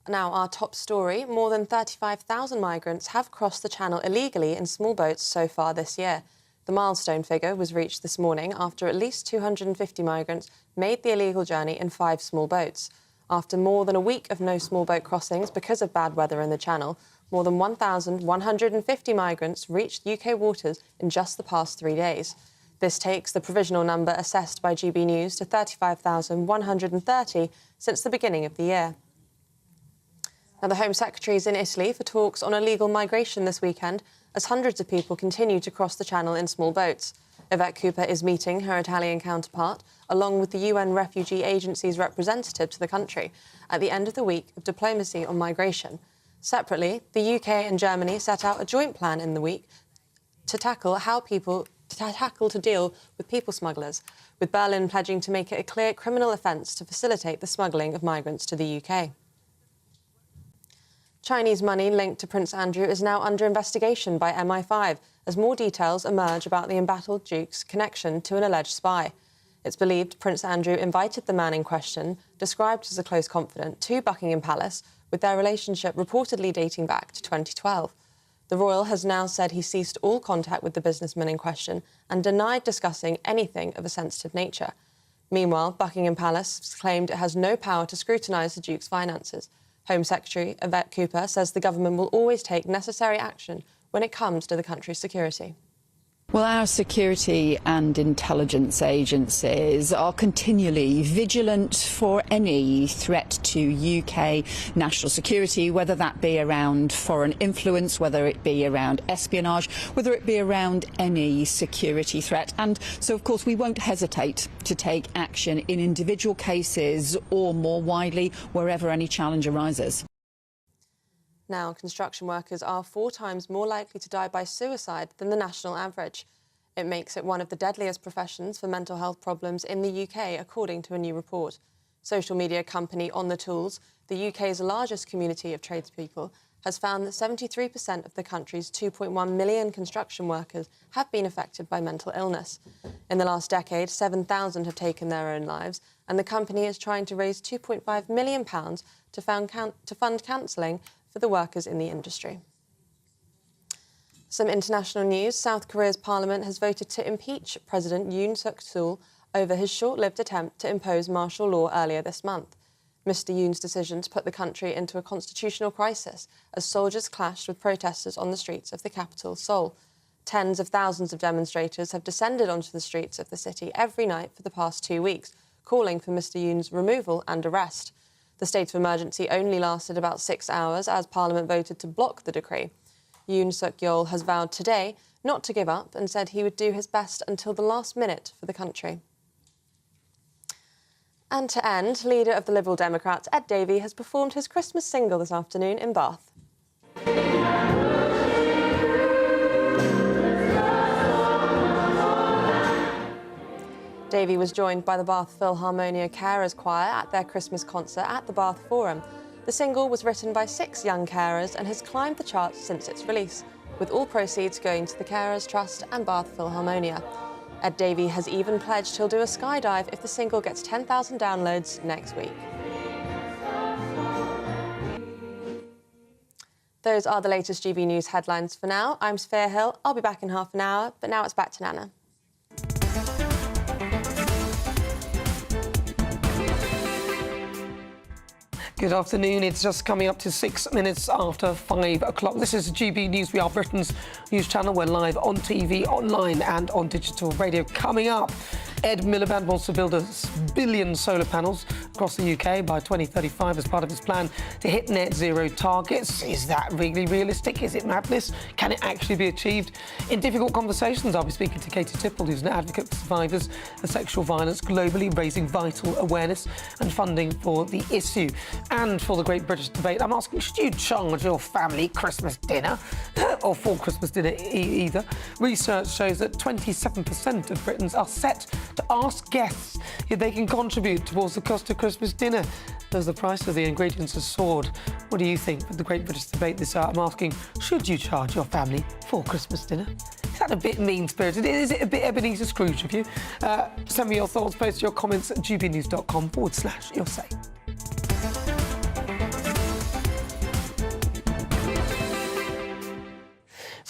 Now, our top story, more than 35,000 migrants have crossed the Channel illegally in small boats so far this year. The milestone figure was reached this morning after at least 250 migrants made the illegal journey in 5 small boats. After more than a week of no small boat crossings because of bad weather in the Channel, more than 1,150 migrants reached UK waters in just the past 3 days. This takes the provisional number assessed by GB News to 35,130 since the beginning of the year. Now, the Home Secretary is in Italy for talks on illegal migration this weekend, as hundreds of people continue to cross the Channel in small boats. Yvette Cooper is meeting her Italian counterpart, along with the UN Refugee Agency's representative to the country, at the end of the week of diplomacy on migration. Separately, the UK and Germany set out a joint plan in the week to tackle to deal with people smugglers, with Berlin pledging to make it a clear criminal offence to facilitate the smuggling of migrants to the UK. Chinese money linked to Prince Andrew is now under investigation by MI5 as more details emerge about the embattled Duke's connection to an alleged spy. It's believed Prince Andrew invited the man in question, described as a close confidant, to Buckingham Palace, with their relationship reportedly dating back to 2012. The royal has now said he ceased all contact with the businessman in question and denied discussing anything of a sensitive nature. Meanwhile, Buckingham Palace claimed it has no power to scrutinise the Duke's finances. Home Secretary Yvette Cooper says the government will always take necessary action when it comes to the country's security. Well, our security and intelligence agencies are continually vigilant for any threat to UK national security, whether that be around foreign influence, whether it be around espionage, whether it be around any security threat. And so, of course, we won't hesitate to take action in individual cases or more widely wherever any challenge arises. Now, construction workers are 4 times more likely to die by suicide than the national average. It makes it one of the deadliest professions for mental health problems in the UK, according to a new report. Social media company On The Tools, the UK's largest community of tradespeople, has found that 73% of the country's 2.1 million construction workers have been affected by mental illness. In the last decade, 7,000 have taken their own lives, and the company is trying to raise £2.5 million to fund counselling for the workers in the industry. Some international news. South Korea's parliament has voted to impeach President Yoon Suk-yeol over his short-lived attempt to impose martial law earlier this month. Mr. Yoon's decision to put the country into a constitutional crisis as soldiers clashed with protesters on the streets of the capital, Seoul. Tens of thousands of demonstrators have descended onto the streets of the city every night for the past 2 weeks, calling for Mr. Yoon's removal and arrest. The state of emergency only lasted about 6 hours as Parliament voted to block the decree. Yoon Suk-yeol has vowed today not to give up and said he would do his best until the last minute for the country. And to end, leader of the Liberal Democrats, Ed Davey, has performed his Christmas single this afternoon in Bath. Davey was joined by the Bath Philharmonia Carers Choir at their Christmas concert at the Bath Forum. The single was written by 6 young carers and has climbed the charts since its release, with all proceeds going to the Carers Trust and Bath Philharmonia. Ed Davey has even pledged he'll do a skydive if the single gets 10,000 downloads next week. Those are the latest GB News headlines for now. I'm Sophia Hill. I'll be back in half an hour, but now it's back to Nana. Good afternoon. It's just coming up to 6 minutes after 5 o'clock. This is GB News. We are Britain's news channel. We're live on TV, online and on digital radio. Coming up, Ed Miliband wants to build 1 billion solar panels across the UK by 2035 as part of his plan to hit net zero targets. Is that really realistic? Is it madness? Can it actually be achieved? In difficult conversations, I'll be speaking to Katie Tipple, who's an advocate for survivors of sexual violence globally, raising vital awareness and funding for the issue. And for the Great British Debate, I'm asking, should you charge your family Christmas dinner or for Christmas dinner either? Research shows that 27% of Britons are set to ask guests if they can contribute towards the cost of Christmas dinner as the price of the ingredients has soared. What do you think of the Great British Debate this hour? I'm asking, should you charge your family for Christmas dinner? Is that a bit mean-spirited? Is it a bit Ebenezer Scrooge of you? Send me your thoughts, post your comments at gbnews.com/yoursay.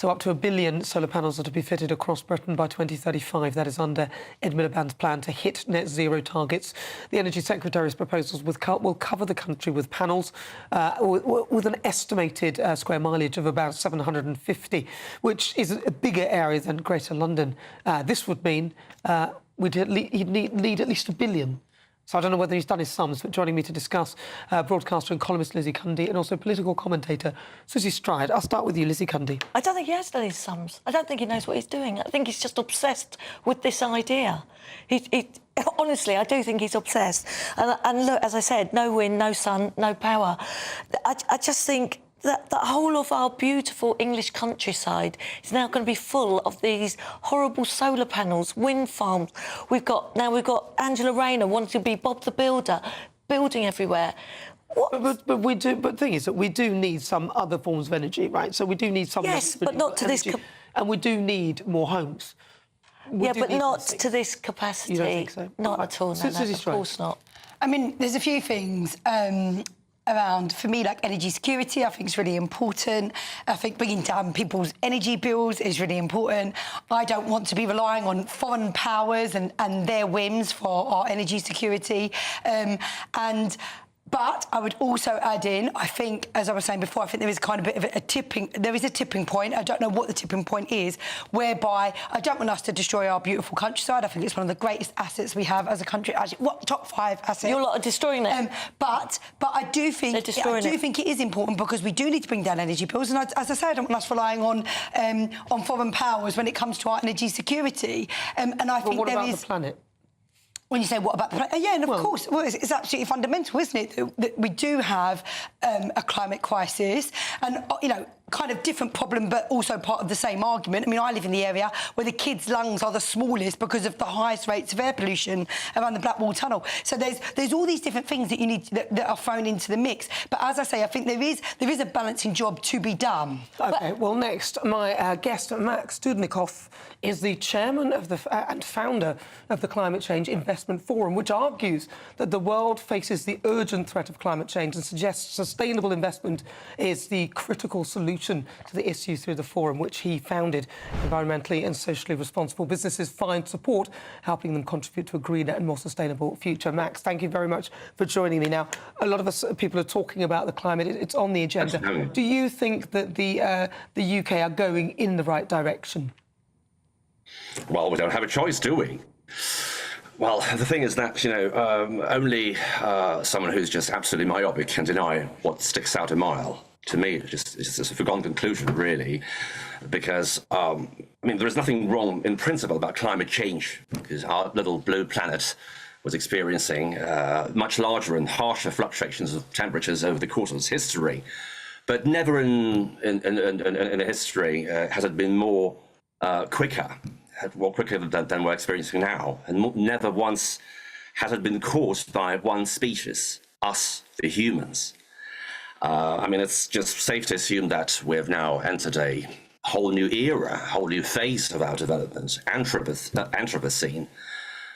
So up to 1 billion solar panels are to be fitted across Britain by 2035. That is under Ed Miliband's plan to hit net zero targets. The Energy Secretary's proposals will cover the country with panels with an estimated square mileage of about 750, which is a bigger area than Greater London. This would mean he'd need at least 1 billion. So I don't know whether he's done his sums, but joining me to discuss, broadcaster and columnist Lizzie Cundy and also political commentator Susie Stride. I'll start with you, Lizzie Cundy. I don't think he has done his sums. I don't think he knows what he's doing. I think he's just obsessed with this idea. Honestly, I do think he's obsessed. And look, as I said, no wind, no sun, no power. I just think that the whole of our beautiful English countryside is now going to be full of these horrible solar panels, wind farms. We've got Angela Rayner wanting to be Bob the Builder, building everywhere. But the thing is that we do need some other forms of energy, right? So we do need some. Yes, but not to this. And we do need more homes. Yeah, but not to this capacity. You don't think so? Not at all. No, of course not. I mean, there's a few things around, for me, like energy security, I think is really important. I think bringing down people's energy bills is really important. I don't want to be relying on foreign powers and their whims for our energy security. But I would also add in, I think, as I was saying before, I think there is kind of a bit of a tipping point. I don't know what the tipping point is, whereby I don't want us to destroy our beautiful countryside. I think it's one of the greatest assets we have as a country. Actually, top 5 assets. You're a lot of destroying it. But I do think it is important because we do need to bring down energy bills. And as I say, I don't want us relying on foreign powers when it comes to our energy security. And I think what about the planet? When you say, what about the planet? Yeah, and of course, it's absolutely fundamental, isn't it, that we do have a climate crisis and, kind of different problem, but also part of the same argument. I mean, I live in the area where the kids' lungs are the smallest because of the highest rates of air pollution around the Blackwall Tunnel. So there's all these different things that you need that are thrown into the mix. But as I say, I think there is a balancing job to be done. OK, well, next, my guest, Max Studnikoff, is the chairman of and founder of the Climate Change Investment Forum, which argues that the world faces the urgent threat of climate change and suggests sustainable investment is the critical solution to the issue through the forum, which he founded. Environmentally and socially responsible businesses find support, helping them contribute to a greener and more sustainable future. Max, thank you very much for joining me. Now, a lot of us people are talking about the climate. It's on the agenda. Do you think that the UK are going in the right direction? Well, we don't have a choice, do we? Well, the thing is that, only someone who's just absolutely myopic can deny what sticks out a mile. To me, it's just a foregone conclusion, really, because, there is nothing wrong in principle about climate change, because our little blue planet was experiencing much larger and harsher fluctuations of temperatures over the course of its history. But never in a history has it been more quicker than we're experiencing now. And never once has it been caused by one species, us, the humans. It's just safe to assume that we have now entered a whole new era, a whole new phase of our development, Anthropocene,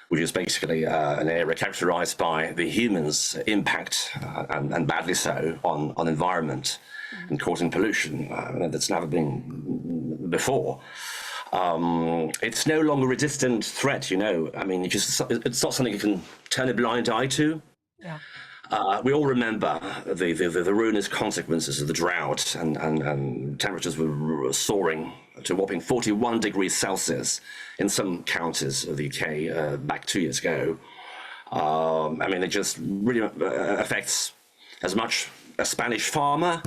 which is basically an era characterized by the humans' impact, and badly so, on environment and causing pollution that's never been before. It's no longer a distant threat, it's not something you can turn a blind eye to. Yeah. We all remember the ruinous consequences of the drought, and temperatures were soaring to a whopping 41 degrees Celsius in some counties of the UK back 2 years ago. It just really affects as much a Spanish farmer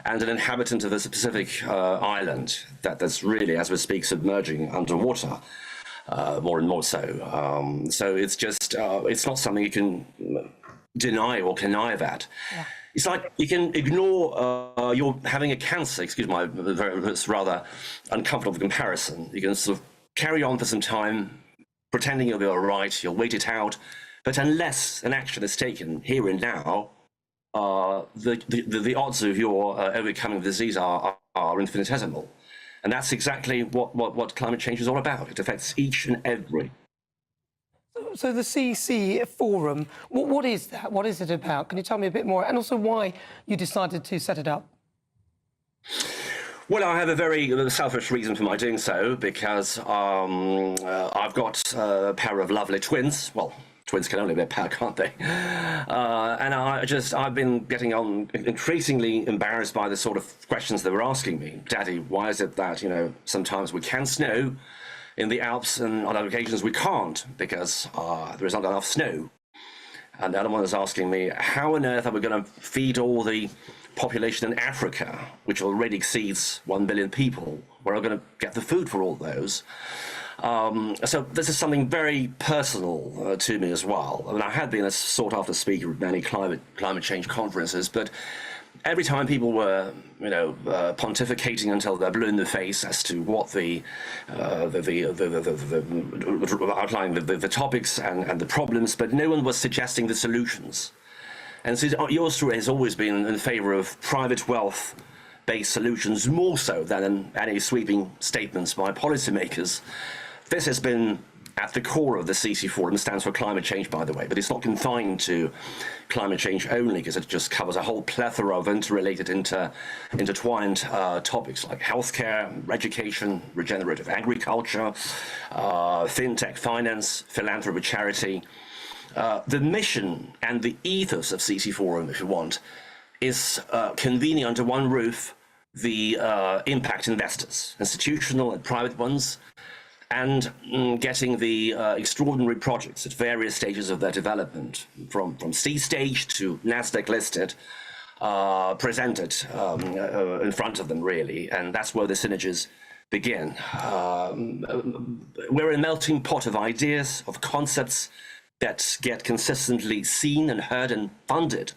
and an inhabitant of a specific island that's really, as we speak, submerging underwater. More and more so. So it's just, it's not something you can deny or connive at. Yeah. It's like you can ignore you're having a cancer, excuse my rather uncomfortable comparison. You can sort of carry on for some time, pretending you'll be all right, you'll wait it out, but unless an action is taken here and now, the odds of your overcoming the disease are infinitesimal. And that's exactly what climate change is all about. It affects each and every. So the CC Forum, what is that? What is it about? Can you tell me a bit more? And also why you decided to set it up? Well, I have a very selfish reason for my doing so, because I've got a pair of lovely twins. Well, twins can only be a pair, can't they? And I've been getting on increasingly embarrassed by the sort of questions they were asking me. Daddy, why is it that, sometimes we can snow in the Alps and on other occasions we can't because there is not enough snow? And the other one is asking me, how on earth are we going to feed all the population in Africa, which already exceeds 1 billion people? Where are we going to get the food for all those? So this is something very personal to me as well. I mean, I had been a sought-after speaker at many climate change conferences, but every time people were, pontificating until they're blue in the face as to what outlining the topics and the problems, but no one was suggesting the solutions. And so your story has always been in favour of private wealth-based solutions, more so than any sweeping statements by policymakers. This has been at the core of the CC Forum. Stands for climate change, by the way, but it's not confined to climate change only, because it just covers a whole plethora of interrelated, intertwined topics like healthcare, education, regenerative agriculture, fintech, finance, philanthropy, charity. The mission and the ethos of CC Forum, if you want, is convening under one roof the impact investors, institutional and private ones, and getting the extraordinary projects at various stages of their development, from seed stage to NASDAQ listed, presented in front of them, really. And that's where the synergies begin. We're a melting pot of ideas, of concepts that get consistently seen and heard and funded.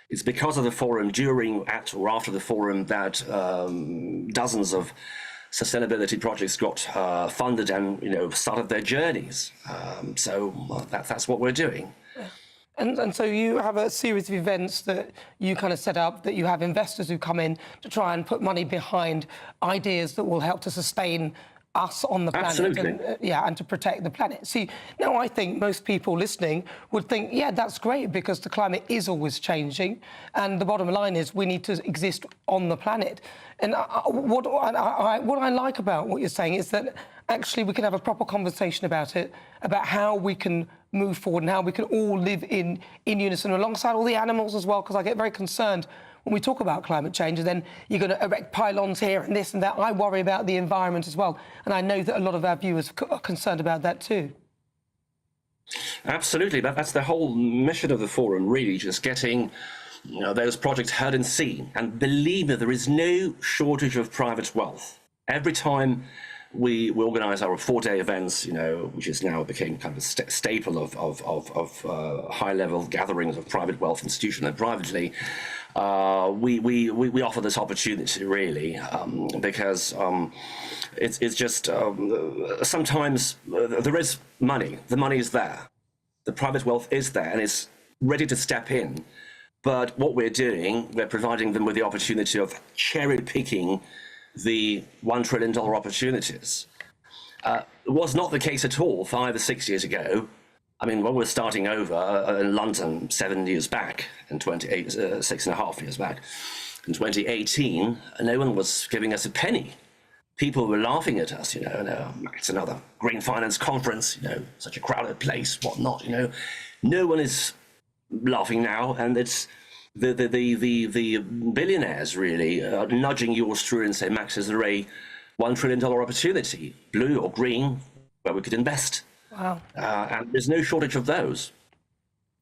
It's because of the forum, during, at, or after the forum, that dozens of sustainability projects got funded and started their journeys. That's what we're doing. And so you have a series of events that you kind of set up, that you have investors who come in to try and put money behind ideas that will help to sustain us on the planet. Absolutely. And to protect the planet. See, now I think most people listening would think, yeah, that's great, because the climate is always changing, and the bottom line is we need to exist on the planet. And what I like about what you're saying is that actually we can have a proper conversation about it, about how we can move forward and how we can all live in unison alongside all the animals as well, because I get very concerned when we talk about climate change, and then you're going to erect pylons here and this and that. I worry about the environment as well, and I know that a lot of our viewers are concerned about that too. Absolutely, that's the whole mission of the forum, really, just getting those projects heard and seen. And believe me, there is no shortage of private wealth. Every time we organise our 4-day events, which is now became kind of a staple of high-level gatherings of private wealth, institutionally and privately, we offer this opportunity, really, because it's just sometimes there is money. The money is there. The private wealth is there, and it's ready to step in. But what we're doing, we're providing them with the opportunity of cherry-picking the $1 trillion opportunities. It was not the case at all 5 or 6 years ago. I mean, when we were starting over in London 7 years back, and 6.5 years back, in 2018, no one was giving us a penny. People were laughing at us, it's another green finance conference, such a crowded place, whatnot, No one is laughing now, and it's the billionaires really nudging yours through and say, Max, is there a $1 trillion opportunity, blue or green, where we could invest? Wow. And there's no shortage of those.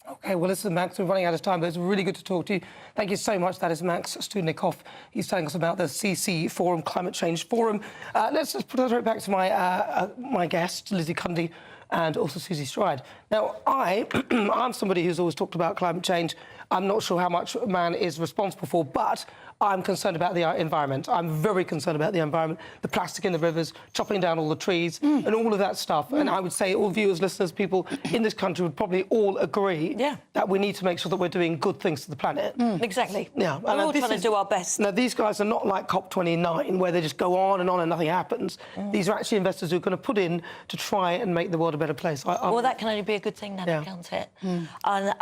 OK, well, listen, Max, we're running out of time, but it's really good to talk to you. Thank you so much. That is Max Studnikoff. He's telling us about the CC Forum, Climate Change Forum. Let's just put it right back to my guests, Lizzie Cundy and also Susie Stride. Now, I'm somebody who's always talked about climate change. I'm not sure how much man is responsible for, but I'm concerned about the environment. I'm very concerned about the environment, the plastic in the rivers, chopping down all the trees, and all of that stuff. And I would say all viewers, listeners, people in this country would probably all agree that we need to make sure that we're doing good things to the planet. Exactly. Yeah. We're all trying to do our best. Now, these guys are not like COP29, where they just go on and nothing happens. These are actually investors who are going to put in to try and make the world a better place. Well, that can only be a good thing, Nana, can't it? And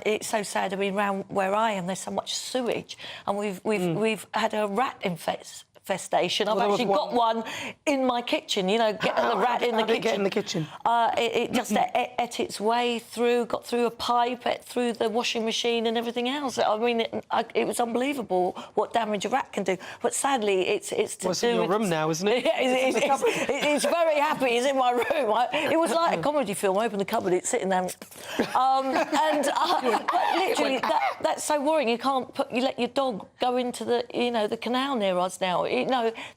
it's so sad. I mean, around where I am, there's so much sewage, and we've had a rat infestation. I've Well, there was actually got one in my kitchen. You know, get the rat in the How did it kitchen. get in the kitchen? It just ate its way through, got through a pipe, ate through the washing machine and everything else. I mean, it was unbelievable what damage a rat can do. But sadly, it's to Well, it's do in your with... room now, isn't it? It's very happy. It's in my room. It was like a comedy film. I opened the cupboard, it's sitting there. But literally, that's so worrying. You let your dog go into the canal near us now.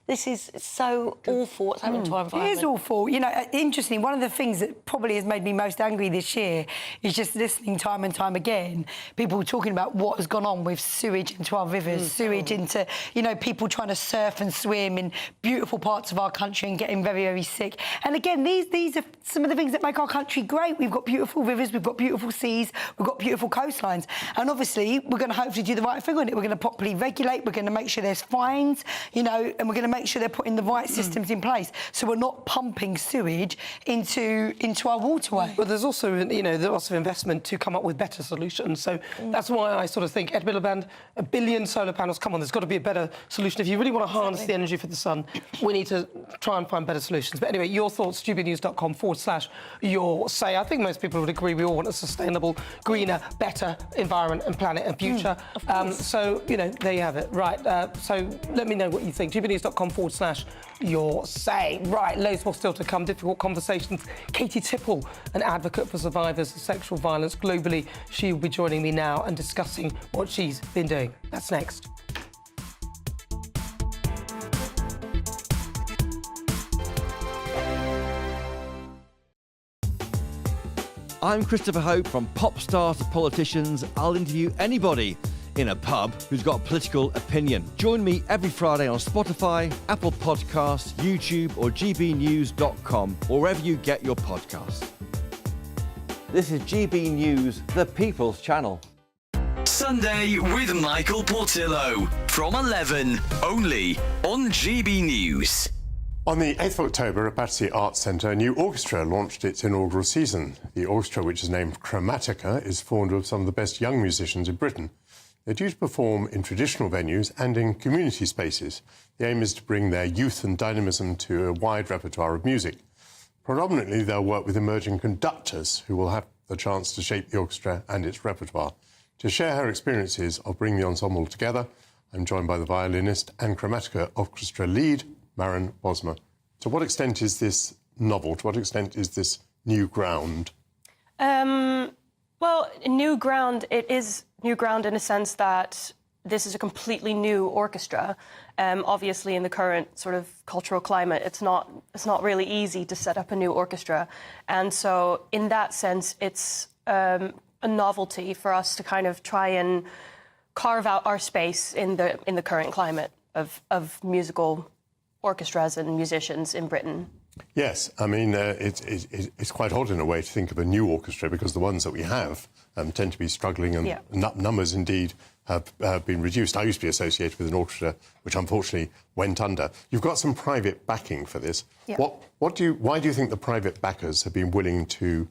This is so awful what's happened to our environment. It is awful. You know, interesting, one of the things that probably has made me most angry this year is just listening time and time again, people talking about what has gone on with sewage into our rivers, sewage into, people trying to surf and swim in beautiful parts of our country and getting very, very sick. And again, these are some of the things that make our country great. We've got beautiful rivers, we've got beautiful seas, we've got beautiful coastlines. And obviously, we're going to hopefully do the right thing on it. We're going to properly regulate, we're going to make sure there's fines, and we're going to make sure they're putting the right systems in place so we're not pumping sewage into our waterway. But there's also, there's lots of investment to come up with better solutions. So that's why I sort of think, Ed Miliband, 1 billion solar panels, come on, there's got to be a better solution. If you really want to harness the energy for the sun, we need to try and find better solutions. But anyway, your thoughts, gbnews.com/your say. I think most people would agree we all want a sustainable, greener, better environment and planet and future. So, there you have it. Right, so let me know what you think. gbnews.com/your say. Right, loads more still to come. Difficult conversations. Katie Tipple, an advocate for survivors of sexual violence globally. She will be joining me now and discussing what she's been doing. That's next. I'm Christopher Hope. From pop stars to politicians, I'll interview anybody in a pub who's got a political opinion. Join me every Friday on Spotify, Apple Podcasts, YouTube or gbnews.com, or wherever you get your podcasts. This is GB News, the People's Channel. Sunday with Michael Portillo from 11, only on GB News. On the 8th of October at Battersea Arts Centre, a new orchestra launched its inaugural season. The orchestra, which is named Chromatica, is formed of some of the best young musicians in Britain. They're due to perform in traditional venues and in community spaces. The aim is to bring their youth and dynamism to a wide repertoire of music. Predominantly, they'll work with emerging conductors who will have the chance to shape the orchestra and its repertoire. To share her experiences of bringing the ensemble together, I'm joined by the violinist and Chromatica orchestra lead, Maren Bosma. To what extent is this novel? To what extent is this new ground? Well, new ground, it is new ground in a sense that this is a completely new orchestra. Obviously, in the current sort of cultural climate, it's not really easy to set up a new orchestra. And so in that sense, it's a novelty for us to kind of try and carve out our space in the current climate of musical orchestras and musicians in Britain. Yes, I mean, it's quite odd in a way to think of a new orchestra because the ones that we have tend to be struggling and numbers indeed have been reduced. I used to be associated with an orchestra which unfortunately went under. You've got some private backing for this. Yeah. Why do you think the private backers have been willing to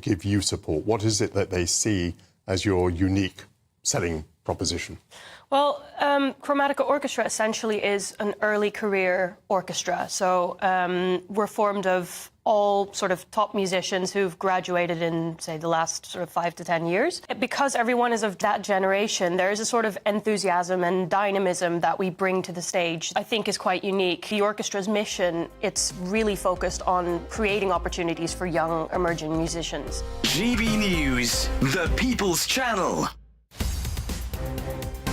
give you support? What is it that they see as your unique selling proposition? Well, Chromatica Orchestra essentially is an early career orchestra. So we're formed of all sort of top musicians who've graduated in, say, the last sort of 5 to 10 years. Because everyone is of that generation, there is a sort of enthusiasm and dynamism that we bring to the stage, I think is quite unique. The orchestra's mission, it's really focused on creating opportunities for young emerging musicians. GB News, the People's Channel.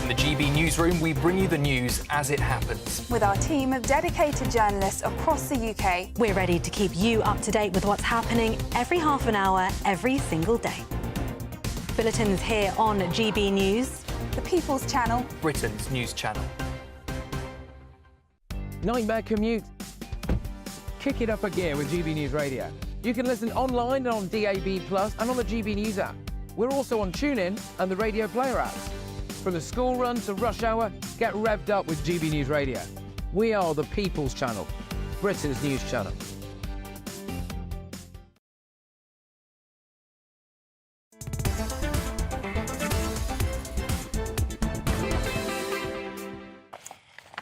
In the GB Newsroom, we bring you the news as it happens. With our team of dedicated journalists across the UK, we're ready to keep you up to date with what's happening every half an hour, every single day. Bulletins here on GB News, the People's Channel, Britain's news channel. Nightmare commute. Kick it up a gear with GB News Radio. You can listen online and on DAB+ and on the GB News app. We're also on TuneIn and the Radio Player apps. From the school run to rush hour, get revved up with GB News Radio. We are the People's Channel, Britain's news channel.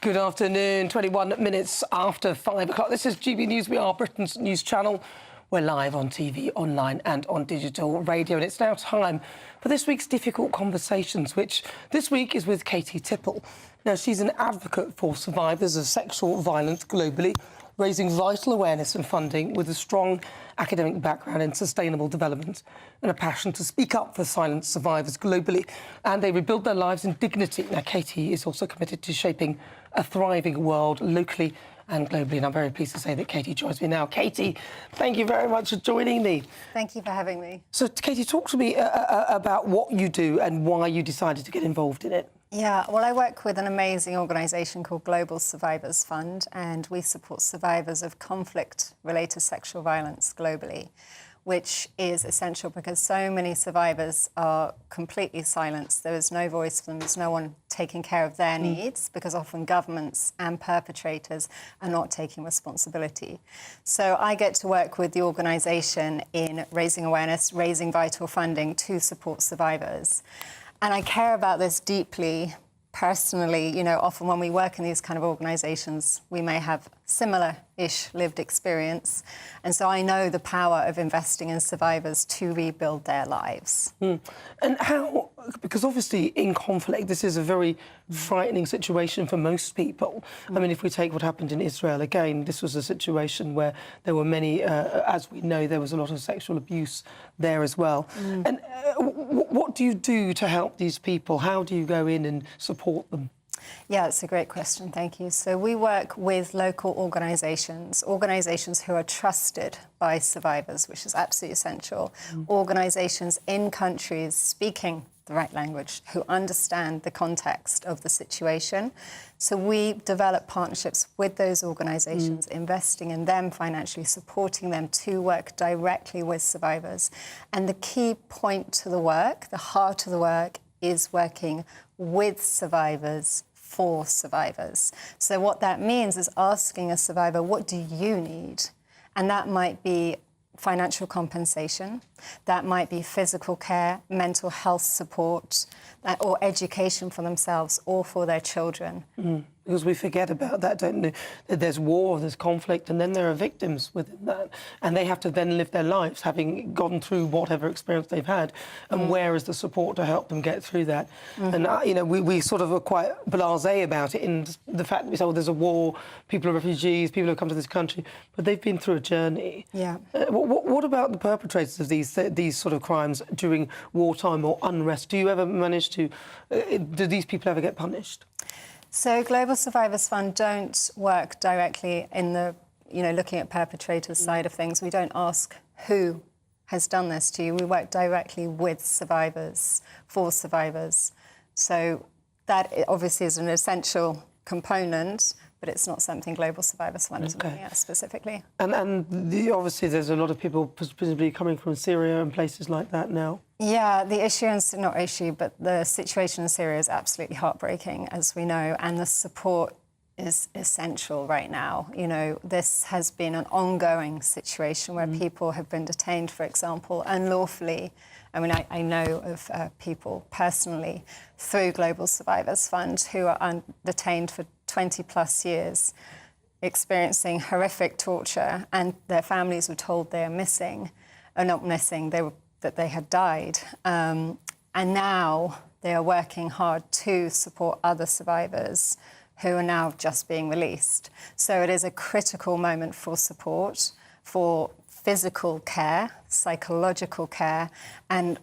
Good afternoon, 21 minutes after 5 o'clock. This is GB News. We are Britain's news channel. We're live on TV, online and on digital radio. And it's now time for this week's Difficult Conversations, which this week is with Katie Tipple. Now, she's an advocate for survivors of sexual violence globally, raising vital awareness and funding with a strong academic background in sustainable development and a passion to speak up for silenced survivors globally. And they rebuild their lives in dignity. Now, Katie is also committed to shaping a thriving world locally and globally. And I'm very pleased to say that Katie joins me now. Katie, thank you very much for joining me. Thank you for having me. So, Katie, talk to me about what you do and why you decided to get involved in it. Yeah, well, I work with an amazing organisation called Global Survivors Fund, and we support survivors of conflict-related sexual violence globally, which is essential because so many survivors are completely silenced. There is no voice for them. There's no one taking care of their needs because often governments and perpetrators are not taking responsibility. So I get to work with the organisation in raising awareness, raising vital funding to support survivors. And I care about this deeply, personally. You know, often when we work in these kind of organisations, we may have similar-ish lived experience. And so I know the power of investing in survivors to rebuild their lives. And how, because obviously in conflict, this is a very frightening situation for most people. I mean, if we take what happened in Israel, again, this was a situation where there were many, as we know, there was a lot of sexual abuse there as well. And what do you do to help these people? How do you go in and support them? Yeah, it's a great question, thank you. So we work with local organisations who are trusted by survivors, which is absolutely essential. Organisations in countries speaking the right language, who understand the context of the situation. So we develop partnerships with those organisations, investing in them financially, supporting them to work directly with survivors. And the key point to the work, the heart of the work, is working with survivors for survivors. So what that means is asking a survivor, what do you need? And that might be financial compensation, that might be physical care, mental health support, or education for themselves or for their children. Because we forget about that, don't we? That there's war, there's conflict, and then there are victims within that. And they have to then live their lives having gone through whatever experience they've had. And where is the support to help them get through that? And, you know, we sort of are quite blasé about it in the fact that we say, oh, there's a war, people are refugees, people have come to this country, but they've been through a journey. Yeah. What about the perpetrators of these sort of crimes during wartime or unrest? Do you ever manage to... do these people ever get punished? So Global Survivors Fund don't work directly in the, you know, looking at perpetrators side of things. We don't ask who has done this to you. We work directly with survivors, for survivors. So that obviously is an essential component, but it's not something Global Survivors Fund is looking at specifically. And obviously there's a lot of people presumably coming from Syria and places like that now. Yeah, the issue, not issue, but the situation in Syria is absolutely heartbreaking, as we know, and the support is essential right now. You know, this has been an ongoing situation where people have been detained, for example, unlawfully. I mean, I know of people personally through Global Survivors Fund who are detained for 20-plus years, experiencing horrific torture, and their families were told they are missing, or not missing, that they had died. And now they are working hard to support other survivors who are now just being released. So it is a critical moment for support, for physical care, psychological care, and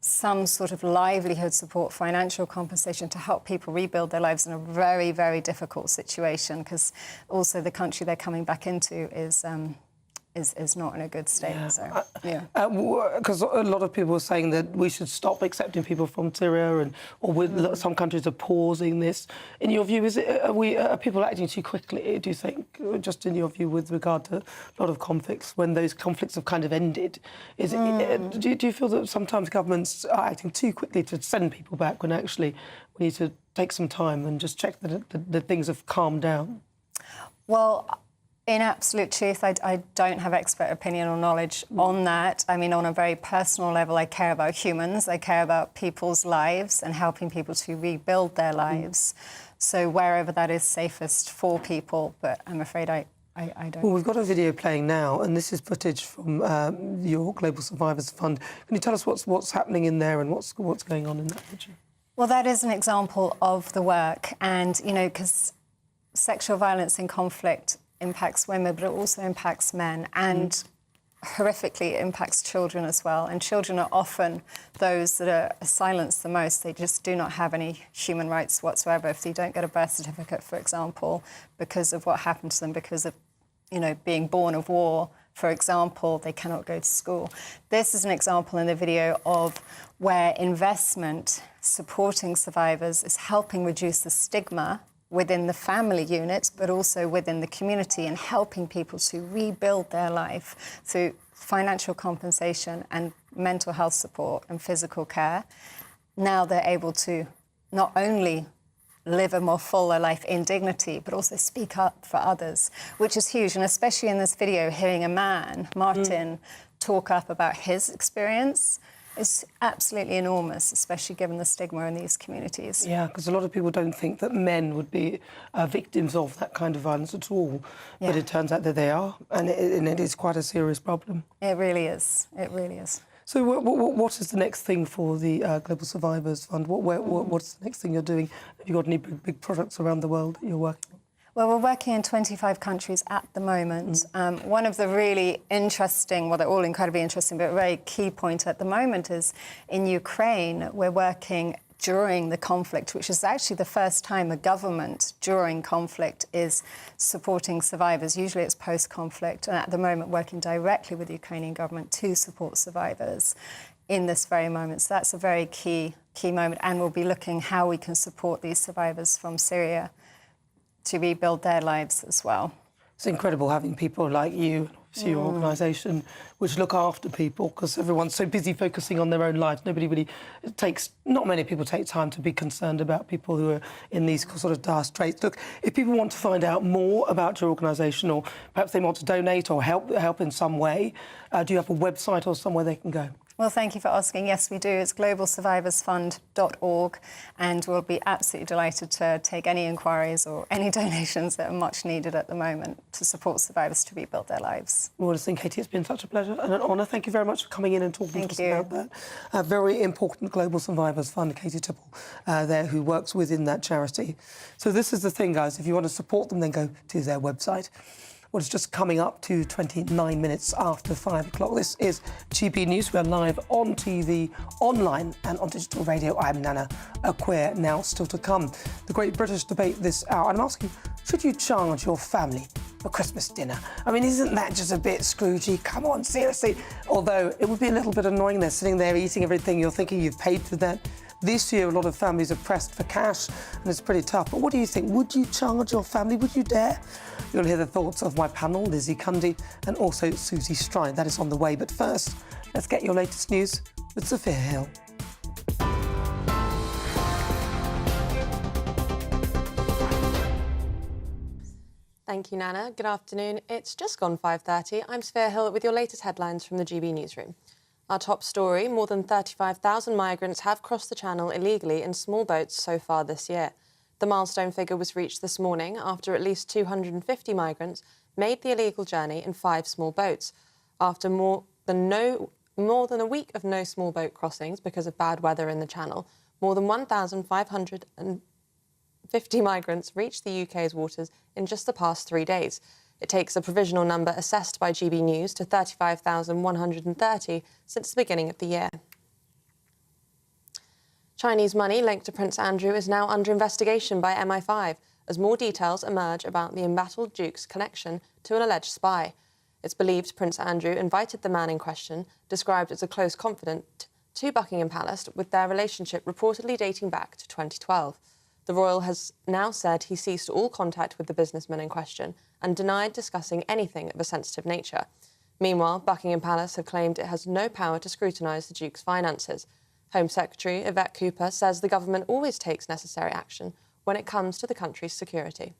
some sort of livelihood support, financial compensation to help people rebuild their lives in a very, very difficult situation, because also the country they're coming back into is not in a good state. Because a lot of people are saying that we should stop accepting people from Syria, some countries are pausing this. In your view, are people acting too quickly, do you think, just in your view, with regard to a lot of conflicts, when those conflicts have kind of ended? Do you feel that sometimes governments are acting too quickly to send people back when actually we need to take some time and just check that things have calmed down? Well, in absolute truth, I don't have expert opinion or knowledge on that. I mean, on a very personal level, I care about humans. I care about people's lives and helping people to rebuild their lives. So wherever that is safest for people, but I'm afraid I don't. Well, we've got a video playing now, and this is footage from your Global Survivors Fund. Can you tell us what's happening in there and what's going on in that picture? Well, that is an example of the work, and, you know, because sexual violence in conflict impacts women, but it also impacts men, and horrifically it impacts children as well. And children are often those that are silenced the most. They just do not have any human rights whatsoever. If they don't get a birth certificate, for example, because of what happened to them, because of, you know, being born of war, for example, they cannot go to school. This is an example in the video of where investment supporting survivors is helping reduce the stigma within the family unit, but also within the community, and helping people to rebuild their life through financial compensation and mental health support and physical care. Now they're able to not only live a more fuller life in dignity, but also speak up for others, which is huge. And especially in this video, hearing a man, Martin, talk up about his experience is absolutely enormous, especially given the stigma in these communities. Yeah, because a lot of people don't think that men would be victims of that kind of violence at all. Yeah. But it turns out that they are, and it is quite a serious problem. It really is. It really is. So what is the next thing for the Global Survivors Fund? What's the next thing you're doing? Have you got any big projects around the world that you're working on? Well, we're working in 25 countries at the moment. One of the really interesting, well, they're all incredibly interesting, but a very key point at the moment is in Ukraine, we're working during the conflict, which is actually the first time a government during conflict is supporting survivors. Usually it's post-conflict, and at the moment working directly with the Ukrainian government to support survivors in this very moment. So that's a very key moment, and we'll be looking how we can support these survivors from Syria to rebuild their lives as well. It's incredible having people like you, obviously your organisation, which look after people, because everyone's so busy focusing on their own lives. Not many people take time to be concerned about people who are in these sort of dire straits. Look, if people want to find out more about your organisation, or perhaps they want to donate or help in some way, do you have a website or somewhere they can go? Well, thank you for asking. Yes, we do. It's globalsurvivorsfund.org, and we'll be absolutely delighted to take any inquiries or any donations that are much needed at the moment to support survivors to rebuild their lives. Well, listen, Katie, it's been such a pleasure and an honour. Thank you very much for coming in and talking to us about that. A very important Global Survivors Fund, Katie Tipple, there, who works within that charity. So this is the thing, guys. If you want to support them, then go to their website. Well, it's just coming up to 29 minutes after 5 o'clock. This is GB News. We're live on TV, online and on digital radio. I'm Nana Akua. Now still to come, the Great British Debate this hour. And I'm asking, should you charge your family for Christmas dinner? I mean, isn't that just a bit Scroogey? Come on, seriously. Although it would be a little bit annoying. They're sitting there eating everything. You're thinking you've paid for that. This year, a lot of families are pressed for cash, and it's pretty tough. But what do you think? Would you charge your family? Would you dare? You'll hear the thoughts of my panel, Lizzie Cundy, and also Susie Stride. That is on the way. But first, let's get your latest news with Sophia Hill. Thank you, Nana. Good afternoon. It's just gone 5:30. I'm Sophia Hill with your latest headlines from the GB Newsroom. Our top story, more than 35,000 migrants have crossed the Channel illegally in small boats so far this year. The milestone figure was reached this morning after at least 250 migrants made the illegal journey in 5 small boats. After more than a week of no small boat crossings because of bad weather in the Channel, more than 1,550 migrants reached the UK's waters in just the past 3 days. It takes a provisional number assessed by GB News to 35,130 since the beginning of the year. Chinese money linked to Prince Andrew is now under investigation by MI5 as more details emerge about the embattled Duke's connection to an alleged spy. It's believed Prince Andrew invited the man in question, described as a close confidant, to Buckingham Palace, with their relationship reportedly dating back to 2012. The royal has now said he ceased all contact with the businessman in question and denied discussing anything of a sensitive nature. Meanwhile, Buckingham Palace have claimed it has no power to scrutinise the Duke's finances. Home Secretary Yvette Cooper says the government always takes necessary action when it comes to the country's security.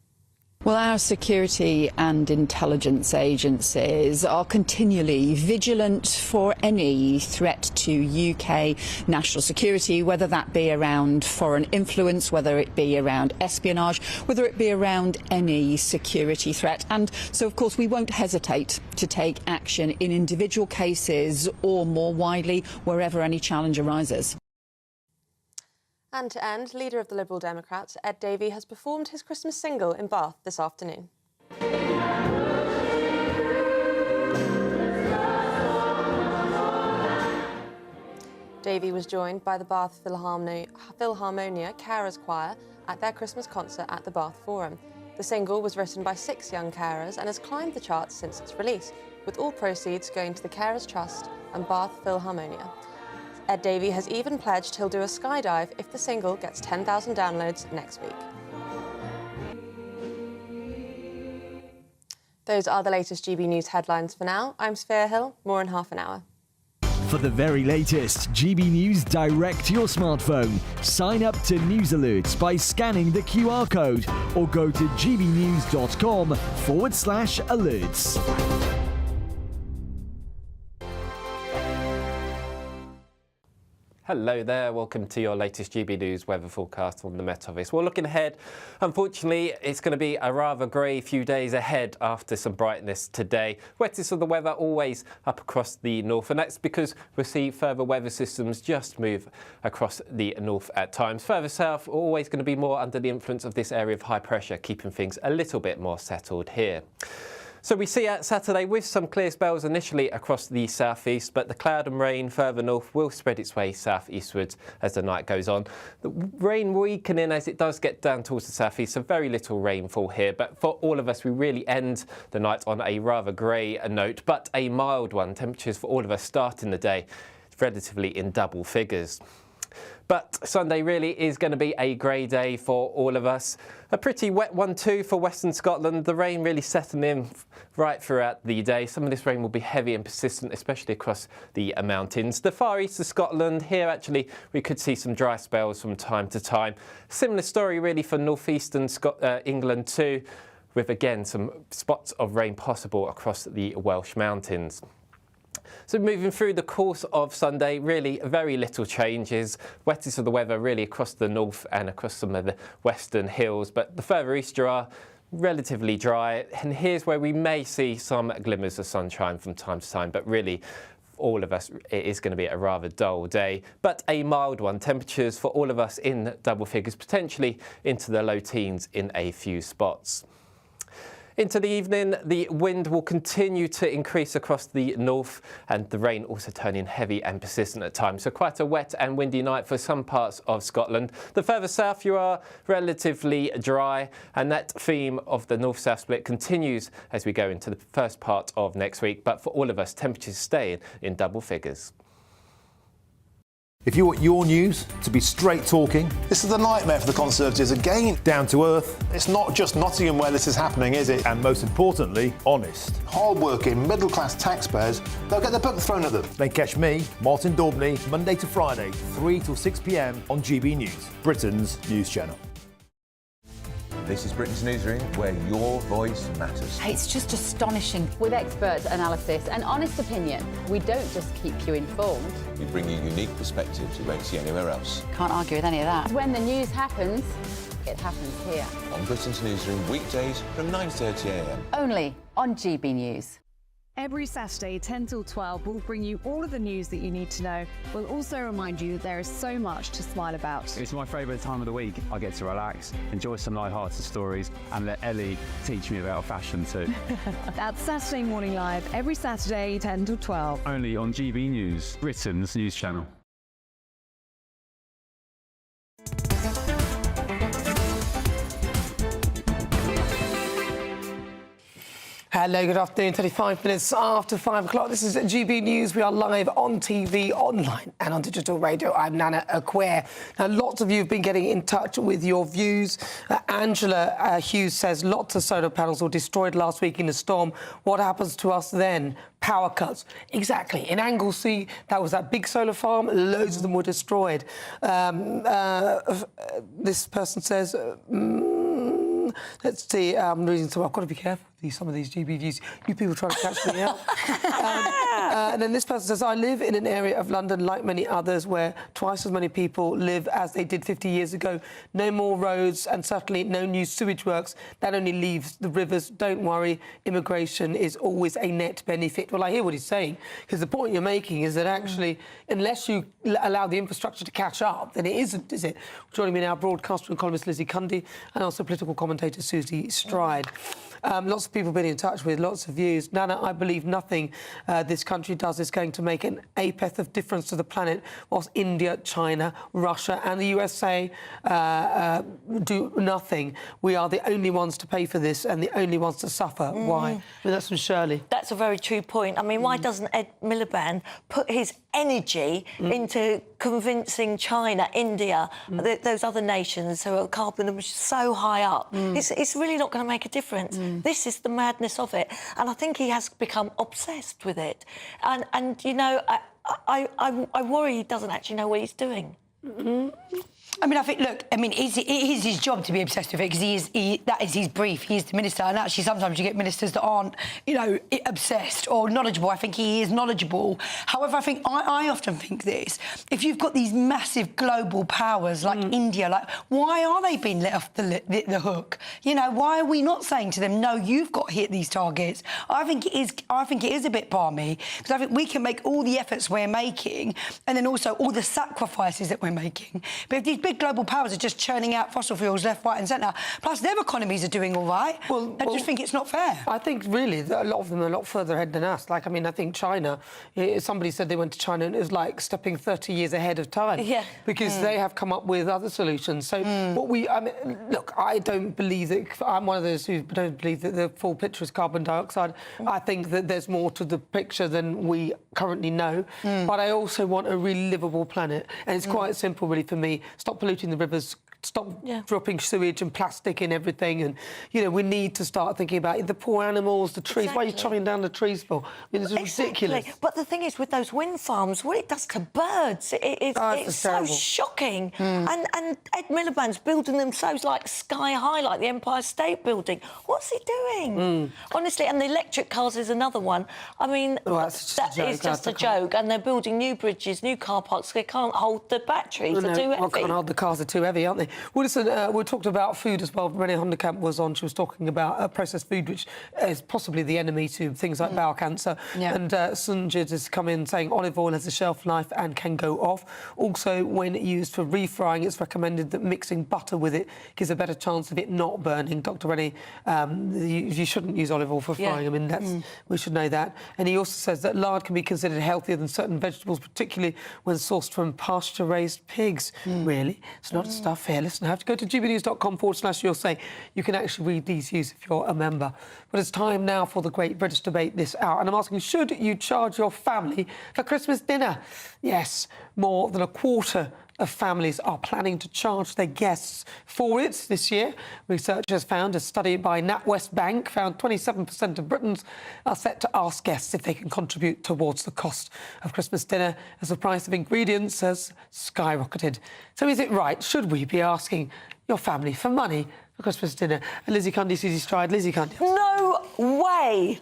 Well, our security and intelligence agencies are continually vigilant for any threat to UK national security, whether that be around foreign influence, whether it be around espionage, whether it be around any security threat. And so, of course, we won't hesitate to take action in individual cases or more widely wherever any challenge arises. And to end, leader of the Liberal Democrats, Ed Davey, has performed his Christmas single in Bath this afternoon. Davey was joined by the Bath Philharmonia Carers Choir at their Christmas concert at the Bath Forum. The single was written by 6 young carers and has climbed the charts since its release, with all proceeds going to the Carers Trust and Bath Philharmonia. Ed Davey has even pledged he'll do a skydive if the single gets 10,000 downloads next week. Those are the latest GB News headlines for now. I'm Sphere Hill, more in half an hour. For the very latest GB News direct to your smartphone, sign up to News Alerts by scanning the QR code or go to gbnews.com/alerts. Hello there, welcome to your latest GB News weather forecast on the Met Office. Well, looking ahead, unfortunately, it's going to be a rather grey few days ahead after some brightness today. Wettest of the weather always up across the north, and that's because we'll see further weather systems just move across the north at times. Further south, always going to be more under the influence of this area of high pressure, keeping things a little bit more settled here. So we see out Saturday with some clear spells initially across the southeast, but the cloud and rain further north will spread its way southeastwards as the night goes on. The rain weakening as it does get down towards the southeast, so very little rainfall here. But for all of us, we really end the night on a rather grey note, but a mild one. Temperatures for all of us starting the day relatively in double figures. But Sunday really is going to be a grey day for all of us. A pretty wet one too for Western Scotland. The rain really settling in right throughout the day. Some of this rain will be heavy and persistent, especially across the mountains. The far east of Scotland, here actually we could see some dry spells from time to time. Similar story really for northeastern England too, with again some spots of rain possible across the Welsh mountains. So moving through the course of Sunday, really very little changes. Wettest of the weather really across the north and across some of the western hills, but the further east you are, relatively dry. And here's where we may see some glimmers of sunshine from time to time, but really all of us, it is going to be a rather dull day, but a mild one. Temperatures for all of us in double figures, potentially into the low teens in a few spots. Into the evening, the wind will continue to increase across the north and the rain also turning heavy and persistent at times. So quite a wet and windy night for some parts of Scotland. The further south you are, relatively dry, and that theme of the north-south split continues as we go into the first part of next week. But for all of us, temperatures staying in double figures. If you want your news to be straight talking... This is a nightmare for the Conservatives again. Down to earth. It's not just Nottingham where this is happening, is it? And most importantly, honest. Hard-working, middle-class taxpayers, they'll get their book thrown at them. Then catch me, Martin Daubney, Monday to Friday, 3 till 6 p.m. on GB News, Britain's news channel. This is Britain's Newsroom, where your voice matters. It's just astonishing. With expert analysis and honest opinion, we don't just keep you informed. We bring you unique perspectives you won't see anywhere else. Can't argue with any of that. When the news happens, it happens here. On Britain's Newsroom, weekdays from 9:30 a.m. Only on GB News. Every Saturday, 10 till 12, we'll bring you all of the news that you need to know. We'll also remind you that there is so much to smile about. It's my favourite time of the week. I get to relax, enjoy some light-hearted stories, and let Ellie teach me about fashion too. That's Saturday Morning Live, every Saturday, 10 till 12. Only on GB News, Britain's news channel. Hello, good afternoon. 35 minutes after 5 o'clock. This is GB News. We are live on TV, online and on digital radio. I'm Nana Akua. Now, lots of you have been getting in touch with your views. Angela Hughes says lots of solar panels were destroyed last week in a storm. What happens to us then? Power cuts. Exactly. In Anglesey, that was that big solar farm. Loads of them were destroyed. This person says... Let's see. I'm reading some. I've got to be careful. Some of these GB views. You people trying to catch me out. And then this person says, I live in an area of London, like many others, where twice as many people live as they did 50 years ago. No more roads and certainly no new sewage works. That only leaves the rivers. Don't worry, immigration is always a net benefit. Well, I hear what he's saying, because the point you're making is that actually, unless you allow the infrastructure to catch up, then it isn't, is it? Joining me now, broadcaster and columnist Lizzie Cundy, and also political commentator Susie Stride. Lots of people been in touch with, lots of views. Nana, I believe nothing this country does is going to make an apex of difference to the planet, whilst India, China, Russia and the USA do nothing. We are the only ones to pay for this and the only ones to suffer. Why? I mean, that's from Shirley. That's a very true point. I mean, why doesn't Ed Miliband put his energy into convincing China, India, those other nations who are carbon emissions so high up? It's really not going to make a difference. This is the madness of it, and I think he has become obsessed with it. And you know, I worry he doesn't actually know what he's doing. I mean, I think, look, I mean, it is his job to be obsessed with it, because that is his brief. He is the minister, and actually sometimes you get ministers that aren't, you know, obsessed or knowledgeable. I think he is knowledgeable. However, I think I often think this: if you've got these massive global powers like India, like, why are they being let off the hook? You know, why are we not saying to them, no, you've got to hit these targets? I think it is a bit balmy, because I think we can make all the efforts we're making, and then also all the sacrifices that we're making. But if these big global powers are just churning out fossil fuels left, right and centre, plus their economies are doing all right, I just think it's not fair. I think, really, that a lot of them are a lot further ahead than us. Like, I mean, I think China, somebody said they went to China and it was like stepping 30 years ahead of time. Yeah. Because they have come up with other solutions. So I mean, look, I don't believe that... I'm one of those who don't believe that the full picture is carbon dioxide. I think that there's more to the picture than we currently know. But I also want a really livable planet. And it's quite simple, really, for me. Stop polluting the rivers, stop dropping sewage and plastic in everything, and, you know, we need to start thinking about the poor animals, the trees. Why are you chopping down the trees for? I mean, it's ridiculous. But the thing is, with those wind farms, what it does to birds, it's so shocking. And Ed Miliband's building them so, like, sky high, like the Empire State Building. What's he doing? Honestly, and the electric cars is another one. I mean, that is just a joke. And they're building new bridges, new car parks. They can't hold the batteries. They're too heavy. Can't hold the cars are too heavy, aren't they? Well, listen, we talked about food as well. Renee Honderkamp was on. She was talking about processed food, which is possibly the enemy to things like bowel cancer. And Sunjid has come in saying olive oil has a shelf life and can go off. Also, when used for refrying, it's recommended that mixing butter with it gives a better chance of it not burning. Dr. Rennie, you shouldn't use olive oil for frying. I mean, we should know that. And he also says that lard can be considered healthier than certain vegetables, particularly when sourced from pasture-raised pigs. Really? It's not stuff here. Listen, I have to go to gbnews.com/you'll say. You can actually read these views if you're a member. But it's time now for the Great British Debate this hour. And I'm asking, should you charge your family for Christmas dinner? Yes, more than a quarter of families are planning to charge their guests for it this year. Researchers found, a study by NatWest Bank found 27% of Britons are set to ask guests if they can contribute towards the cost of Christmas dinner, as the price of ingredients has skyrocketed. So is it right? Should we be asking your family for money for Christmas dinner? And Lizzie Cundy, Susie Stride. Lizzie Cundy. No way!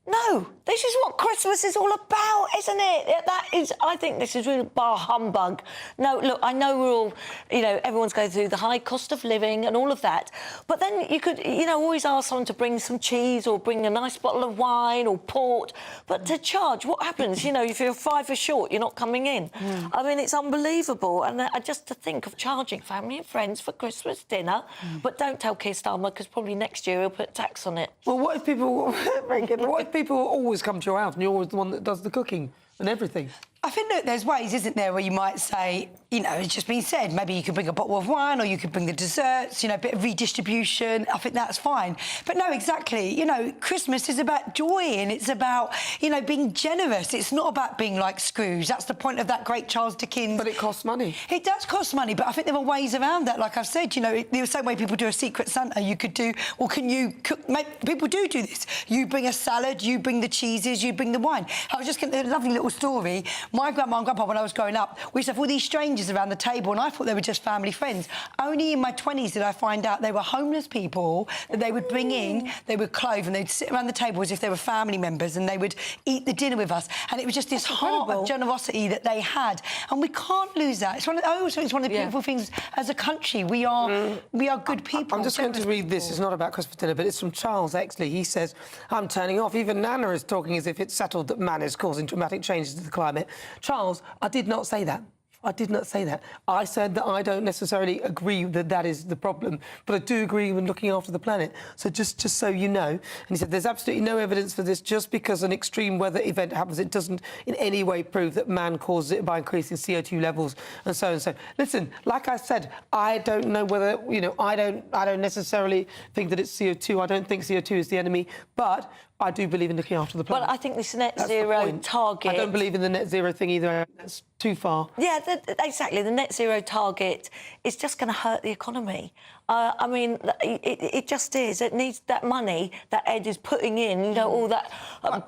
No, this is what Christmas is all about, isn't it? I think this is really bar humbug. No, look, I know we're all, you know, everyone's going through the high cost of living and all of that. But then you could, you know, always ask someone to bring some cheese or bring a nice bottle of wine or port. But to charge, what happens? You know, if you're $5 short, you're not coming in. I mean, it's unbelievable. And just to think of charging family and friends for Christmas dinner, but don't tell Keir Starmer, because probably next year he'll put tax on it. Well, what if people... what if people always come to your house and you're always the one that does the cooking and everything? I think that there's ways, isn't there, where you might say, you know, it's just been said, maybe you could bring a bottle of wine or you could bring the desserts, you know, a bit of redistribution. I think that's fine. But no, exactly, you know, Christmas is about joy and it's about, you know, being generous. It's not about being like Scrooge. That's the point of that great Charles Dickens. But it costs money. It does cost money, but I think there are ways around that. Like I've said, you know, the same way people do a Secret Santa, you could do, well, can you cook, people do this. You bring a salad, you bring the cheeses, you bring the wine. I was just getting a lovely little story. My grandma and grandpa, when I was growing up, we used to have all these strangers around the table, and I thought they were just family friends. Only in my 20s did I find out they were homeless people that they would bring in, they would clothe, and they'd sit around the table as if they were family members, and they would eat the dinner with us. And it was just this heart of generosity that they had, and we can't lose that. It's one of the beautiful things as a country. We are good people. I'm just going to read this. It's not about Christmas dinner, but it's from Charles Exley. He says, I'm turning off. Even Nana is talking as if it's settled that man is causing dramatic changes to the climate. Charles, I did not say that. I did not say that. I said that I don't necessarily agree that that is the problem, but I do agree with looking after the planet. So just so you know. And he said, there's absolutely no evidence for this. Just because an extreme weather event happens, it doesn't in any way prove that man caused it by increasing CO2 levels and so and so. Listen, like I said, I don't know whether, I don't necessarily think that it's CO2. I don't think CO2 is the enemy, but I do believe in looking after the planet. Well, I think this net zero target... I don't believe in the net zero thing either. That's too far. Yeah, exactly. The net zero target is just going to hurt the economy. I mean, it just is. It needs that money that Ed is putting in, all that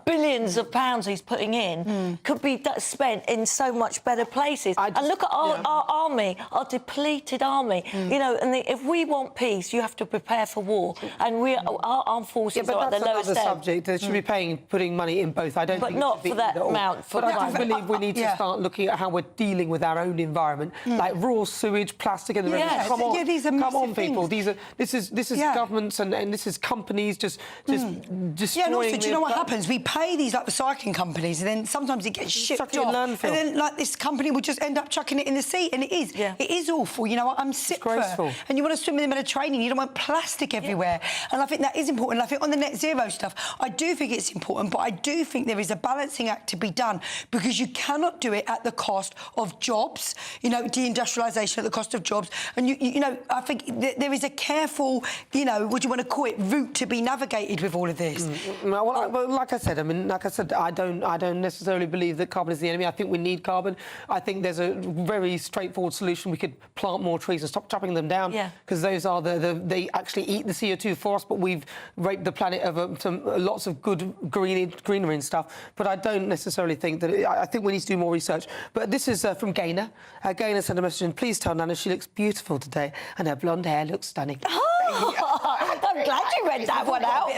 billions of pounds he's putting in, could be spent in so much better places. And look at our army, our depleted army. And if we want peace, you have to prepare for war. And our armed forces are at the lowest ebb. Subject. They should be putting money in both. I don't think not for that amount. But I do believe we need to start looking at how we're dealing with our own environment, like raw sewage, plastic, and the rest. Come on, these are come on, things. people. This is governments and this is companies just destroying. And also, do you know what happens? We pay these recycling companies, and then sometimes it gets shipped off, and then this company will just end up chucking it in the sea, and it is awful. I'm sick for it. And you want to swim in the Mediterranean, you don't want plastic everywhere, and I think that is important. And I think on the net zero stuff, I do think it's important, but I do think there is a balancing act to be done, because you cannot do it at the cost of jobs. Deindustrialisation at the cost of jobs, and I think there is a careful, what do you want to call it, route to be navigated with all of this. Well, like I said, I don't necessarily believe that carbon is the enemy. I think we need carbon. I think there's a very straightforward solution. We could plant more trees and stop chopping them down, because those are they actually eat the CO2 for us, but we've raped the planet of some lots of good greenery and stuff. But I don't necessarily think that... I think we need to do more research. But this is from Gaynor. Gaynor sent a message in, please tell Nana she looks beautiful today and her blonde hair looks stunning. Oh, I'm glad you read that one out.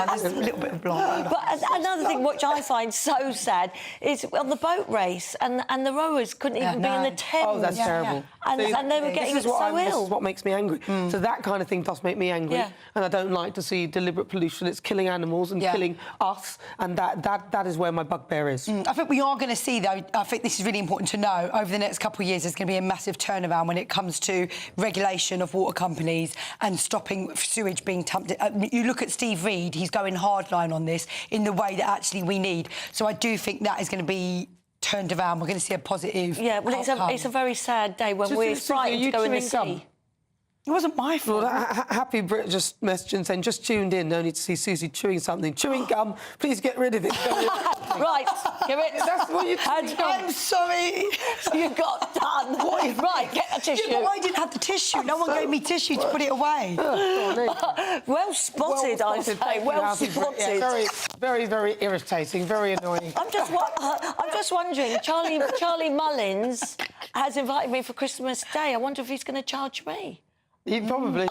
There's a little bit of blonde. But another thing which I find so sad is on the boat race, and the rowers couldn't even be in the Thames. Oh, that's terrible. And they were getting so ill. This is what makes me angry. So that kind of thing does make me angry. And I don't like to see deliberate pollution. It's killing animals and killing us, and that is where my bugbear is. I think we are going to see, though, I think this is really important to know, over the next couple of years there's going to be a massive turnaround when it comes to regulation of water companies and stopping sewage being dumped. You look at Steve Reed, he's going hardline on this in the way that actually we need. So I do think that is going to be turned around. We're going to see a positive outcome. It's a very sad day when we're frightened to go in the sea. It wasn't my fault. Well, Happy Brit just messaged and saying, just tuned in, only to see Susie chewing something. Chewing gum, please get rid of it. Right, give it. That's what you... I'm sorry. You got done. Right, get a tissue. Yeah, but I didn't have the tissue. No one gave me tissue to put it away. Well spotted, I say. Well spotted. Yeah, very, very irritating, very annoying. I'm just wondering, Charlie Mullins has invited me for Christmas Day. I wonder if he's going to charge me. He probably.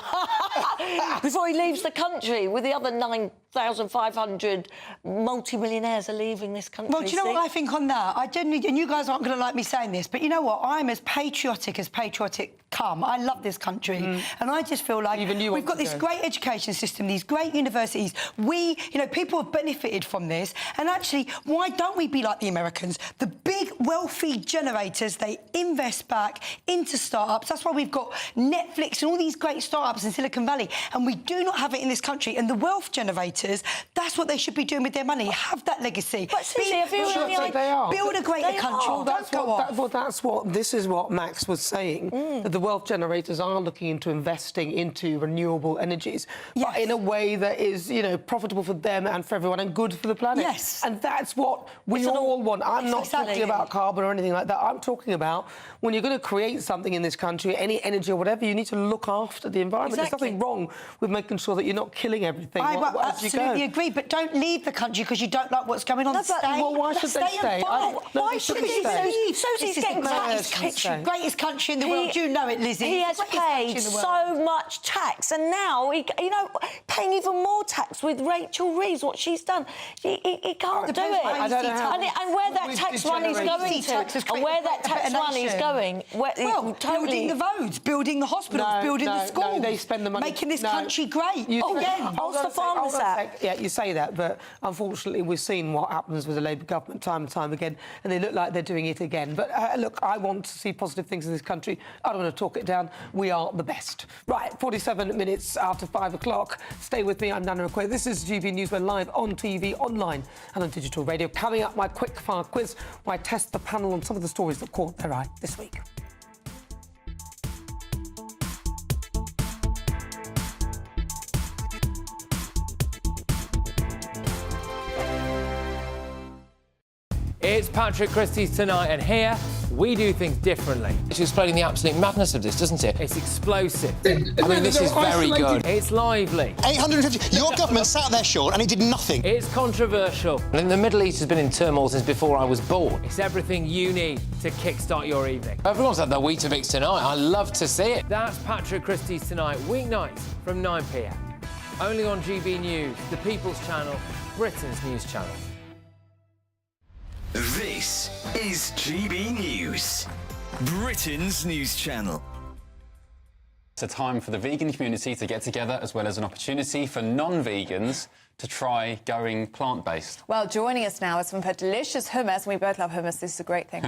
Before he leaves the country with the other 9,500 multi-millionaires are leaving this country. Well, do you know what I think on that? I genuinely, and you guys aren't going to like me saying this, but you know what? I'm as patriotic come. I love this country. And I just feel like we've got this great education system, these great universities. People have benefited from this. And actually, why don't we be like the Americans? The big, wealthy generators, they invest back into start-ups. That's why we've got Netflix and all these great start-ups in Silicon Valley. And we do not have it in this country. And the wealth generators, that's what they should be doing with their money. Have that legacy. But Susie, build a greater country. This is what Max was saying. That the wealth generators are looking into investing into renewable energies, but in a way that is, profitable for them and for everyone and good for the planet. Yes. And that's what we all want. I'm not talking about carbon or anything like that. I'm talking about when you're going to create something in this country, any energy or whatever, you need to look after the environment. There's nothing wrong with making sure that you're not killing everything as you go. Absolutely agree, but don't leave the country because you don't like what's going on. No, but stay. Well, why should they stay? Why should they stay? Susie's getting greatest country in the world. You know it, Lizzie. He has paid so much tax, and now paying even more tax with Rachel Reeves, what she's done. He can't do it. I don't know how and where that tax money's going to, and where that tax money's going, building the roads, building the hospitals, building the schools. They spend the money making this country great. What's the Farmers Act? Yeah, you say that, but unfortunately we've seen what happens with the Labour government time and time again, and they look like they're doing it again. But look, I want to see positive things in this country. I don't want to talk it down. We are the best. Right, 47 minutes after 5 o'clock. Stay with me, I'm Nana Akua. This is GB News. We're live on TV, online and on digital radio. Coming up, my quick-fire quiz, where I test the panel on some of the stories that caught their eye this week. It's Patrick Christie's Tonight, and here we do things differently. It's explaining the absolute madness of this, doesn't it? It's explosive. I mean, this is very good. It's lively. 850. Your government sat there, Sean, and he did nothing. It's controversial. And the Middle East has been in turmoil since before I was born. It's everything you need to kickstart your evening. Everyone's had their Weetabix tonight. I love to see it. That's Patrick Christie's Tonight, weeknights from 9 p.m. Only on GB News, the People's Channel, Britain's news channel. This is GB News, Britain's news channel. It's a time for the vegan community to get together, as well as an opportunity for non-vegans to try going plant-based. Well, joining us now is from her delicious hummus. We both love hummus. This is a great thing.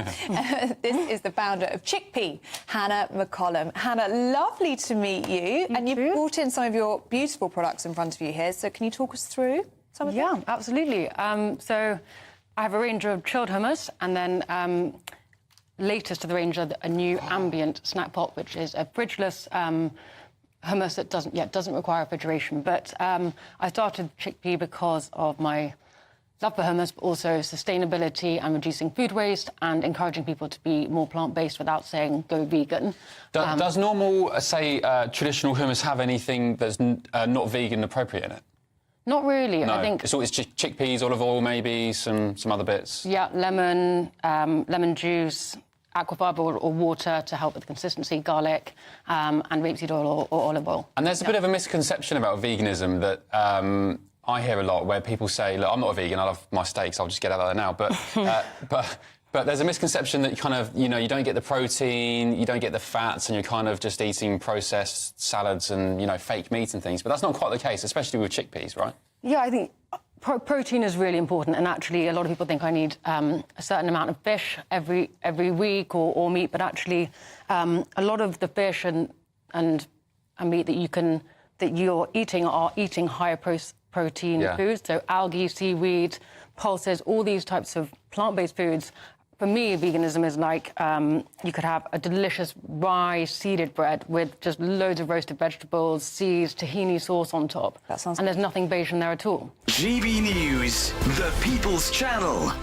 This is the founder of Chickpea, Hannah McCollum. Hannah, lovely to meet you. And you've brought in some of your beautiful products in front of you here. So can you talk us through some of them? Yeah, absolutely. So I have a range of chilled hummus, and then latest to the range of a new ambient snack pot, which is a fridgeless hummus that doesn't require refrigeration. But I started Chickpea because of my love for hummus, but also sustainability and reducing food waste and encouraging people to be more plant-based without saying go vegan. Does normal, say, traditional hummus have anything that's not vegan appropriate in it? Not really. No. I think it's always chickpeas, olive oil, maybe some other bits. Yeah, lemon juice, aquafaba or water to help with the consistency, garlic, and rapeseed oil or olive oil. And there's a bit of a misconception about veganism that I hear a lot, where people say, "Look, I'm not a vegan. I love my steaks. I'll just get out of there now." But there's a misconception that you don't get the protein, you don't get the fats, and you're kind of just eating processed salads and fake meat and things. But that's not quite the case, especially with chickpeas, right? Yeah, I think protein is really important, and actually a lot of people think I need a certain amount of fish every week or meat, but actually a lot of the fish and meat that you're eating are eating higher protein foods, so algae, seaweed, pulses, all these types of plant-based foods. For me, veganism is like you could have a delicious rye seeded bread with just loads of roasted vegetables, seeds, tahini sauce on top. That sounds and there's nothing beige in there at all. GB News, the People's Channel.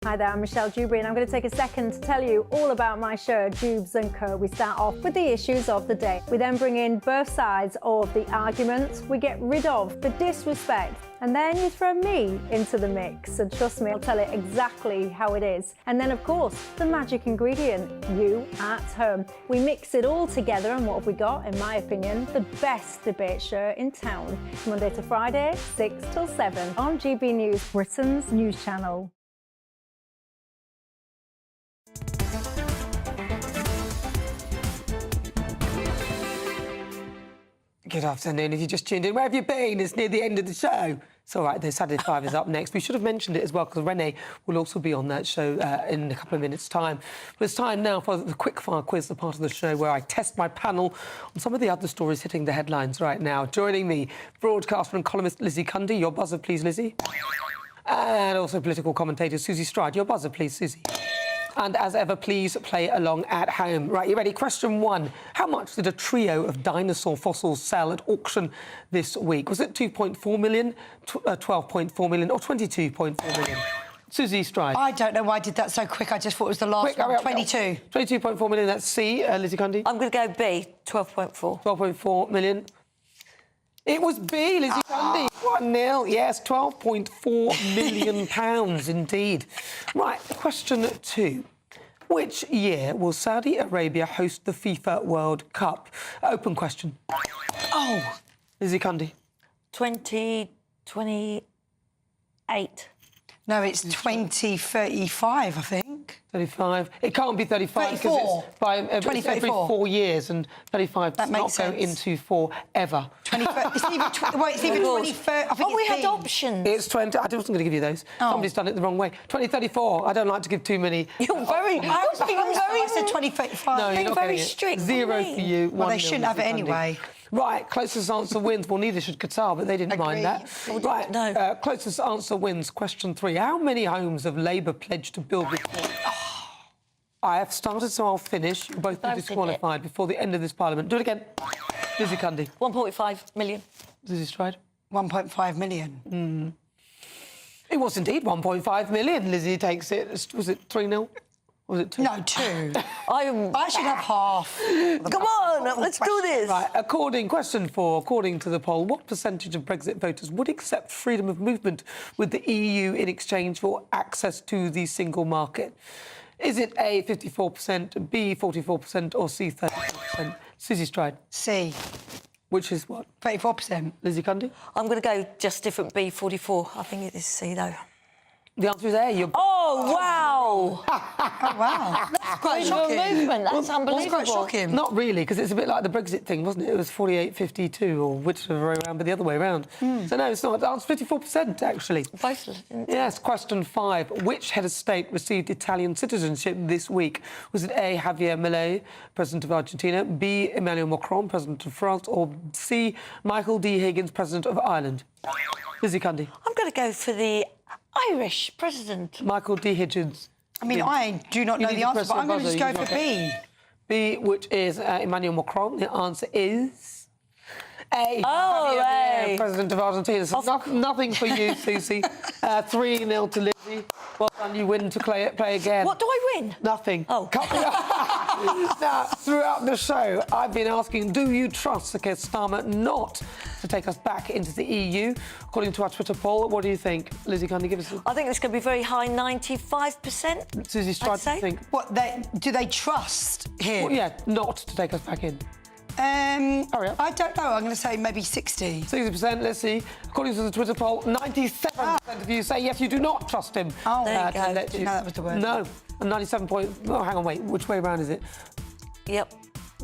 Hi there, I'm Michelle Dewberry, and I'm going to take a second to tell you all about my show, Dubes & Co. We start off with the issues of the day. We then bring in both sides of the argument. We get rid of the disrespect, and then you throw me into the mix. And trust me, I'll tell it exactly how it is. And then, of course, the magic ingredient, you at home. We mix it all together, and what have we got? In my opinion, the best debate show in town. Monday to Friday, 6 till 7 on GB News, Britain's news channel. Good afternoon. If you just tuned in, where have you been? It's near the end of the show. It's all right, the Saturday 5 is up next. We should have mentioned it as well, because Renee will also be on that show in a couple of minutes' time. But it's time now for the quickfire quiz, the part of the show where I test my panel on some of the other stories hitting the headlines right now. Joining me, broadcaster and columnist Lizzie Cundy. Your buzzer, please, Lizzie. And also political commentator Susie Stride. Your buzzer, please, Susie. And as ever, please play along at home. Right, you ready? Question 1. How much did a trio of dinosaur fossils sell at auction this week? Was it 2.4 million, 12.4 million or 22.4 million? Susie Stride. I don't know why I did that so quick. I just thought it was the last one. 22. 22.4 million, that's C. Lizzie Cundy? I'm going to go B, 12.4. 12.4 million. It was B, Lizzie Cundy. 1-0. Yes, £12.4 million indeed. Right, question 2. Which year will Saudi Arabia host the FIFA World Cup? Open question. Oh, Lizzie Cundy. 2028. No, it's 2035, I think. 35. It can't be 35 because 34. it's by every 4 years, and 35 does not go into forever. It's either 2030. I think we had options. It's 20. I wasn't going to give you those. Somebody's done it the wrong way. 2034. I don't like to give too many. You're very. I said 2035. No, you're not very getting it. strict. 0 for you. Well, they 1-0 shouldn't have it Lizzie Cundy. anyway. Right, closest answer wins. Well, neither should Qatar, but they didn't mind that. Right, no. Closest answer wins. Question 3. How many homes have Labour pledged to build this year? I have started, so I'll finish. You'll both be disqualified before the end of this Parliament. Do it again. Lizzie Cundy. 1.5 million. Lizzie Stride. 1.5 million. It was indeed 1.5 million. Lizzie takes it. Was it 3-0? Was it 2? No, 2. I should have half. Come on, let's do this. Right, question 4. According to the poll, what percentage of Brexit voters would accept freedom of movement with the EU in exchange for access to the single market? Is it A, 54%, B, 44%, or C, 34%? Susie Stride. C. Which is what? 34%. Lizzie Cundy? I'm going to go just different, B, 44. I think it is C, though. The answer is A. Oh, wow! Oh, wow. That's quite shocking. Movement, that's unbelievable. That's quite shocking. Not really, because it's a bit like the Brexit thing, wasn't it? It was 48-52, or whichever way around, but the other way around. So no, it's not. The answer's 54%, actually. Both. Yes, question 5. Which head of state received Italian citizenship this week? Was it A, Javier Milei, President of Argentina, B, Emmanuel Macron, President of France, or C, Michael D. Higgins, President of Ireland? Lizzie Cundy. I'm going to go for the Irish president. Michael D. Higgins. I mean, I do not know the answer, but I'm going to just go for B. B, which is Emmanuel Macron. The answer is A. Oh, A. President of Argentina. So nothing for you, Susie. 3-0 to Lizzie. Well done, you win to play again. What do I win? Nothing. Oh. Now, throughout the show, I've been asking, do you trust the Keir Starmer not to take us back into the EU? According to our Twitter poll, what do you think? Lizzie, can you give us a... I think it's going to be very high, 95%. Susie's tried to think. What, do they trust him? Well, yeah, not to take us back in. Hurry up. I don't know. I'm going to say maybe 60. 60%, let's see. According to the Twitter poll, 97% of you say yes, you do not trust him. Oh, there you go. Didn't know that was the word. No. And 97 point... Oh, hang on, wait. Which way around is it? Yep.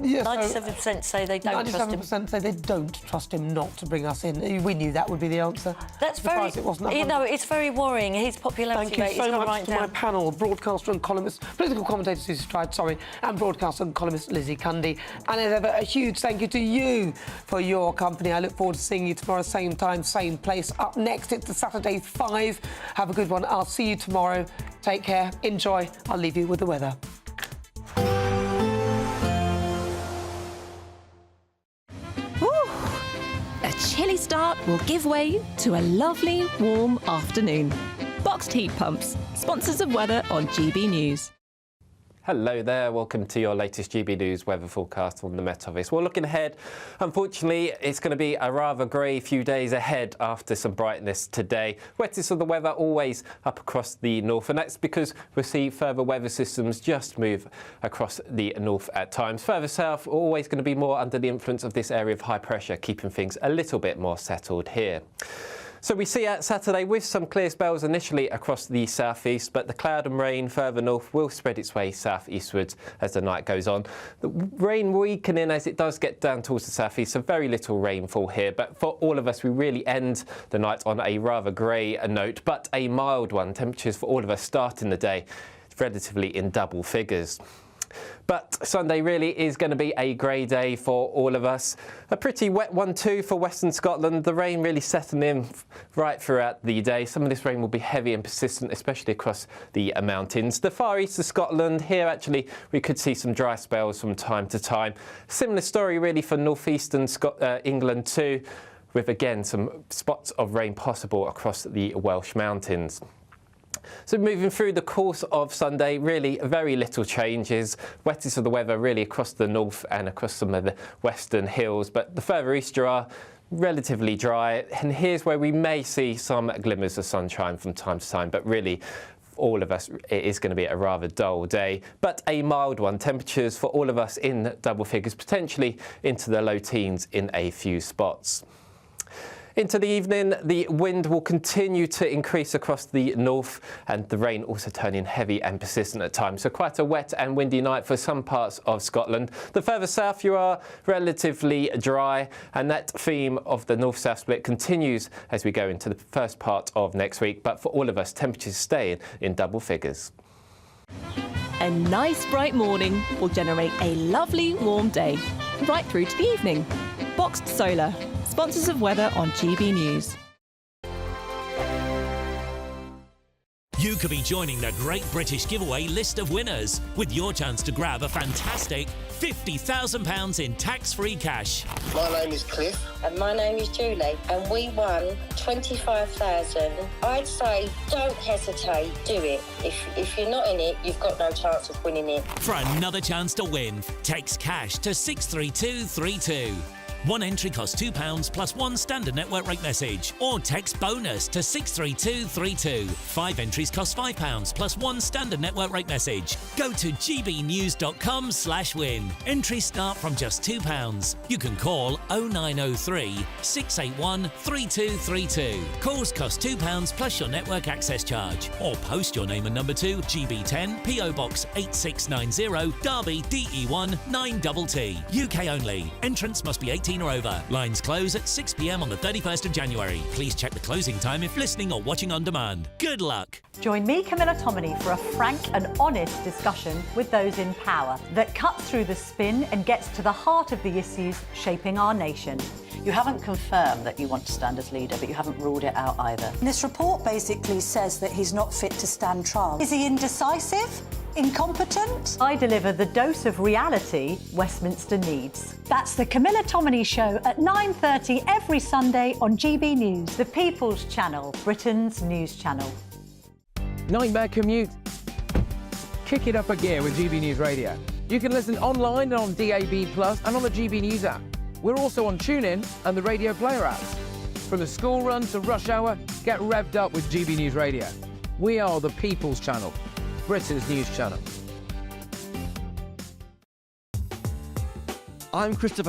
Yeah, 97% say they don't trust him. 97% say they don't trust him not to bring us in. We knew that would be the answer. That's very... It wasn't it's very worrying. His popularity rate is going right down. Thank you so much to my panel, broadcaster and columnist, political commentator Susie Stride, and broadcaster and columnist Lizzie Cundy. And as ever, a huge thank you to you for your company. I look forward to seeing you tomorrow, same time, same place. Up next, it's the Saturday 5. Have a good one. I'll see you tomorrow. Take care. Enjoy. I'll leave you with the weather. A chilly start will give way to a lovely, warm afternoon. Boxed heat pumps, sponsors of weather on GB News. Hello there, welcome to your latest GB News weather forecast from the Met Office. Well, looking ahead, unfortunately, it's going to be a rather grey few days ahead after some brightness today. Wettest of the weather always up across the north, and that's because we'll see further weather systems just move across the north at times. Further south, always going to be more under the influence of this area of high pressure, keeping things a little bit more settled here. So we see out Saturday with some clear spells initially across the southeast, but the cloud and rain further north will spread its way southeastwards as the night goes on. The rain weakening as it does get down towards the southeast, so very little rainfall here. But for all of us, we really end the night on a rather grey note, but a mild one. Temperatures for all of us starting the day relatively in double figures. But Sunday really is going to be a grey day for all of us. A pretty wet one too for Western Scotland. The rain really setting in right throughout the day. Some of this rain will be heavy and persistent, especially across the mountains. The far east of Scotland, here actually we could see some dry spells from time to time. Similar story really for northeastern England too, with again some spots of rain possible across the Welsh mountains. So moving through the course of Sunday, really very little changes. Wettest of the weather really across the north and across some of the western hills. But the further east you are, relatively dry, and here's where we may see some glimmers of sunshine from time to time, but really all of us, it is going to be a rather dull day, but a mild one. Temperatures for all of us in double figures, potentially into the low teens in a few spots. Into the evening, the wind will continue to increase across the north, and the rain also turning heavy and persistent at times. So quite a wet and windy night for some parts of Scotland. The further south you are, relatively dry, and that theme of the north-south split continues as we go into the first part of next week. But for all of us, temperatures staying in double figures. A nice bright morning will generate a lovely warm day, right through to the evening. Boxed Solar, sponsors of weather on GB News. You could be joining the Great British Giveaway list of winners with your chance to grab a fantastic £50,000 in tax-free cash. My name is Cliff. And my name is Julie. And we won 25,000. I'd say don't hesitate, do it. If you're not in it, you've got no chance of winning it. For another chance to win, text cash to 63232. One entry costs £2 plus one standard network rate message, or text bonus to 63232. 5 entries cost £5 plus one standard network rate message. Go to gbnews.com/win. Entries start from just £2. You can call 0903 681 3232. Calls cost £2 plus your network access charge, or post your name and number to GB10 PO Box 8690 Derby DE1 9TT. UK only. Entrance must be 18 or over. Lines close at 6 p.m. on the 31st of January. Please check the closing time if listening or watching on demand. Good luck. Join me, Camilla Tominey, for a frank and honest discussion with those in power that cuts through the spin and gets to the heart of the issues shaping our nation. You haven't confirmed that you want to stand as leader, but you haven't ruled it out either. This report basically says that he's not fit to stand trial. Is he indecisive? Incompetent? I deliver the dose of reality Westminster needs. That's the Camilla Tominey Show at 9:30 every Sunday on GB News, the People's Channel, Britain's news channel. Nightmare commute? Kick it up a gear with GB News Radio. You can listen online and on DAB+ and on the GB News app. We're also on TuneIn and the Radio Player apps. From the school run to rush hour, get revved up with GB News Radio. We are the People's Channel, Britain's news channel. I'm Christopher